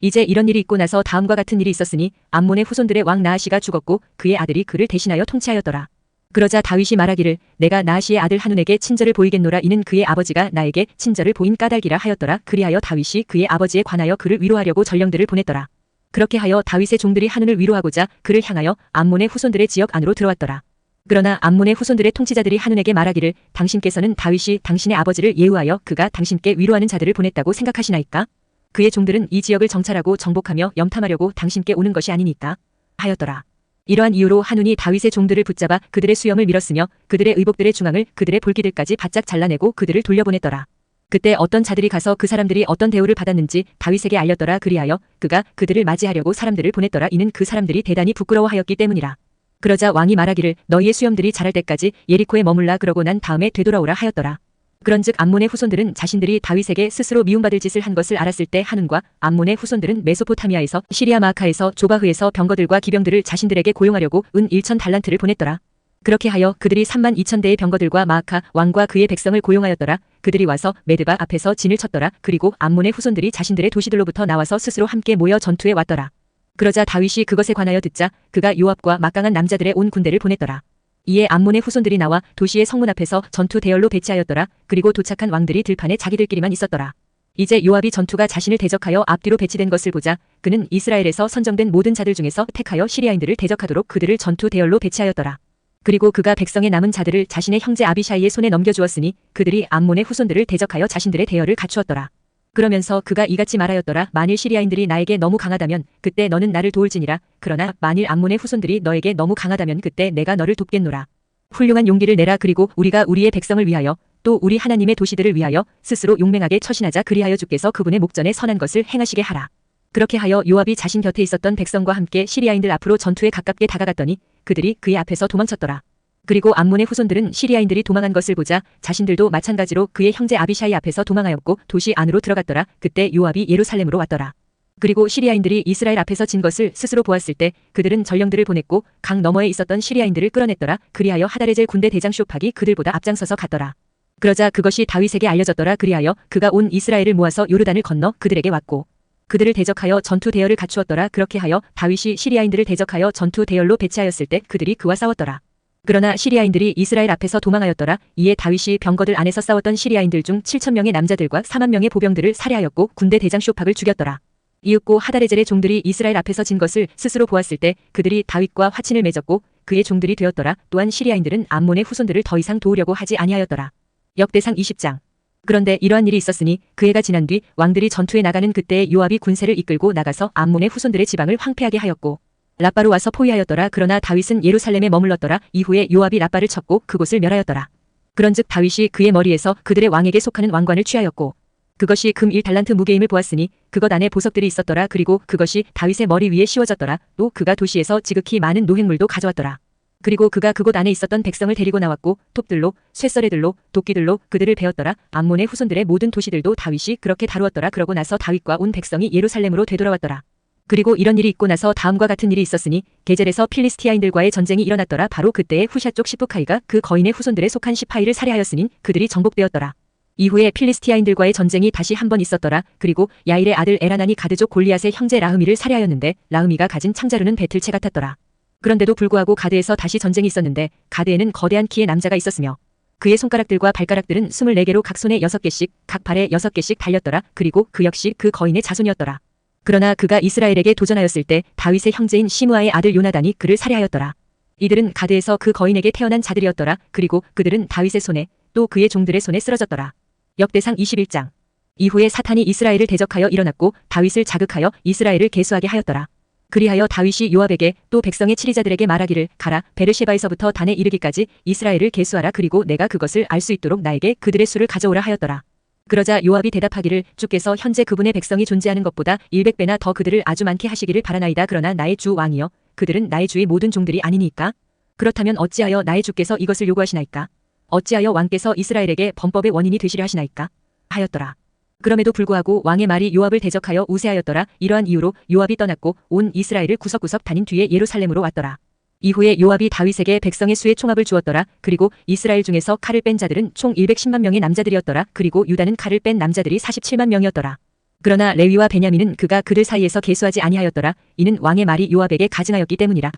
이제 이런 일이 있고 나서 다음과 같은 일이 있었으니 암몬의 후손들의 왕 나하시가 죽었고 그의 아들이 그를 대신하여 통치하였더라. 그러자 다윗이 말하기를 내가 나하시의 아들 하눈에게 친절을 보이겠노라. 이는 그의 아버지가 나에게 친절을 보인 까닭이라 하였더라. 그리하여 다윗이 그의 아버지에 관하여 그를 위로하려고 전령들을 보냈더라. 그렇게 하여 다윗의 종들이 하눈을 위로하고자 그를 향하여 암몬의 후손들의 지역 안으로 들어왔더라. 그러나 암몬의 후손들의 통치자들이 하눈에게 말하기를 당신께서는 다윗이 당신의 아버지를 예우하여 그가 당신께 위로하는 자들을 보냈다고 생각하시나이까? 그의 종들은 이 지역을 정찰하고 정복하며 염탐하려고 당신께 오는 것이 아니니까 하였더라. 이러한 이유로 하눈이 다윗의 종들을 붙잡아 그들의 수염을 밀었으며 그들의 의복들의 중앙을 그들의 볼기들까지 바짝 잘라내고 그들을 돌려보냈더라. 그때 어떤 자들이 가서 그 사람들이 어떤 대우를 받았는지 다윗에게 알렸더라. 그리하여 그가 그들을 맞이하려고 사람들을 보냈더라. 이는 그 사람들이 대단히 부끄러워하였기 때문이라. 그러자 왕이 말하기를 너희의 수염들이 자랄 때까지 예리코에 머물라. 그러고 난 다음에 되돌아오라 하였더라. 그런즉 암몬의 후손들은 자신들이 다윗에게 스스로 미움받을 짓을 한 것을 알았을 때 하눈과 암몬의 후손들은 메소포타미아에서 시리아 마아카에서 조바흐에서 병거들과 기병들을 자신들에게 고용하려고 은 1천 달란트를 보냈더라. 그렇게 하여 그들이 3만 2천 대의 병거들과 마아카 왕과 그의 백성을 고용하였더라. 그들이 와서 메드바 앞에서 진을 쳤더라. 그리고 암몬의 후손들이 자신들의 도시들로부터 나와서 스스로 함께 모여 전투에 왔더라. 그러자 다윗이 그것에 관하여 듣자 그가 요압과 막강한 남자들의 온 군대를 보냈더라. 이에 암몬의 후손들이 나와 도시의 성문 앞에서 전투 대열로 배치하였더라. 그리고 도착한 왕들이 들판에 자기들끼리만 있었더라. 이제 요압이 전투가 자신을 대적하여 앞뒤로 배치된 것을 보자 그는 이스라엘에서 선정된 모든 자들 중에서 택하여 시리아인들을 대적하도록 그들을 전투 대열로 배치하였더라. 그리고 그가 백성의 남은 자들을 자신의 형제 아비샤이의 손에 넘겨주었으니 그들이 암몬의 후손들을 대적하여 자신들의 대열을 갖추었더라. 그러면서 그가 이같이 말하였더라. 만일 시리아인들이 나에게 너무 강하다면 그때 너는 나를 도울지니라. 그러나 만일 암몬의 후손들이 너에게 너무 강하다면 그때 내가 너를 돕겠노라. 훌륭한 용기를 내라. 그리고 우리가 우리의 백성을 위하여 또 우리 하나님의 도시들을 위하여 스스로 용맹하게 처신하자. 그리하여 주께서 그분의 목전에 선한 것을 행하시게 하라. 그렇게 하여 요압이 자신 곁에 있었던 백성과 함께 시리아인들 앞으로 전투에 가깝게 다가갔더니 그들이 그의 앞에서 도망쳤더라. 그리고 암몬의 후손들은 시리아인들이 도망한 것을 보자 자신들도 마찬가지로 그의 형제 아비샤이 앞에서 도망하였고 도시 안으로 들어갔더라. 그때 요압이 예루살렘으로 왔더라. 그리고 시리아인들이 이스라엘 앞에서 진 것을 스스로 보았을 때 그들은 전령들을 보냈고 강 너머에 있었던 시리아인들을 끌어냈더라. 그리하여 하다레젤 군대 대장 쇼팍이 그들보다 앞장서서 갔더라. 그러자 그것이 다윗에게 알려졌더라. 그리하여 그가 온 이스라엘을 모아서 요르단을 건너 그들에게 왔고 그들을 대적하여 전투 대열을 갖추었더라. 그렇게 하여 다윗이 시리아인들을 대적하여 전투 대열로 배치하였을 때 그들이 그와 싸웠더라. 그러나 시리아인들이 이스라엘 앞에서 도망하였더라. 이에 다윗이 병거들 안에서 싸웠던 시리아인들 중 7천 명의 남자들과 4만 명의 보병들을 살해하였고 군대 대장 쇼팍을 죽였더라. 이윽고 하다레젤의 종들이 이스라엘 앞에서 진 것을 스스로 보았을 때 그들이 다윗과 화친을 맺었고 그의 종들이 되었더라. 또한 시리아인들은 암몬의 후손들을 더 이상 도우려고 하지 아니하였더라. 역대상 20장. 그런데 이러한 일이 있었으니 그 해가 지난 뒤 왕들이 전투에 나가는 그때에 요압이 군세를 이끌고 나가서 암몬의 후손들의 지방을 황폐하게 하였고 라빠로 와서 포위하였더라. 그러나 다윗은 예루살렘에 머물렀더라. 이후에 요압이 라빠를 쳤고 그곳을 멸하였더라. 그런즉 다윗이 그의 머리에서 그들의 왕에게 속하는 왕관을 취하였고 그것이 금 1달란트 무게임을 보았으니 그것 안에 보석들이 있었더라. 그리고 그것이 다윗의 머리 위에 씌워졌더라. 또 그가 도시에서 지극히 많은 노획물도 가져왔더라. 그리고 그가 그곳 안에 있었던 백성을 데리고 나왔고 톱들로 쇠썰애들로 도끼들로 그들을 베었더라. 암몬의 후손들의 모든 도시들도 다윗이 그렇게 다루었더라. 그러고 나서 다윗과 온 백성이 예루살렘으로 되돌아왔더라. 그리고 이런 일이 있고 나서 다음과 같은 일이 있었으니 게젤에서 필리스티아인들과의 전쟁이 일어났더라. 바로 그때에 후샤 쪽 시브카이가 그 거인의 후손들에 속한 시파이를 살해하였으니 그들이 정복되었더라. 이후에 필리스티아인들과의 전쟁이 다시 한 번 있었더라. 그리고 야일의 아들 에라난이 가드족 골리앗의 형제 라흐미를 살해하였는데 라흐미가 가진 창자루는 배틀채 같았더라. 그런데도 불구하고 가드에서 다시 전쟁이 있었는데 가드에는 거대한 키의 남자가 있었으며 그의 손가락들과 발가락들은 24개로 각 손에 6개씩 각 발에 6개씩 달렸더라. 그리고 그 역시 그 거인의 자손이었더라. 그러나 그가 이스라엘에게 도전하였을 때 다윗의 형제인 시므아의 아들 요나단이 그를 살해하였더라. 이들은 가드에서 그 거인에게 태어난 자들이었더라. 그리고 그들은 다윗의 손에 또 그의 종들의 손에 쓰러졌더라. 역대상 21장. 이후에 사탄이 이스라엘을 대적하여 일어났고 다윗을 자극하여 이스라엘을 계수하게 하였더라. 그리하여 다윗이 요압에게 또 백성의 치리자들에게 말하기를 가라 베르셰바에서부터 단에 이르기까지 이스라엘을 계수하라. 그리고 내가 그것을 알 수 있도록 나에게 그들의 수를 가져오라 하였더라. 그러자 요압이 대답하기를 주께서 현재 그분의 백성이 존재하는 것보다 100배나 더 그들을 아주 많게 하시기를 바라나이다. 그러나 나의 주 왕이여 그들은 나의 주의 모든 종들이 아니니까. 그렇다면 어찌하여 나의 주께서 이것을 요구하시나이까? 어찌하여 왕께서 이스라엘에게 범법의 원인이 되시려 하시나이까? 하였더라. 그럼에도 불구하고 왕의 말이 요압을 대적하여 우세하였더라. 이러한 이유로 요압이 떠났고 온 이스라엘을 구석구석 다닌 뒤에 예루살렘으로 왔더라. 이후에 요압이 다윗에게 백성의 수의 총합을 주었더라. 그리고 이스라엘 중에서 칼을 뺀 자들은 총 110만 명의 남자들이었더라. 그리고 유다는 칼을 뺀 남자들이 47만 명이었더라. 그러나 레위와 베냐민은 그가 그들 사이에서 계수하지 아니하였더라. 이는 왕의 말이 요압에게 가증하였기 때문이라.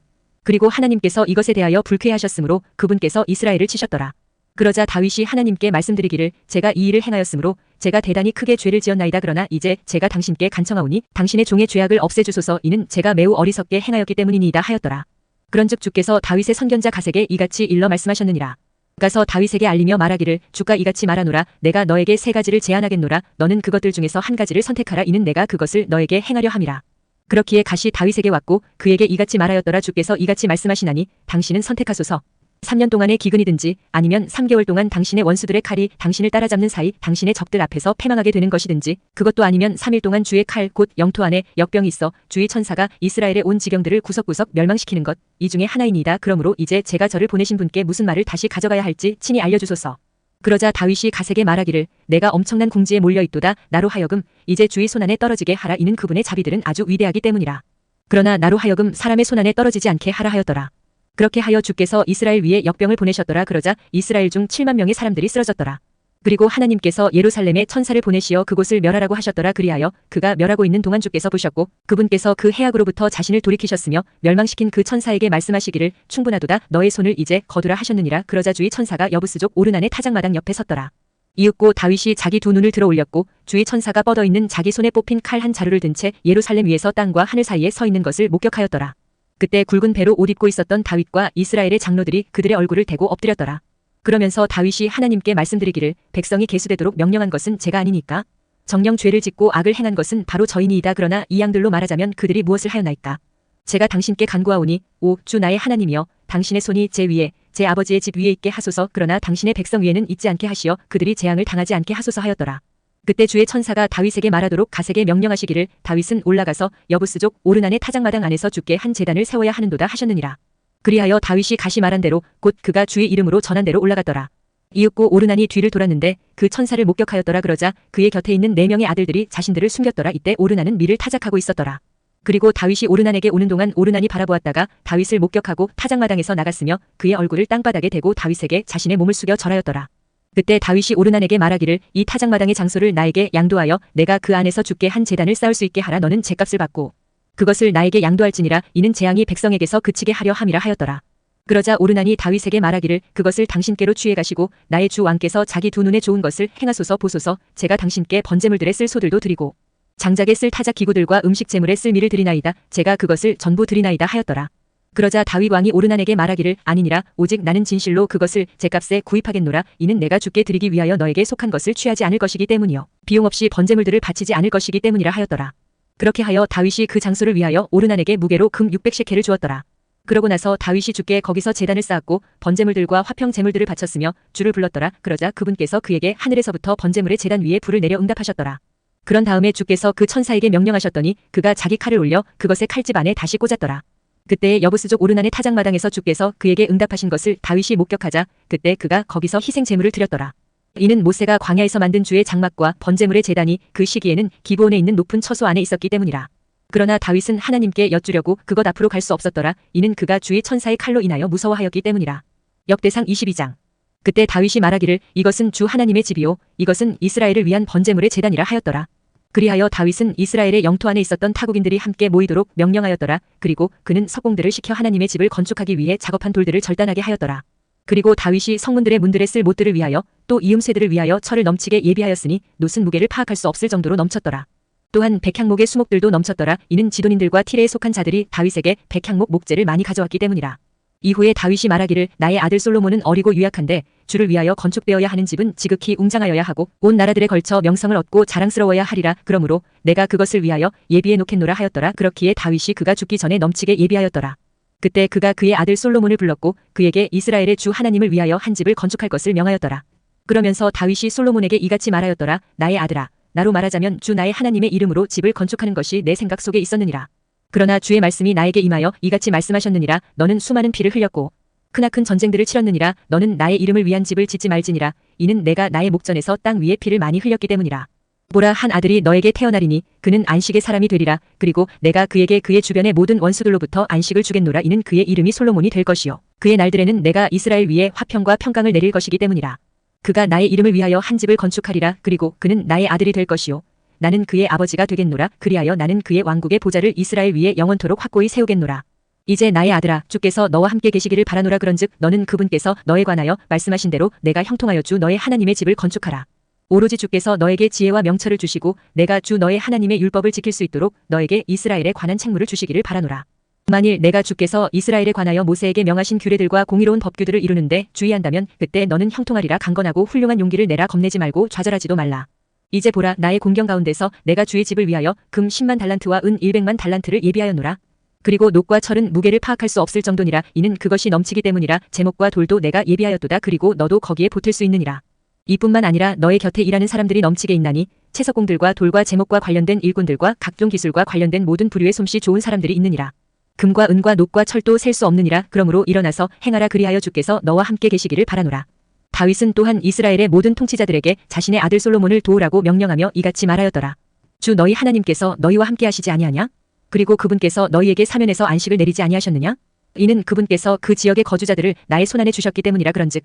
그리고 하나님께서 이것에 대하여 불쾌하셨으므로 그분께서 이스라엘을 치셨더라. 그러자 다윗이 하나님께 말씀드리기를 제가 이 일을 행하였으므로 제가 대단히 크게 죄를 지었나이다. 그러나 이제 제가 당신께 간청하오니 당신의 종의 죄악을 없애주소서. 이는 제가 매우 어리석게 행하였기 때문이니이다 하였더라. 그런즉 주께서 다윗의 선견자 가세게 이같이 일러 말씀하셨느니라. 가서 다윗에게 알리며 말하기를 주가 이같이 말하노라. 내가 너에게 3가지를 제안하겠노라. 너는 그것들 중에서 한 가지를 선택하라. 이는 내가 그것을 너에게 행하려 함이라. 그렇기에 갓이 다윗에게 왔고 그에게 이같이 말하였더라. 주께서 이같이 말씀하시나니 당신은 선택하소서. 3년 동안의 기근이든지 아니면 3개월 동안 당신의 원수들의 칼이 당신을 따라잡는 사이 당신의 적들 앞에서 패망하게 되는 것이든지 그것도 아니면 3일 동안 주의 칼 곧 영토 안에 역병이 있어 주의 천사가 이스라엘의 온 지경들을 구석구석 멸망시키는 것 이 중에 하나이니이다. 그러므로 이제 제가 저를 보내신 분께 무슨 말을 다시 가져가야 할지 친히 알려주소서. 그러자 다윗이 갓에게 말하기를 내가 엄청난 궁지에 몰려있도다. 나로 하여금 이제 주의 손안에 떨어지게 하라. 이는 그분의 자비들은 아주 위대하기 때문이라. 그러나 나로 하여금 사람의 손안에 떨어지지 않게 하라 하였더라. 그렇게 하여 주께서 이스라엘 위에 역병을 보내셨더라. 그러자 이스라엘 중 7만 명의 사람들이 쓰러졌더라. 그리고 하나님께서 예루살렘에 천사를 보내시어 그곳을 멸하라고 하셨더라. 그리하여 그가 멸하고 있는 동안 주께서 보셨고 그분께서 그 해악으로부터 자신을 돌이키셨으며 멸망시킨 그 천사에게 말씀하시기를 충분하도다. 너의 손을 이제 거두라 하셨느니라. 그러자 주의 천사가 여부스족 오르난의 타작마당 옆에 섰더라. 이윽고 다윗이 자기 두 눈을 들어 올렸고 주의 천사가 뻗어있는 자기 손에 뽑힌 칼 한 자루를 든 채 예루살렘 위에서 땅과 하늘 사이에 서 있는 것을 목격하였더라. 그때 굵은 배로 옷 입고 있었던 다윗과 이스라엘의 장로들이 그들의 얼굴을 대고 엎드렸더라. 그러면서 다윗이 하나님께 말씀드리기를 백성이 계수되도록 명령한 것은 제가 아니니까? 정령 죄를 짓고 악을 행한 것은 바로 저희니이다. 그러나 이 양들로 말하자면 그들이 무엇을 하였나이까? 제가 당신께 간구하오니 오 주 나의 하나님이여 당신의 손이 제 위에 제 아버지의 집 위에 있게 하소서. 그러나 당신의 백성 위에는 있지 않게 하시어 그들이 재앙을 당하지 않게 하소서 하였더라. 그때 주의 천사가 다윗에게 말하도록 갓에게 명령하시기를 다윗은 올라가서 여부스족 오르난의 타작마당 안에서 주께 한 제단을 세워야 하는도다 하셨느니라. 그리하여 다윗이 갓이 말한 대로 곧 그가 주의 이름으로 전한 대로 올라갔더라. 이윽고 오르난이 뒤를 돌았는데 그 천사를 목격하였더라. 그러자 그의 곁에 있는 4명의 아들들이 자신들을 숨겼더라. 이때 오르난은 밀을 타작하고 있었더라. 그리고 다윗이 오르난에게 오는 동안 오르난이 바라보았다가 다윗을 목격하고 타작마당에서 나갔으며 그의 얼굴을 땅바닥에 대고 다윗에게 자신의 몸을 숙여 절하였더라. 그때 다윗이 오르난에게 말하기를 이 타작마당의 장소를 나에게 양도하여 내가 그 안에서 주께 한 제단을 쌓을 수 있게 하라. 너는 제값을 받고 그것을 나에게 양도할지니라. 이는 재앙이 백성에게서 그치게 하려 함이라 하였더라. 그러자 오르난이 다윗에게 말하기를 그것을 당신께로 취해 가시고 나의 주 왕께서 자기 두 눈에 좋은 것을 행하소서. 보소서 제가 당신께 번제물들에 쓸 소들도 드리고 장작에 쓸 타작 기구들과 음식 제물에 쓸 밀을 드리나이다. 제가 그것을 전부 드리나이다 하였더라. 그러자 다윗 왕이 오르난에게 말하기를 아니니라. 오직 나는 진실로 그것을 제값에 구입하겠노라. 이는 내가 주께 드리기 위하여 너에게 속한 것을 취하지 않을 것이기 때문이요 비용 없이 번제물들을 바치지 않을 것이기 때문이라 하였더라. 그렇게 하여 다윗이 그 장소를 위하여 오르난에게 무게로 금 600시켈을 주었더라. 그러고 나서 다윗이 주께 거기서 제단을 쌓았고 번제물들과 화평 제물들을 바쳤으며 주를 불렀더라. 그러자 그분께서 그에게 하늘에서부터 번제물의 제단 위에 불을 내려 응답하셨더라. 그런 다음에 주께서 그 천사에게 명령하셨더니 그가 자기 칼을 올려 그것의 칼집 안에 다시 꽂았더라. 그때 여부스족 오르난의 타작마당에서 주께서 그에게 응답하신 것을 다윗이 목격하자 그때 그가 거기서 희생 제물을 드렸더라. 이는 모세가 광야에서 만든 주의 장막과 번제물의 제단이 그 시기에는 기브온에 있는 높은 처소 안에 있었기 때문이라. 그러나 다윗은 하나님께 여쭈려고 그것 앞으로 갈 수 없었더라. 이는 그가 주의 천사의 칼로 인하여 무서워하였기 때문이라. 역대상 22장. 그때 다윗이 말하기를 이것은 주 하나님의 집이요 이것은 이스라엘을 위한 번제물의 제단이라 하였더라. 그리하여 다윗은 이스라엘의 영토 안에 있었던 타국인들이 함께 모이도록 명령하였더라. 그리고 그는 석공들을 시켜 하나님의 집을 건축하기 위해 작업한 돌들을 절단하게 하였더라. 그리고 다윗이 성문들의 문들에 쓸 못들을 위하여 또 이음새들을 위하여 철을 넘치게 예비하였으니 놋은 무게를 파악할 수 없을 정도로 넘쳤더라. 또한 백향목의 수목들도 넘쳤더라. 이는 지도인들과 티레에 속한 자들이 다윗에게 백향목 목재를 많이 가져왔기 때문이라. 이후에 다윗이 말하기를 나의 아들 솔로몬은 어리고 유약한데 주를 위하여 건축되어야 하는 집은 지극히 웅장하여야 하고 온 나라들에 걸쳐 명성을 얻고 자랑스러워야 하리라. 그러므로 내가 그것을 위하여 예비해 놓겠노라 하였더라. 그렇기에 다윗이 그가 죽기 전에 넘치게 예비하였더라. 그때 그가 그의 아들 솔로몬을 불렀고 그에게 이스라엘의 주 하나님을 위하여 한 집을 건축할 것을 명하였더라. 그러면서 다윗이 솔로몬에게 이같이 말하였더라. 나의 아들아, 나로 말하자면 주 나의 하나님의 이름으로 집을 건축하는 것이 내 생각 속에 있었느니라. 그러나 주의 말씀이 나에게 임하여 이같이 말씀하셨느니라. 너는 수많은 피를 흘렸고 크나큰 전쟁들을 치렀느니라. 너는 나의 이름을 위한 집을 짓지 말지니라. 이는 내가 나의 목전에서 땅 위에 피를 많이 흘렸기 때문이라. 보라, 한 아들이 너에게 태어나리니 그는 안식의 사람이 되리라. 그리고 내가 그에게 그의 주변의 모든 원수들로부터 안식을 주겠노라. 이는 그의 이름이 솔로몬이 될 것이요 그의 날들에는 내가 이스라엘 위에 화평과 평강을 내릴 것이기 때문이라. 그가 나의 이름을 위하여 한 집을 건축하리라. 그리고 그는 나의 아들이 될 것이요 나는 그의 아버지가 되겠노라. 그리하여 나는 그의 왕국의 보좌를 이스라엘 위에 영원토록 확고히 세우겠노라. 이제 나의 아들아, 주께서 너와 함께 계시기를 바라노라. 그런즉 너는 그분께서 너에 관하여 말씀하신 대로 내가 형통하여 주 너의 하나님의 집을 건축하라. 오로지 주께서 너에게 지혜와 명철을 주시고 내가 주 너의 하나님의 율법을 지킬 수 있도록 너에게 이스라엘에 관한 책무를 주시기를 바라노라. 만일 내가 주께서 이스라엘에 관하여 모세에게 명하신 규례들과 공의로운 법규들을 이루는데 주의한다면 그때 너는 형통하리라. 강건하고 훌륭한 용기를 내라. 겁내지 말고 좌절하지도 말라. 이제 보라, 나의 공경 가운데서 내가 주의 집을 위하여 금 10만 달란트와 은 100만 달란트를 예비하였노라. 그리고 놋과 철은 무게를 파악할 수 없을 정도니라. 이는 그것이 넘치기 때문이라. 제목과 돌도 내가 예비하였도다. 그리고 너도 거기에 보탤 수 있느니라. 이뿐만 아니라 너의 곁에 일하는 사람들이 넘치게 있나니 채석공들과 돌과 제목과 관련된 일꾼들과 각종 기술과 관련된 모든 부류의 솜씨 좋은 사람들이 있느니라. 금과 은과 놋과 철도 셀 수 없느니라. 그러므로 일어나서 행하라. 그리하여 주께서 너와 함께 계시기를 바라노라. 다윗은 또한 이스라엘의 모든 통치자들에게 자신의 아들 솔로몬을 도우라고 명령하며 이같이 말하였더라. 주 너희 하나님께서 너희와 함께 하시지 아니하냐? 그리고 그분께서 너희에게 사면에서 안식을 내리지 아니하셨느냐? 이는 그분께서 그 지역의 거주자들을 나의 손안에 주셨기 때문이라. 그런즉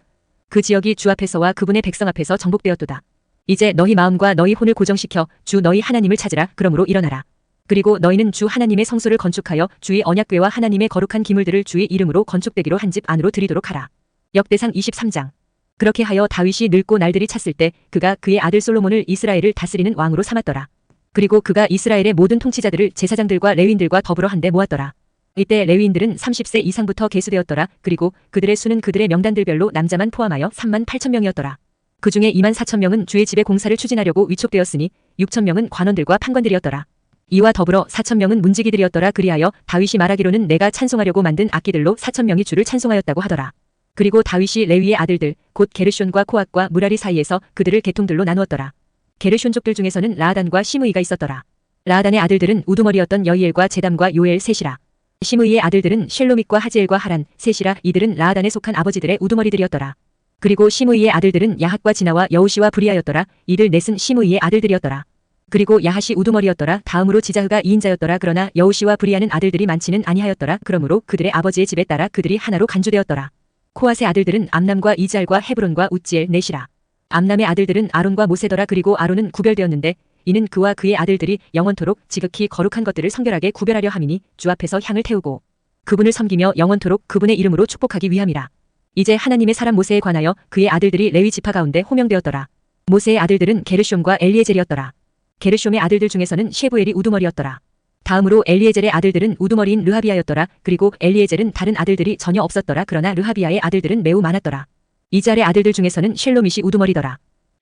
그 지역이 주 앞에서와 그분의 백성 앞에서 정복되었도다. 이제 너희 마음과 너희 혼을 고정시켜 주 너희 하나님을 찾으라. 그러므로 일어나라. 그리고 너희는 주 하나님의 성소를 건축하여 주의 언약궤와 하나님의 거룩한 기물들을 주의 이름으로 건축되기로 한 집 안으로 드리도록 하라. 역대상 23장. 그렇게 하여 다윗이 늙고 날들이 찼을 때 그가 그의 아들 솔로몬을 이스라엘을 다스리는 왕으로 삼았더라. 그리고 그가 이스라엘의 모든 통치자들을 제사장들과 레위인들과 더불어 한데 모았더라. 이때 레위인들은 30세 이상부터 계수되었더라. 그리고 그들의 수는 그들의 명단들별로 남자만 포함하여 3만 8천 명이었더라. 그 중에 2만 4천 명은 주의 집의 공사를 추진하려고 위촉되었으니 6천 명은 관원들과 판관들이었더라. 이와 더불어 4천 명은 문지기들이었더라. 그리하여 다윗이 말하기로는 내가 찬송하려고 만든 악기들로 4천 명이 주를 찬송하였다고 하더라. 그리고 다윗이 레위의 아들들 곧 게르숤과 코앗과 무라리 사이에서 그들을 계통들로 나누었더라. 게르숤족들 중에서는 라아단과 시므이가 있었더라. 라아단의 아들들은 우두머리였던 여이엘과 제담과 요엘 셋이라. 시므이의 아들들은 쉘로밋과 하지엘과 하란 셋이라. 이들은 라아단에 속한 아버지들의 우두머리들이었더라. 그리고 시므이의 아들들은 야핫과 지나와 여우시와 브리아였더라. 이들 넷은 시므이의 아들들이었더라. 그리고 야핫이 우두머리였더라. 다음으로 지자흐가 2인자였더라. 그러나 여우시와 브리아는 아들들이 많지는 아니하였더라. 그러므로 그들의 아버지의 집에 따라 그들이 하나로 간주되었더라. 코앗의 아들들은 암남과 이즈알과 헤브론과 우찌엘 넷이라. 암남의 아들들은 아론과 모세더라. 그리고 아론은 구별되었는데 이는 그와 그의 아들들이 영원토록 지극히 거룩한 것들을 성결하게 구별하려 함이니 주 앞에서 향을 태우고 그분을 섬기며 영원토록 그분의 이름으로 축복하기 위함이라. 이제 하나님의 사람 모세에 관하여 그의 아들들이 레위 지파 가운데 호명되었더라. 모세의 아들들은 게르숤과 엘리에젤이었더라. 게르숤의 아들들 중에서는 셰부엘이 우두머리였더라. 다음으로 엘리에젤의 아들들은 우두머리인 르하비아였더라. 그리고 엘리에젤은 다른 아들들이 전혀 없었더라. 그러나 르하비아의 아들들은 매우 많았더라. 이잘의 아들들 중에서는 쉘로밋이 우두머리더라.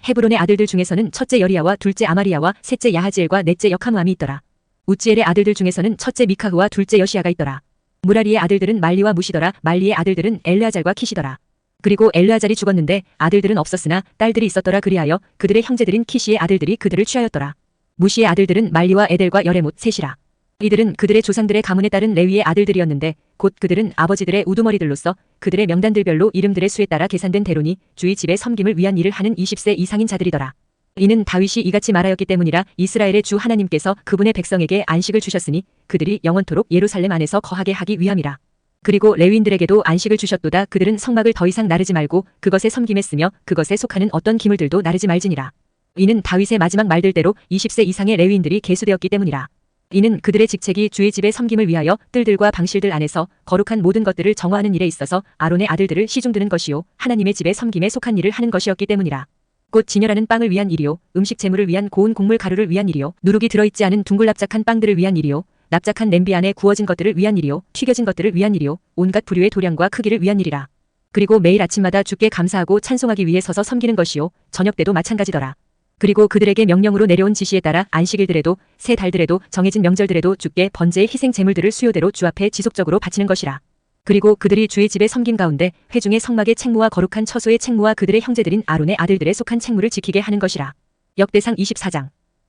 헤브론의 아들들 중에서는 첫째 여리야와 둘째 아마리야와 셋째 야하지엘과 넷째 역하므암이 있더라. 우찌엘의 아들들 중에서는 첫째 미카흐와 둘째 여시야가 있더라. 무라리의 아들들은 말리와 무시더라. 말리의 아들들은 엘르아잘과 키시더라. 그리고 엘르아잘이 죽었는데 아들들은 없었으나 딸들이 있었더라. 그리하여 그들의 형제들인 키시의 아들들이 그들을 취하였더라. 무시의 아들들은 말리와 에델과 여레못 셋이라. 이들은 그들의 조상들의 가문에 따른 레위의 아들들이었는데 곧 그들은 아버지들의 우두머리들로서 그들의 명단들별로 이름들의 수에 따라 계산된 대로니 주의 집의 섬김을 위한 일을 하는 20세 이상인 자들이더라. 이는 다윗이 이같이 말하였기 때문이라. 이스라엘의 주 하나님께서 그분의 백성에게 안식을 주셨으니 그들이 영원토록 예루살렘 안에서 거하게 하기 위함이라. 그리고 레위인들에게도 안식을 주셨도다. 그들은 성막을 더 이상 나르지 말고 그것에 섬김했으며 그것에 속하는 어떤 기물들도 나르지 말지니라. 이는 다윗의 마지막 말들대로 20세 이상의 레위인들이 계수되었기 때문이라. 이는 그들의 직책이 주의 집의 섬김을 위하여 뜰들과 방실들 안에서 거룩한 모든 것들을 정화하는 일에 있어서 아론의 아들들을 시중드는 것이요 하나님의 집의 섬김에 속한 일을 하는 것이었기 때문이라. 곧 진열하는 빵을 위한 일이요 음식 재물을 위한 고운 곡물 가루를 위한 일이요 누룩이 들어있지 않은 둥글 납작한 빵들을 위한 일이요 납작한 냄비 안에 구워진 것들을 위한 일이요 튀겨진 것들을 위한 일이요 온갖 부류의 도량과 크기를 위한 일이라. 그리고 매일 아침마다 주께 감사하고 찬송하기 위해 서서 섬기는 것이요 저녁 때도 마찬가지더라. 그리고 그들에게 명령으로 내려온 지시에 따라 안식일들에도 새 달들에도 정해진 명절들에도 주께 번제의 희생 제물들을 수요대로 주 앞에 지속적으로 바치는 것이라. 그리고 그들이 주의 집의 섬김 가운데 회중의 성막의 책무와 거룩한 처소의 책무와 그들의 형제들인 아론의 아들들에 속한 책무를 지키게 하는 것이라. 역대상 24장.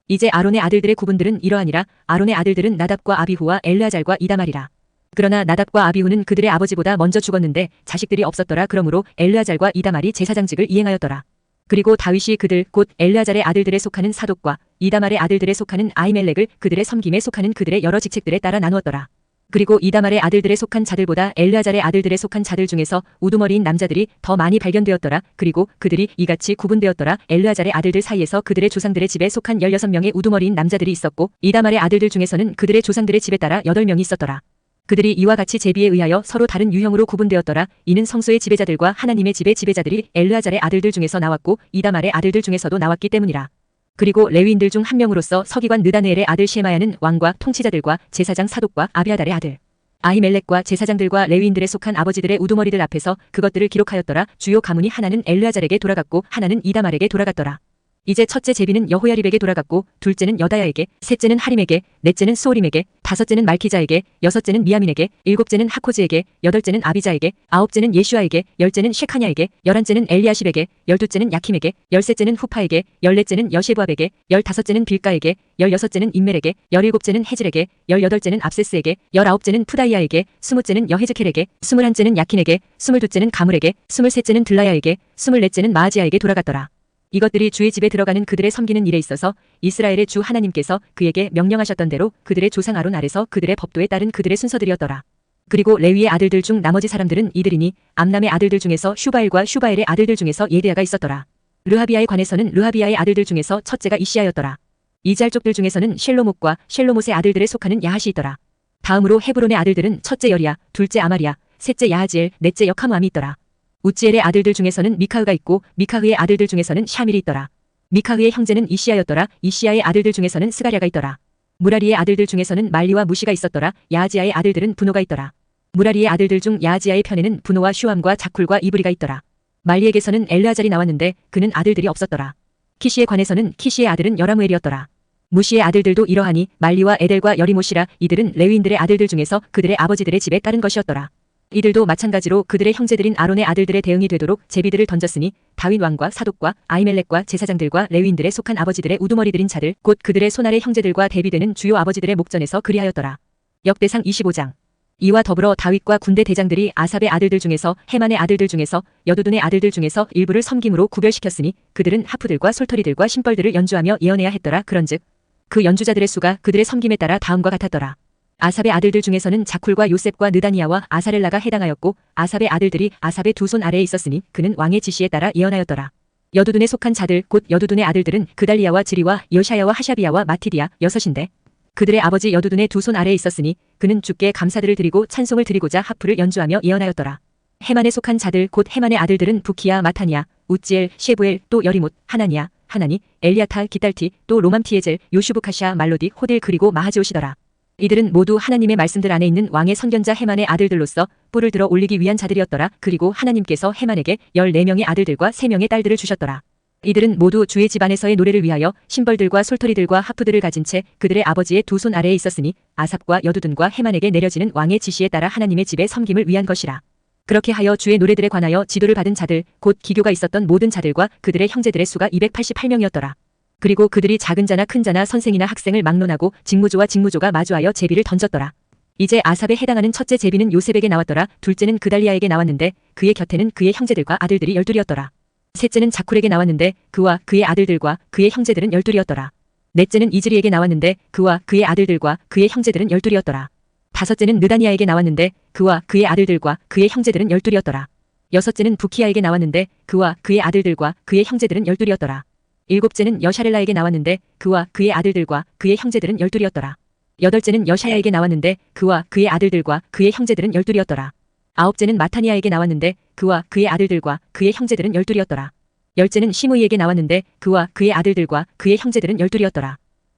이제 아론의 아들들의 구분들은 이러하니라. 아론의 아들들은 나답과 아비후와 엘르아잘과 이다말이라. 그러나 나답과 아비후는 그들의 아버지보다 먼저 죽었는데 자식들이 없었더라. 그러므로 엘르아잘과 이다말이 제사장직을 이행하였더라. 그리고 다윗이 그들 곧 엘르아잘의 아들들에 속하는 사독과 이다말의 아들들에 속하는 아히멜렉을 그들의 섬김에 속하는 그들의 여러 직책들에 따라 나누었더라. 그리고 이다말의 아들들에 속한 자들보다 엘르아잘의 아들들에 속한 자들 중에서 우두머리인 남자들이 더 많이 발견되었더라. 그리고 그들이 이같이 구분되었더라. 엘르아잘의 아들들 사이에서 그들의 조상들의 집에 속한 16명의 우두머리인 남자들이 있었고 이다말의 아들들 중에서는 그들의 조상들의 집에 따라 8명이 있었더라. 그들이 이와 같이 제비에 의하여 서로 다른 유형으로 구분되었더라. 이는 성소의 지배자들과 하나님의 집의 지배자들이 엘르아잘의 아들들 중에서 나왔고 이다말의 아들들 중에서도 나왔기 때문이라. 그리고 레위인들 중 한 명으로서 서기관 느다네엘의 아들 셰마야는 왕과 통치자들과 제사장 사독과 아비아달의 아들 아히멜렉과 제사장들과 레위인들에 속한 아버지들의 우두머리들 앞에서 그것들을 기록하였더라. 주요 가문이 하나는 엘르아잘에게 돌아갔고 하나는 이다말에게 돌아갔더라. 이제 첫째 제비는 여호야립에게 돌아갔고 둘째는 여다야에게 셋째는 하림에게 넷째는 수오림에게 다섯째는 말키자에게 여섯째는 미야민에게 일곱째는 하코즈에게 여덟째는 아비자에게 아홉째는 예슈아에게 열째는 셰카냐에게 열한째는 엘리아십에게 열두째는 야킴에게 열셋째는 후파에게 열넷째는 여셰부압에게 열다섯째는 빌가에게 열여섯째는 인멜에게 열일곱째는 헤질에게 열여덟째는 압세스에게 열아홉째는 푸다이아에게 스무째는 여헤즈켈에게 스물한째는 야킨에게 스물두째는 가물에게 스물셋째는 들라야에게 스물넷째는 마아지야에게 돌아갔더라. 이것들이 주의 집에 들어가는 그들의 섬기는 일에 있어서 이스라엘의 주 하나님께서 그에게 명령하셨던 대로 그들의 조상 아론 아래서 그들의 법도에 따른 그들의 순서들이었더라. 그리고 레위의 아들들 중 나머지 사람들은 이들이니 암남의 아들들 중에서 슈바엘과 슈바엘의 아들들 중에서 예드야가 있었더라. 르하비야에 관해서는 르하비야의 아들들 중에서 첫째가 이시야였더라. 이잘족들 중에서는 쉘로못과 쉘로못의 아들들에 속하는 야핫이 있더라. 다음으로 헤브론의 아들들은 첫째 여리야, 둘째 아마리야, 셋째 야하지엘, 넷째 역하무함이 있더라. 우찌엘의 아들들 중에서는 미카흐가 있고 미카흐의 아들들 중에서는 샤밀이 있더라. 미카흐의 형제는 이시야였더라. 이시야의 아들들 중에서는 스가랴가 있더라. 무라리의 아들들 중에서는 말리와 무시가 있었더라. 야하지야의 아들들은 분노가 있더라. 무라리의 아들들 중 야하지야의 편에는 분노와 슈함과 자쿨과 이브리가 있더라. 말리에게서는 엘르아잘이 나왔는데 그는 아들들이 없었더라. 키시에 관해서는 키시의 아들은 여라무엘이었더라. 무시의 아들들도 이러하니 말리와 에델과 여리못이라. 이들은 레위인들의 아들들 중에서 그들의 아버지들의 집에 따른 것이었더라. 이들도 마찬가지로 그들의 형제들인 아론의 아들들의 대응이 되도록 제비들을 던졌으니 다윗 왕과 사독과 아히멜렉과 제사장들과 레위인들에 속한 아버지들의 우두머리들인 자들 곧 그들의 손아래 형제들과 대비되는 주요 아버지들의 목전에서 그리하였더라. 역대상 25장. 이와 더불어 다윗과 군대 대장들이 아삽의 아들들 중에서 헤만의 아들들 중에서 여두둔의 아들들 중에서 일부를 섬김으로 구별시켰으니 그들은 하프들과 솔터리들과 심벌들을 연주하며 예언해야 했더라. 그런즉 그 연주자들의 수가 그들의 섬김에 따라 다음과 같았더라. 아삽의 아들들 중에서는 자쿨과 요셉과 느다니아와 아사렐라가 해당하였고 아삽의 아들들이 아삽의 두 손 아래에 있었으니 그는 왕의 지시에 따라 예언하였더라. 여두둔에 속한 자들 곧 여두둔의 아들들은 그달리아와 지리와 여샤야와 하샤비야와 마티디아 여섯인데 그들의 아버지 여두둔의 두 손 아래에 있었으니 그는 주께 감사들을 드리고 찬송을 드리고자 하프를 연주하며 예언하였더라. 헤만에 속한 자들 곧 헤만의 아들들은 부키야 마타니아 우찌엘 셰부엘 또 여리못 하나니아 하나니 엘리아타 기딸티 또 로맘티에젤 요슈부카샤 말로디 호델 그리고 마하지옷이더라. 이들은 모두 하나님의 말씀들 안에 있는 왕의 선견자 헤만의 아들들로서 뿔을 들어 올리기 위한 자들이었더라. 그리고 하나님께서 헤만에게 14명의 아들들과 3명의 딸들을 주셨더라. 이들은 모두 주의 집안에서의 노래를 위하여 심벌들과 솔토리들과 하프들을 가진 채 그들의 아버지의 두 손 아래에 있었으니 아삽과 여두둔과 헤만에게 내려지는 왕의 지시에 따라 하나님의 집의 섬김을 위한 것이라. 그렇게 하여 주의 노래들에 관하여 지도를 받은 자들 곧 기교가 있었던 모든 자들과 그들의 형제들의 수가 288명이었더라. 그리고 그들이 작은 자나 큰 자나 선생이나 학생을 막론하고 직무조와 직무조가 마주하여 제비를 던졌더라. 이제 아삽에 해당하는 첫째 제비는 요셉에게 나왔더라. 둘째는 그달리아에게 나왔는데 그의 곁에는 그의 형제들과 아들들이 12이었더라. 셋째는 자쿨에게 나왔는데 그와 그의 아들들과 그의 형제들은 12이었더라. 넷째는 이즈리에게 나왔는데 그와 그의 아들들과 그의 형제들은 12이었더라. 다섯째는 느다니아에게 나왔는데 그와 그의 아들들과 그의 형제들은 12이었더라. 여섯째는 부키아에게 나왔는데 그와 그의 아들들과 그의 형제들은 12이었더라. 일곱째는 여샤렐라에게 나왔는데 그와 그의 아들들과 그의 형제들은 12이었더라. 여덟째는 여샤야에게 나왔는데 그와 그의 아들들과 그의 형제들은 12이었더라. 아홉째는 마타니아에게 나왔는데 그와 그의 아들들과 그의 형제들은 12이었더라. 열째는 시므이에게 나왔는데 그와 그의 아들들과 그의 형제들은 12이었더라.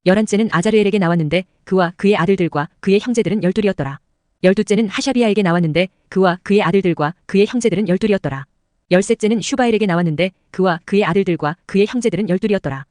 열한째는 아자르엘에게 나왔는데 그와 그의 아들들과 그의 형제들은 12이었더라. 열두째는 하샤비야에게 나왔는데 그와 그의 아들들과 그의 형제들은 12이었더라. 열셋째는 슈바엘에게 나왔는데 그와 그의 아들들과 그의 형제들은 12이었더라.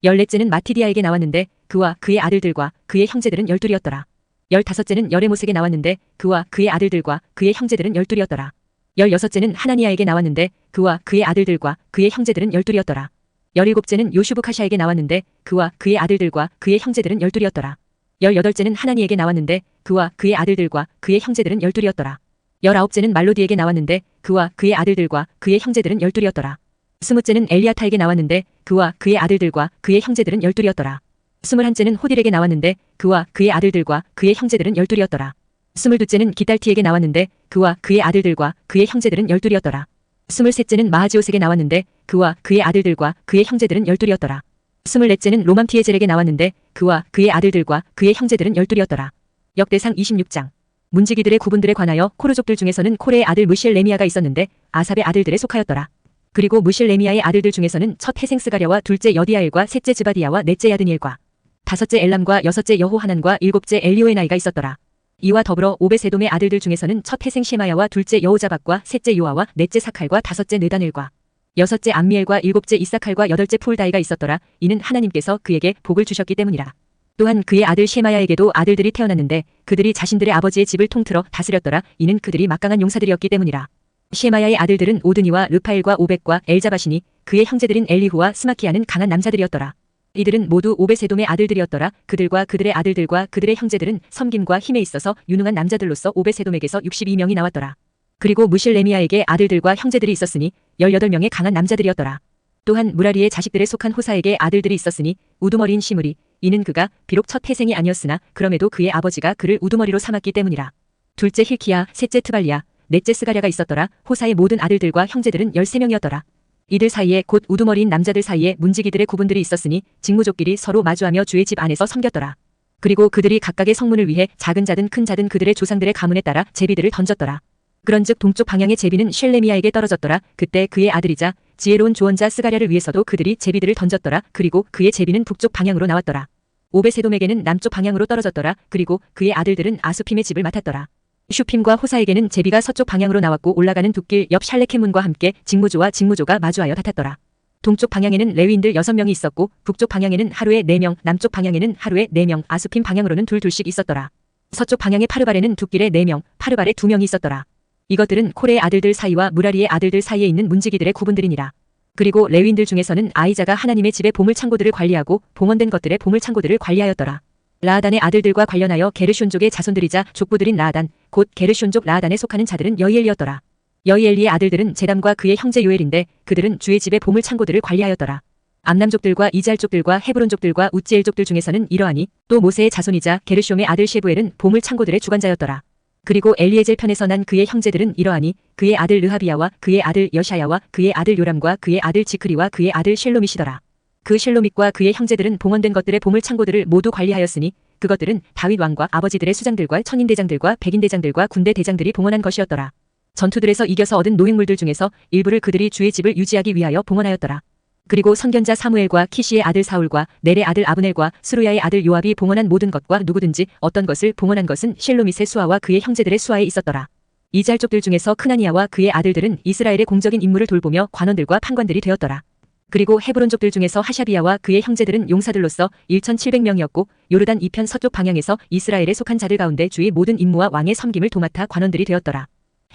열넷째는 마티디아에게 나왔는데 그와 그의 아들들과 그의 형제들은 12이었더라. 열다섯째는 여레못에게 나왔는데 그와 그의 아들들과 그의 형제들은 12이었더라. 열여섯째는 하나니아에게 나왔는데 그와 그의 아들들과 그의 형제들은 12이었더라. 열일곱째는 요슈브카샤에게 나왔는데 그와 그의 아들들과 그의 형제들은 12이었더라. 열여덟째는 하나니에게 나왔는데 그와 그의 아들들과 그의 형제들은 12이었더라. 열아홉째는 말로디에게 나왔는데 그와 그의 아들들과 그의 형제들은 12이었더라. 스무째는 엘리아타에게 나왔는데 그와 그의 아들들과 그의 형제들은 12이었더라. 스물한째는 호딜에게 나왔는데 그와 그의 아들들과 그의 형제들은 12이었더라. 스물두째는 기달티에게 나왔는데 그와 그의 아들들과 그의 형제들은 12이었더라. 스물셋째는 마하지옷에게 나왔는데 그와 그의 아들들과 그의 형제들은 12이었더라. 스물넷째는 로맘티에젤에게 나왔는데 그와 그의 아들들과 그의 형제들은 12이었더라. 역대상 26장. 문지기들의 구분들에 관하여 코르족들 중에서는 코레의 아들 무실레미아가 있었는데 아삽의 아들들에 속하였더라. 그리고 무실레미아의 아들들 중에서는 첫 해생 스가랴와 둘째 여디아엘과 셋째 즈바디야와 넷째 야드니엘과 다섯째 엘람과 여섯째 여호하난과 일곱째 엘리오에나이가 있었더라. 이와 더불어 오베세돔의 아들들 중에서는 첫 해생 셰마야와 둘째 여호자박과 셋째 요아와 넷째 사칼과 다섯째 느다넬과 여섯째 암미엘과 일곱째 이사칼과 여덟째 풀다이가 있었더라. 이는 하나님께서 그에게 복을 주셨기 때문이라. 또한 그의 아들 셰마야에게도 아들들이 태어났는데 그들이 자신들의 아버지의 집을 통틀어 다스렸더라. 이는 그들이 막강한 용사들이었기 때문이라. 셰마야의 아들들은 오드니와 르파엘과 오벡과 엘자바시니 그의 형제들인 엘리후와 스마키야는 강한 남자들이었더라. 이들은 모두 오베세돔의 아들들이었더라. 그들과 그들의 아들들과 그들의 형제들은 섬김과 힘에 있어서 유능한 남자들로서 오베세돔에게서 62명이 나왔더라. 그리고 무실레미아에게 아들들과 형제들이 있었으니 18명의 강한 남자들이었더라. 또한 무라리의 자식들에 속한 호사에게 아들들이 있었으니 우두머리인 시므리, 이는 그가 비록 첫 태생이 아니었으나 그럼에도 그의 아버지가 그를 우두머리로 삼았기 때문이라. 둘째 힐키야, 셋째 트발리야, 넷째 스가랴가 있었더라. 호사의 모든 아들들과 형제들은 13명이었더라. 이들 사이에 곧 우두머리인 남자들 사이에 문지기들의 구분들이 있었으니 직무족끼리 서로 마주하며 주의 집 안에서 섬겼더라. 그리고 그들이 각각의 성문을 위해 작은 자든 큰 자든 그들의 조상들의 가문에 따라 제비들을 던졌더라. 그런즉 동쪽 방향의 제비는 실레미야에게 떨어졌더라. 그때 그의 아들이자 지혜로운 조언자 스가랴를 위해서도 그들이 제비들을 던졌더라. 그리고 그의 제비는 북쪽 방향으로 나왔더라. 오베세돔에게는 남쪽 방향으로 떨어졌더라. 그리고 그의 아들들은 아수핌의 집을 맡았더라. 슈핌과 호사에게는 제비가 서쪽 방향으로 나왔고 올라가는 둑길 옆 샬레케문과 함께 직무조와 직무조가 마주하여 다퉜더라. 동쪽 방향에는 레위인들 6명이 있었고 북쪽 방향에는 하루에 4명, 남쪽 방향에는 하루에 4명, 아수핌 방향으로는 둘씩 있었더라. 서쪽 방향의 파르발에는 둑길에 4명, 파르발에 2명이 있었더라. 이것들은 코레의 아들들 사이와 무라리의 아들들 사이에 있는 문지기들의 구분들이니라. 그리고 레위인들 중에서는 아이자가 하나님의 집의 보물창고들을 관리하고 봉헌된 것들의 보물창고들을 관리하였더라. 라아단의 아들들과 관련하여 게르숀족의 자손들이자 족부들인 라아단, 곧 게르숀족 라아단에 속하는 자들은 여이엘리였더라. 여이엘리의 아들들은 제담과 그의 형제 요엘인데 그들은 주의 집의 보물창고들을 관리하였더라. 암남족들과 이즈알족들과 헤브론족들과 우찌엘족들 중에서는 이러하니 또 모세의 자손이자 게르숀의 아들 셰부엘은 보물창고들의 주관자였더라. 그리고 엘리에젤 편에서 난 그의 형제들은 이러하니 그의 아들 르하비야와 그의 아들 여샤야와 그의 아들 요람과 그의 아들 지크리와 그의 아들 쉘로밋이더라. 그 쉘로밋과 그의 형제들은 봉헌된 것들의 보물창고들을 모두 관리하였으니 그것들은 다윗 왕과 아버지들의 수장들과 천인대장들과 백인대장들과 군대대장들이 봉헌한 것이었더라. 전투들에서 이겨서 얻은 노획물들 중에서 일부를 그들이 주의 집을 유지하기 위하여 봉헌하였더라. 그리고 선견자 사무엘과 키시의 아들 사울과 넬의 아들 아브넬과 스루야의 아들 요압이 봉헌한 모든 것과 누구든지 어떤 것을 봉헌한 것은 실로밋의 수하와 그의 형제들의 수하에 있었더라. 이즈알족들 중에서 크나니아와 그의 아들들은 이스라엘의 공적인 임무를 돌보며 관원들과 판관들이 되었더라. 그리고 헤브론족들 중에서 하샤비야와 그의 형제들은 용사들로서 1700명이었고 요르단 이편 서쪽 방향에서 이스라엘에 속한 자들 가운데 주의 모든 임무와 왕의 섬김을 도맡아 관원들이 되었더라.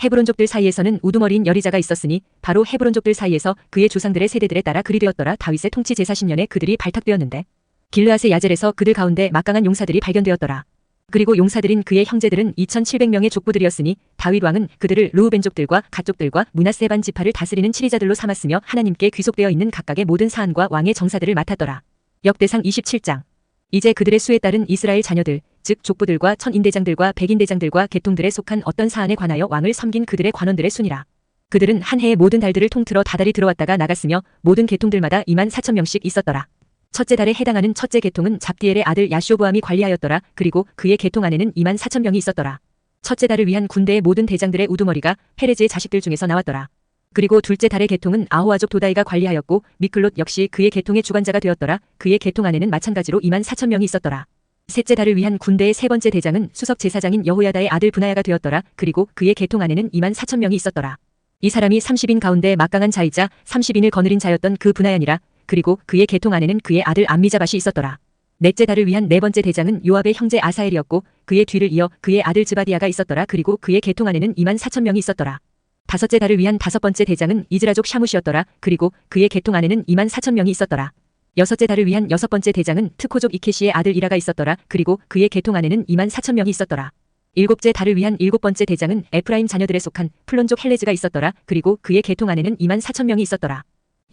헤브론족들 사이에서는 우두머리인 여리자가 있었으니 바로 헤브론족들 사이에서 그의 조상들의 세대들에 따라 그리 되었더라. 다윗의 통치 제40년에 그들이 발탁되었는데 길르앗의 야젤에서 그들 가운데 막강한 용사들이 발견되었더라. 그리고 용사들인 그의 형제들은 2700명의 족부들이었으니 다윗 왕은 그들을 르우벤족들과 갓족들과 므낫세 반 지파를 다스리는 치리자들로 삼았으며 하나님께 귀속되어 있는 각각의 모든 사안과 왕의 정사들을 맡았더라. 역대상 27장. 이제 그들의 수에 따른 이스라엘 자녀들, 즉 족부들과 천인대장들과 백인대장들과 계통들에 속한 어떤 사안에 관하여 왕을 섬긴 그들의 관원들의 순이라. 그들은 한 해의 모든 달들을 통틀어 다달이 들어왔다가 나갔으며 모든 계통들마다 24,000명씩 있었더라. 첫째 달에 해당하는 첫째 계통은 잡디엘의 아들 야쇼보암이 관리하였더라. 그리고 그의 계통 안에는 24,000명이 있었더라. 첫째 달을 위한 군대의 모든 대장들의 우두머리가 페레즈의 자식들 중에서 나왔더라. 그리고 둘째 달의 계통은 아호아족 도다이가 관리하였고 미클롯 역시 그의 계통의 주관자가 되었더라. 그의 계통 안에는 마찬가지로 24,000명이 있었더라. 셋째 달을 위한 군대의 세 번째 대장은 수석 제사장인 여호야다의 아들 브나야가 되었더라. 그리고 그의 계통 안에는 24,000명이 있었더라. 이 사람이 30인 가운데 막강한 자이자 30인을 거느린 자였던 그 브나야니라. 그리고 그의 계통 안에는 그의 아들 암미자밭이 있었더라. 넷째 달을 위한 네 번째 대장은 요압의 형제 아사엘이었고 그의 뒤를 이어 그의 아들 즈바디아가 있었더라. 그리고 그의 계통 안에는 24,000명이 있었더라. 다섯째 달을 위한 다섯 번째 대장은 이즈라족 샤무시였더라. 그리고 그의 계통 안에는 24,000명이 있었더라. 여섯째 달을 위한 여섯 번째 대장은 트코족 이케시의 아들 이라가 있었더라. 그리고 그의 계통 안에는 24,000명이 있었더라. 일곱째 달을 위한 일곱 번째 대장은 에프라임 자녀들에 속한 플론족 헬레즈가 있었더라. 그리고 그의 계통 안에는 24,000명이 있었더라.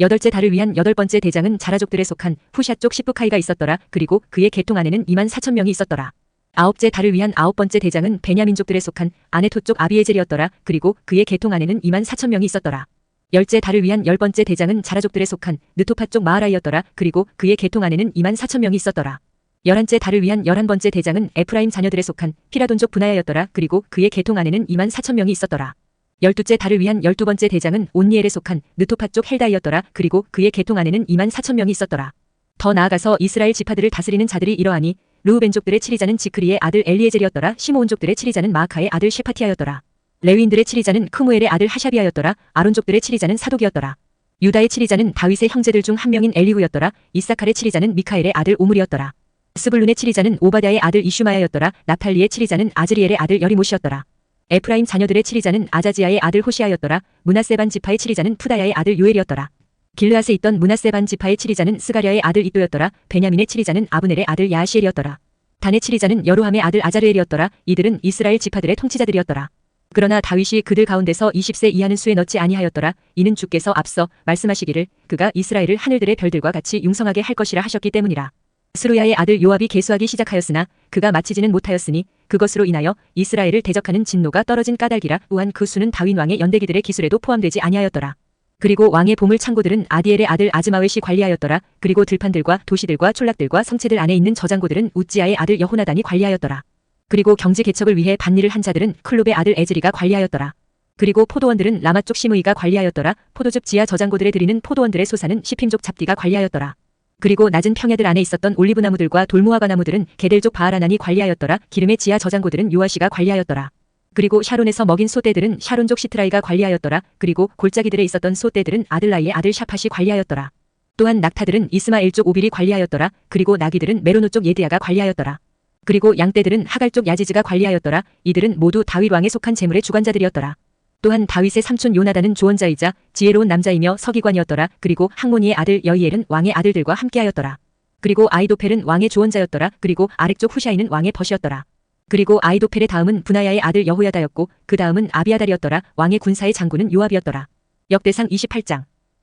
여덟째 달을 위한 여덟 번째 대장은 자라족들에 속한 후샷족 시프카이가 있었더라. 그리고 그의 계통 안에는 24,000명이 있었더라. 아홉째 달을 위한 아홉 번째 대장은 베냐민족들에 속한 아네토족 아비에젤이었더라. 그리고 그의 계통 안에는 24,000명이 있었더라. 열째 달을 위한 열 번째 대장은 자라족들에 속한 느토파족 마하라이었더라. 그리고 그의 계통 안에는 24,000명이 있었더라. 열한째 달을 위한 열한 번째 대장은 에프라임 자녀들에 속한 피라돈족 브나야였더라. 그리고 그의 계통 안에는 24,000명이 있었더라. 열두째 달을 위한 열두 번째 대장은 온니엘에 속한 느토파족 헬다이였더라. 그리고 그의 계통 안에는 24,000명이 있었더라. 더 나아가서 이스라엘 지파들을 다스리는 자들이 이러하니 르우벤족들의 치리자는 지크리의 아들 엘리에젤이었더라. 시므온족들의 치리자는 마아카의 아들 셰파티아였더라. 레위인들의 치리자는 크무엘의 아들 하샤비아였더라. 아론족들의 치리자는 사독이었더라. 유다의 치리자는 다윗의 형제들 중 한 명인 엘리후였더라. 이사칼의 치리자는 미카엘의 아들 오므리였더라. 스불룬의 치리자는 오바댜의 아들 이슈마야였더라. 나팔리의 치리자는 아즈리엘의 아들 여리못이었더라. 에프라임 자녀들의 치리자는 아자지아의 아들 호시아였더라. 므낫세 반 지파의 치리자는 푸다야의 아들 요엘이었더라. 길르앗에 있던 므낫세 반 지파의 치리자는 스가랴의 아들 이도였더라. 베냐민의 치리자는 아브넬의 아들 야시엘이었더라. 단의 치리자는 여로함의 아들 아자르엘이었더라. 이들은 이스라엘 지파들의 통치자들이었더라. 그러나 다윗이 그들 가운데서 20세 이하는 수에 넣지 아니하였더라. 이는 주께서 앞서 말씀하시기를 그가 이스라엘을 하늘들의 별들과 같이 융성하게 할 것이라 하셨기 때문이라. 스루야의 아들 요압이 계수하기 시작하였으나 그가 마치지는 못하였으니 그것으로 인하여 이스라엘을 대적하는 진노가 떨어진 까닭이라. 또한 그 수는 다윗 왕의 연대기들의 기술에도 포함되지 아니하였더라. 그리고 왕의 보물 창고들은 아디엘의 아들 아즈마웻이 관리하였더라. 그리고 들판들과 도시들과 촌락들과 성체들 안에 있는 저장고들은 우찌아의 아들 여호나단이 관리하였더라. 그리고 경지 개척을 위해 밭일을 한 자들은 클룹의 아들 에즈리가 관리하였더라. 그리고 포도원들은 라마 쪽 시므이가 관리하였더라. 포도즙 지하 저장고들에 들이는 포도원들의 소사는 시핌족 잡디가 관리하였더라. 그리고 낮은 평야들 안에 있었던 올리브나무들과 돌무화과 나무들은 게델족 바알하난이 관리하였더라. 기름의 지하 저장고들은 요아시가 관리하였더라. 그리고 샤론에서 먹인 소떼들은 샤론족 시트라이가 관리하였더라. 그리고 골짜기들에 있었던 소떼들은 아들라이의 아들 샤팟이 관리하였더라. 또한 낙타들은 이스마엘족 오빌이 관리하였더라. 그리고 나귀들은 메로노족 예드야가 관리하였더라. 그리고 양떼들은 하갈족 야지즈가 관리하였더라. 이들은 모두 다윗 왕에 속한 재물의 주관자들이었더라. 또한 다윗의 삼촌 요나단은 조언자이자 지혜로운 남자이며 서기관이었더라. 그리고 항모니의 아들 여이엘은 왕의 아들들과 함께하였더라. 그리고 아이도펠은 왕의 조언자였더라. 그리고 아렉족 후샤이는 왕의 벗이었더라. 그리고 아이도펠의 다음은 브나야의 아들 여호야다였고 그 다음은 아비아달이었더라. 왕의 군사의 장군은 요압이었더라. 역대상 28장.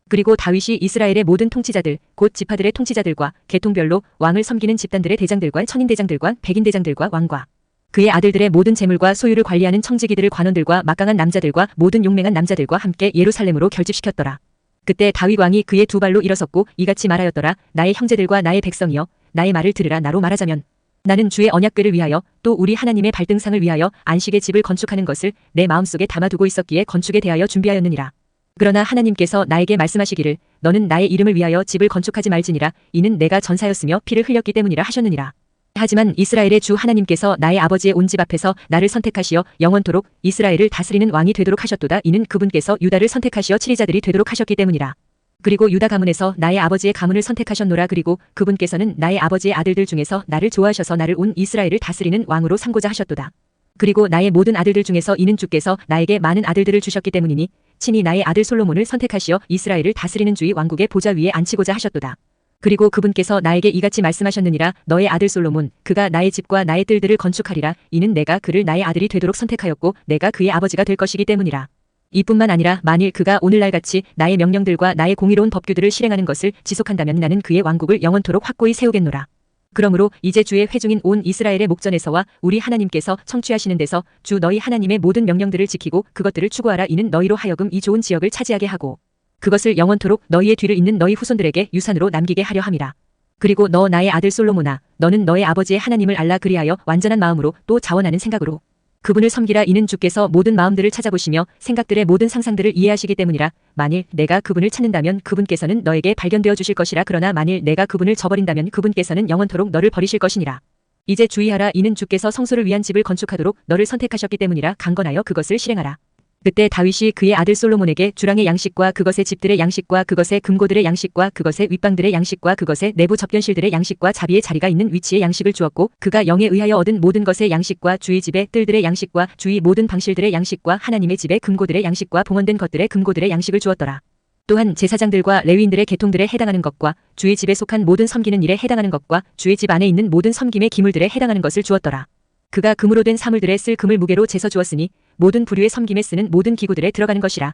그리고 다윗이 이스라엘의 모든 통치자들 곧 지파들의 통치자들과 계통별로 왕을 섬기는 집단들의 대장들과 천인대장들과 백인대장들과 왕과 그의 아들들의 모든 재물과 소유를 관리하는 청지기들을 관원들과 막강한 남자들과 모든 용맹한 남자들과 함께 예루살렘으로 결집시켰더라. 그때 다윗 왕이 그의 두 발로 일어섰고 이같이 말하였더라. 나의 형제들과 나의 백성이여 나의 말을 들으라. 나로 말하자면 나는 주의 언약궤를 위하여 또 우리 하나님의 발등상을 위하여 안식의 집을 건축하는 것을 내 마음속에 담아두고 있었기에 건축에 대하여 준비하였느니라. 그러나 하나님께서 나에게 말씀하시기를 너는 나의 이름을 위하여 집을 건축하지 말지니라. 이는 내가 전사였으며 피를 흘렸기 때문이라 하셨느니라. 하지만 이스라엘의 주 하나님께서 나의 아버지의 온 집 앞에서 나를 선택하시어 영원토록 이스라엘을 다스리는 왕이 되도록 하셨도다. 이는 그분께서 유다를 선택하시어 치리자들이 되도록 하셨기 때문이라. 그리고 유다 가문에서 나의 아버지의 가문을 선택하셨노라. 그리고 그분께서는 나의 아버지의 아들들 중에서 나를 좋아하셔서 나를 온 이스라엘을 다스리는 왕으로 삼고자 하셨도다. 그리고 나의 모든 아들들 중에서 이는 주께서 나에게 많은 아들들을 주셨기 때문이니 친히 나의 아들 솔로몬을 선택하시어 이스라엘을 다스리는 주의 왕국의 보좌 위에 앉히고자 하셨도다. 그리고 그분께서 나에게 이같이 말씀하셨느니라. 너의 아들 솔로몬 그가 나의 집과 나의 뜰들을 건축하리라. 이는 내가 그를 나의 아들이 되도록 선택하였고 내가 그의 아버지가 될 것이기 때문이라. 이뿐만 아니라 만일 그가 오늘날같이 나의 명령들과 나의 공의로운 법규들을 실행하는 것을 지속한다면 나는 그의 왕국을 영원토록 확고히 세우겠노라. 그러므로 이제 주의 회중인 온 이스라엘의 목전에서와 우리 하나님께서 청취하시는 데서 주 너희 하나님의 모든 명령들을 지키고 그것들을 추구하라. 이는 너희로 하여금 이 좋은 지역을 차지하게 하고 그것을 영원토록 너희의 뒤를 잇는 너희 후손들에게 유산으로 남기게 하려 함이라. 그리고 너 나의 아들 솔로몬아 너는 너의 아버지의 하나님을 알라. 그리하여 완전한 마음으로 또 자원하는 생각으로 그분을 섬기라. 이는 주께서 모든 마음들을 찾아보시며 생각들의 모든 상상들을 이해하시기 때문이라. 만일 내가 그분을 찾는다면 그분께서는 너에게 발견되어 주실 것이라. 그러나 만일 내가 그분을 저버린다면 그분께서는 영원토록 너를 버리실 것이니라. 이제 주의하라. 이는 주께서 성소를 위한 집을 건축하도록 너를 선택하셨기 때문이라. 강건하여 그것을 실행하라. 그때 다윗이 그의 아들 솔로몬에게 주랑의 양식과 그것의 집들의 양식과 그것의 금고들의 양식과 그것의 윗방들의 양식과 그것의 내부 접견실들의 양식과 자비의 자리가 있는 위치의 양식을 주었고 그가 영에 의하여 얻은 모든 것의 양식과 주의 집의 뜰들의 양식과 주의 모든 방실들의 양식과 하나님의 집의 금고들의 양식과 봉헌된 것들의 금고들의 양식을 주었더라. 또한 제사장들과 레위인들의 계통들에 해당하는 것과 주의 집에 속한 모든 섬기는 일에 해당하는 것과 주의 집 안에 있는 모든 섬김의 기물들에 해당하는 것을 주었더라. 그가 금으로 된 사물들에 쓸 금을 무게로 재서 주었으니 모든 부류의 섬김에 쓰는 모든 기구들에 들어가는 것이라.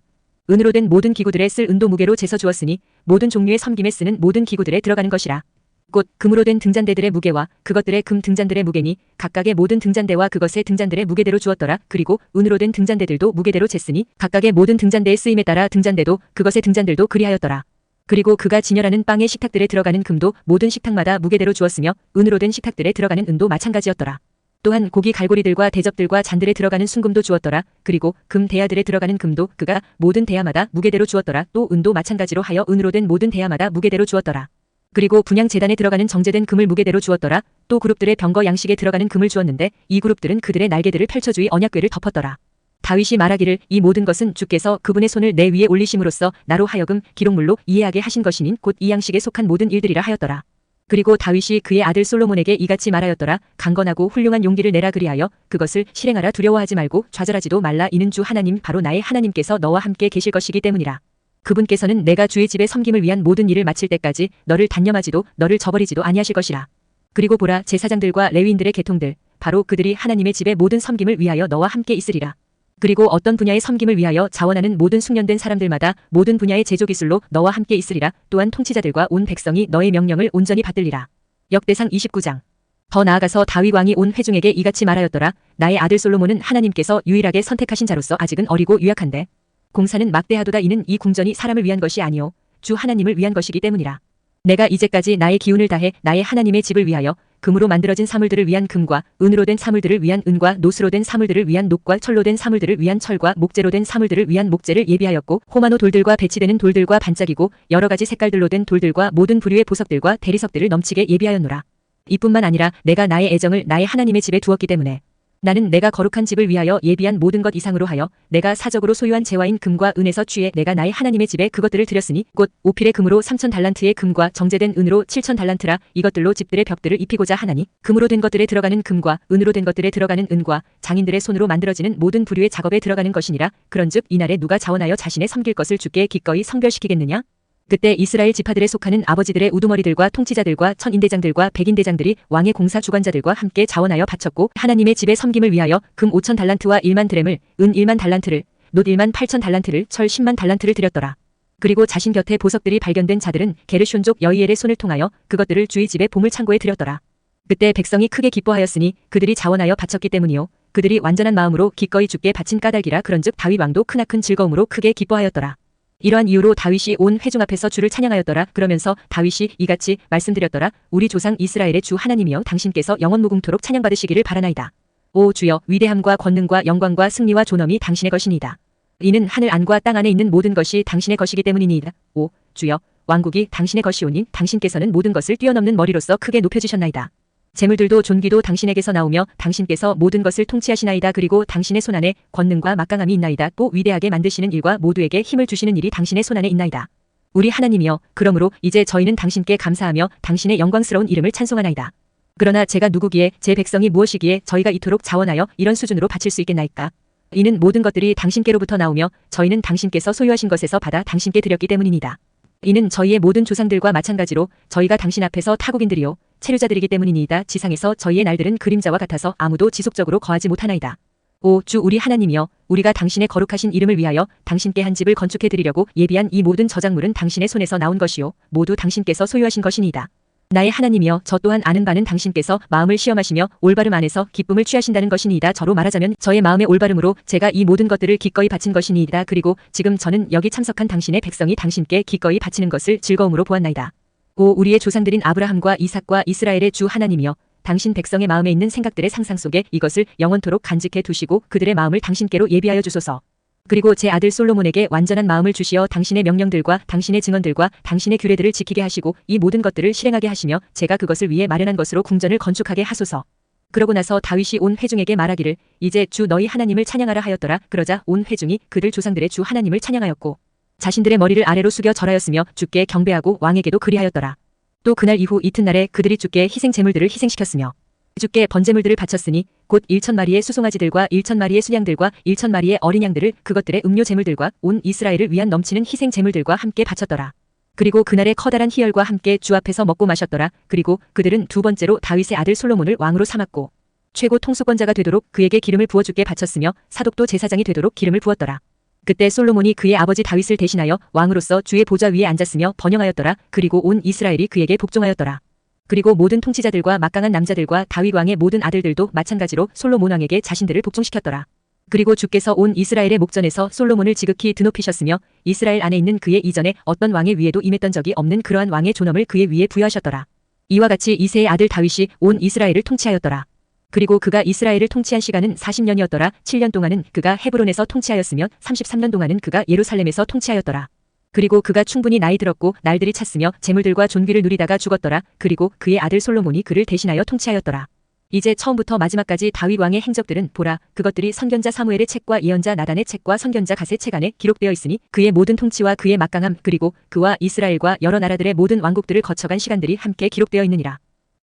은으로 된 모든 기구들에 쓸 은도 무게로 재서 주었으니 모든 종류의 섬김에 쓰는 모든 기구들에 들어가는 것이라. 곧 금으로 된 등잔대들의 무게와 그것들의 금 등잔들의 무게니 각각의 모든 등잔대와 그것의 등잔들의 무게대로 주었더라. 그리고 은으로 된 등잔대들도 무게대로 쟀으니 각각의 모든 등잔대의 쓰임에 따라 등잔대도 그것의 등잔들도 그리하였더라. 그리고 그가 진열하는 빵의 식탁들에 들어가는 금도 모든 식탁마다 무게대로 주었으며 은으로 된 식탁들에 들어가는 은도 마찬가지였더라. 또한 고기 갈고리들과 대접들과 잔들에 들어가는 순금도 주었더라. 그리고 금 대야들에 들어가는 금도 그가 모든 대야마다 무게대로 주었더라. 또 은도 마찬가지로 하여 은으로 된 모든 대야마다 무게대로 주었더라. 그리고 분향 제단에 들어가는 정제된 금을 무게대로 주었더라. 또 그룹들의 병거 양식에 들어가는 금을 주었는데 이 그룹들은 그들의 날개들을 펼쳐 주의 언약궤를 덮었더라. 다윗이 말하기를 이 모든 것은 주께서 그분의 손을 내 위에 올리심으로써 나로 하여금 기록물로 이해하게 하신 것이니 곧 이 양식에 속한 모든 일들이라 하였더라. 그리고 다윗이 그의 아들 솔로몬에게 이같이 말하였더라. 강건하고 훌륭한 용기를 내라. 그리하여 그것을 실행하라. 두려워하지 말고 좌절하지도 말라. 이는 주 하나님 바로 나의 하나님께서 너와 함께 계실 것이기 때문이라. 그분께서는 내가 주의 집의 섬김을 위한 모든 일을 마칠 때까지 너를 단념하지도 너를 저버리지도 아니하실 것이라. 그리고 보라 제사장들과 레위인들의 계통들 바로 그들이 하나님의 집의 모든 섬김을 위하여 너와 함께 있으리라. 그리고 어떤 분야의 섬김을 위하여 자원하는 모든 숙련된 사람들마다 모든 분야의 제조기술로 너와 함께 있으리라. 또한 통치자들과 온 백성이 너의 명령을 온전히 받들리라. 역대상 29장. 더 나아가서 다윗 왕이 온 회중에게 이같이 말하였더라. 나의 아들 솔로몬은 하나님께서 유일하게 선택하신 자로서 아직은 어리고 유약한데 공사는 막대하도다. 이는 이 궁전이 사람을 위한 것이 아니요 주 하나님을 위한 것이기 때문이라. 내가 이제까지 나의 기운을 다해 나의 하나님의 집을 위하여 금으로 만들어진 사물들을 위한 금과 은으로 된 사물들을 위한 은과 노스로 된 사물들을 위한 녹과 철로 된 사물들을 위한 철과 목재로 된 사물들을 위한 목재를 예비하였고 호마노 돌들과 배치되는 돌들과 반짝이고 여러 가지 색깔들로 된 돌들과 모든 부류의 보석들과 대리석들을 넘치게 예비하였노라. 이뿐만 아니라 내가 나의 애정을 나의 하나님의 집에 두었기 때문에 나는 내가 거룩한 집을 위하여 예비한 모든 것 이상으로 하여 내가 사적으로 소유한 재화인 금과 은에서 취해 내가 나의 하나님의 집에 그것들을 드렸으니 곧 오필의 금으로 3,000달란트의 금과 정제된 은으로 7,000달란트라. 이것들로 집들의 벽들을 입히고자 하나니 금으로 된 것들에 들어가는 금과 은으로 된 것들에 들어가는 은과 장인들의 손으로 만들어지는 모든 부류의 작업에 들어가는 것이니라. 그런즉 이날에 누가 자원하여 자신의 섬길 것을 주께 기꺼이 성별시키겠느냐? 그때 이스라엘 지파들에 속하는 아버지들의 우두머리들과 통치자들과 천인대장들과 백인대장들이 왕의 공사 주관자들과 함께 자원하여 바쳤고 하나님의 집의 섬김을 위하여 금 5,000달란트와 1만 드레물, 은 1만 달란트를, 놋 1만 8,000달란트를, 철 10만 달란트를 드렸더라. 그리고 자신 곁에 보석들이 발견된 자들은 게르숀족 여이엘의 손을 통하여 그것들을 주의 집의 보물창고에 드렸더라. 그때 백성이 크게 기뻐하였으니 그들이 자원하여 바쳤기 때문이요 그들이 완전한 마음으로 기꺼이 주께 바친 까닭이라. 그런즉 다윗 왕도 크나큰 즐거움으로 크게 기뻐하였더라. 이러한 이유로 다윗이 온 회중 앞에서 주를 찬양하였더라. 그러면서 다윗이 이같이 말씀드렸더라. 우리 조상 이스라엘의 주 하나님이여 당신께서 영원무궁토록 찬양받으시기를 바라나이다. 오 주여 위대함과 권능과 영광과 승리와 존엄이 당신의 것이니이다. 이는 하늘 안과 땅 안에 있는 모든 것이 당신의 것이기 때문이니이다. 오 주여 왕국이 당신의 것이오니 당신께서는 모든 것을 뛰어넘는 머리로서 크게 높여주셨나이다. 재물들도 존귀도 당신에게서 나오며 당신께서 모든 것을 통치하시나이다. 그리고 당신의 손안에 권능과 막강함이 있나이다. 또 위대하게 만드시는 일과 모두에게 힘을 주시는 일이 당신의 손안에 있나이다. 우리 하나님이여 그러므로 이제 저희는 당신께 감사하며 당신의 영광스러운 이름을 찬송하나이다. 그러나 제가 누구기에 제 백성이 무엇이기에 저희가 이토록 자원하여 이런 수준으로 바칠 수 있겠나이까? 이는 모든 것들이 당신께로부터 나오며 저희는 당신께서 소유하신 것에서 받아 당신께 드렸기 때문이니이다. 이는 저희의 모든 조상들과 마찬가지로 저희가 당신 앞에서 타국인들이요 체류자들이기 때문이니이다. 지상에서 저희의 날들은 그림자와 같아서 아무도 지속적으로 거하지 못하나이다. 오 주 우리 하나님이여, 우리가 당신의 거룩하신 이름을 위하여 당신께 한 집을 건축해 드리려고 예비한 이 모든 저작물은 당신의 손에서 나온 것이요 모두 당신께서 소유하신 것이니이다. 나의 하나님이여, 저 또한 아는 바는 당신께서 마음을 시험하시며 올바름 안에서 기쁨을 취하신다는 것이니이다. 저로 말하자면 저의 마음의 올바름으로 제가 이 모든 것들을 기꺼이 바친 것이니이다. 그리고 지금 저는 여기 참석한 당신의 백성이 당신께 기꺼이 바치는 것을 즐거움으로 보았나이다. 오 우리의 조상들인 아브라함과 이삭과 이스라엘의 주 하나님이여, 당신 백성의 마음에 있는 생각들의 상상 속에 이것을 영원토록 간직해 두시고 그들의 마음을 당신께로 예비하여 주소서. 그리고 제 아들 솔로몬에게 완전한 마음을 주시어 당신의 명령들과 당신의 증언들과 당신의 규례들을 지키게 하시고 이 모든 것들을 실행하게 하시며 제가 그것을 위해 마련한 것으로 궁전을 건축하게 하소서. 그러고 나서 다윗이 온 회중에게 말하기를 이제 주 너희 하나님을 찬양하라 하였더라. 그러자 온 회중이 그들 조상들의 주 하나님을 찬양하였고 자신들의 머리를 아래로 숙여 절하였으며 주께 경배하고 왕에게도 그리하였더라. 또 그날 이후 이튿날에 그들이 주께 희생 제물들을 희생시켰으며 주께 번제물들을 바쳤으니 곧 1,000마리의 수송아지들과 1,000마리의 순양들과 1,000마리의 어린 양들을 그것들의 음료 제물들과 온 이스라엘을 위한 넘치는 희생 제물들과 함께 바쳤더라. 그리고 그날의 커다란 희열과 함께 주 앞에서 먹고 마셨더라. 그리고 그들은 두 번째로 다윗의 아들 솔로몬을 왕으로 삼았고 최고 통수권자가 되도록 그에게 기름을 부어 주께 바쳤으며 사독도 제사장이 되도록 기름을 부었더라. 그때 솔로몬이 그의 아버지 다윗을 대신하여 왕으로서 주의 보좌 위에 앉았으며 번영하였더라. 그리고 온 이스라엘이 그에게 복종하였더라. 그리고 모든 통치자들과 막강한 남자들과 다윗 왕의 모든 아들들도 마찬가지로 솔로몬 왕에게 자신들을 복종시켰더라. 그리고 주께서 온 이스라엘의 목전에서 솔로몬을 지극히 드높이셨으며 이스라엘 안에 있는 그의 이전에 어떤 왕의 위에도 임했던 적이 없는 그러한 왕의 존엄을 그의 위에 부여하셨더라. 이와 같이 이새의 아들 다윗이 온 이스라엘을 통치하였더라. 그리고 그가 이스라엘을 통치한 시간은 40년이었더라. 7년 동안은 그가 헤브론에서 통치하였으며 33년 동안은 그가 예루살렘에서 통치하였더라. 그리고 그가 충분히 나이 들었고 날들이 찼으며 재물들과 존귀를 누리다가 죽었더라. 그리고 그의 아들 솔로몬이 그를 대신하여 통치하였더라. 이제 처음부터 마지막까지 다윗 왕의 행적들은 보라, 그것들이 선견자 사무엘의 책과 예언자 나단의 책과 선견자 갓의 책 안에 기록되어 있으니 그의 모든 통치와 그의 막강함 그리고 그와 이스라엘과 여러 나라들의 모든 왕국들을 거쳐간 시간들이 함께 기록되어 있느니라.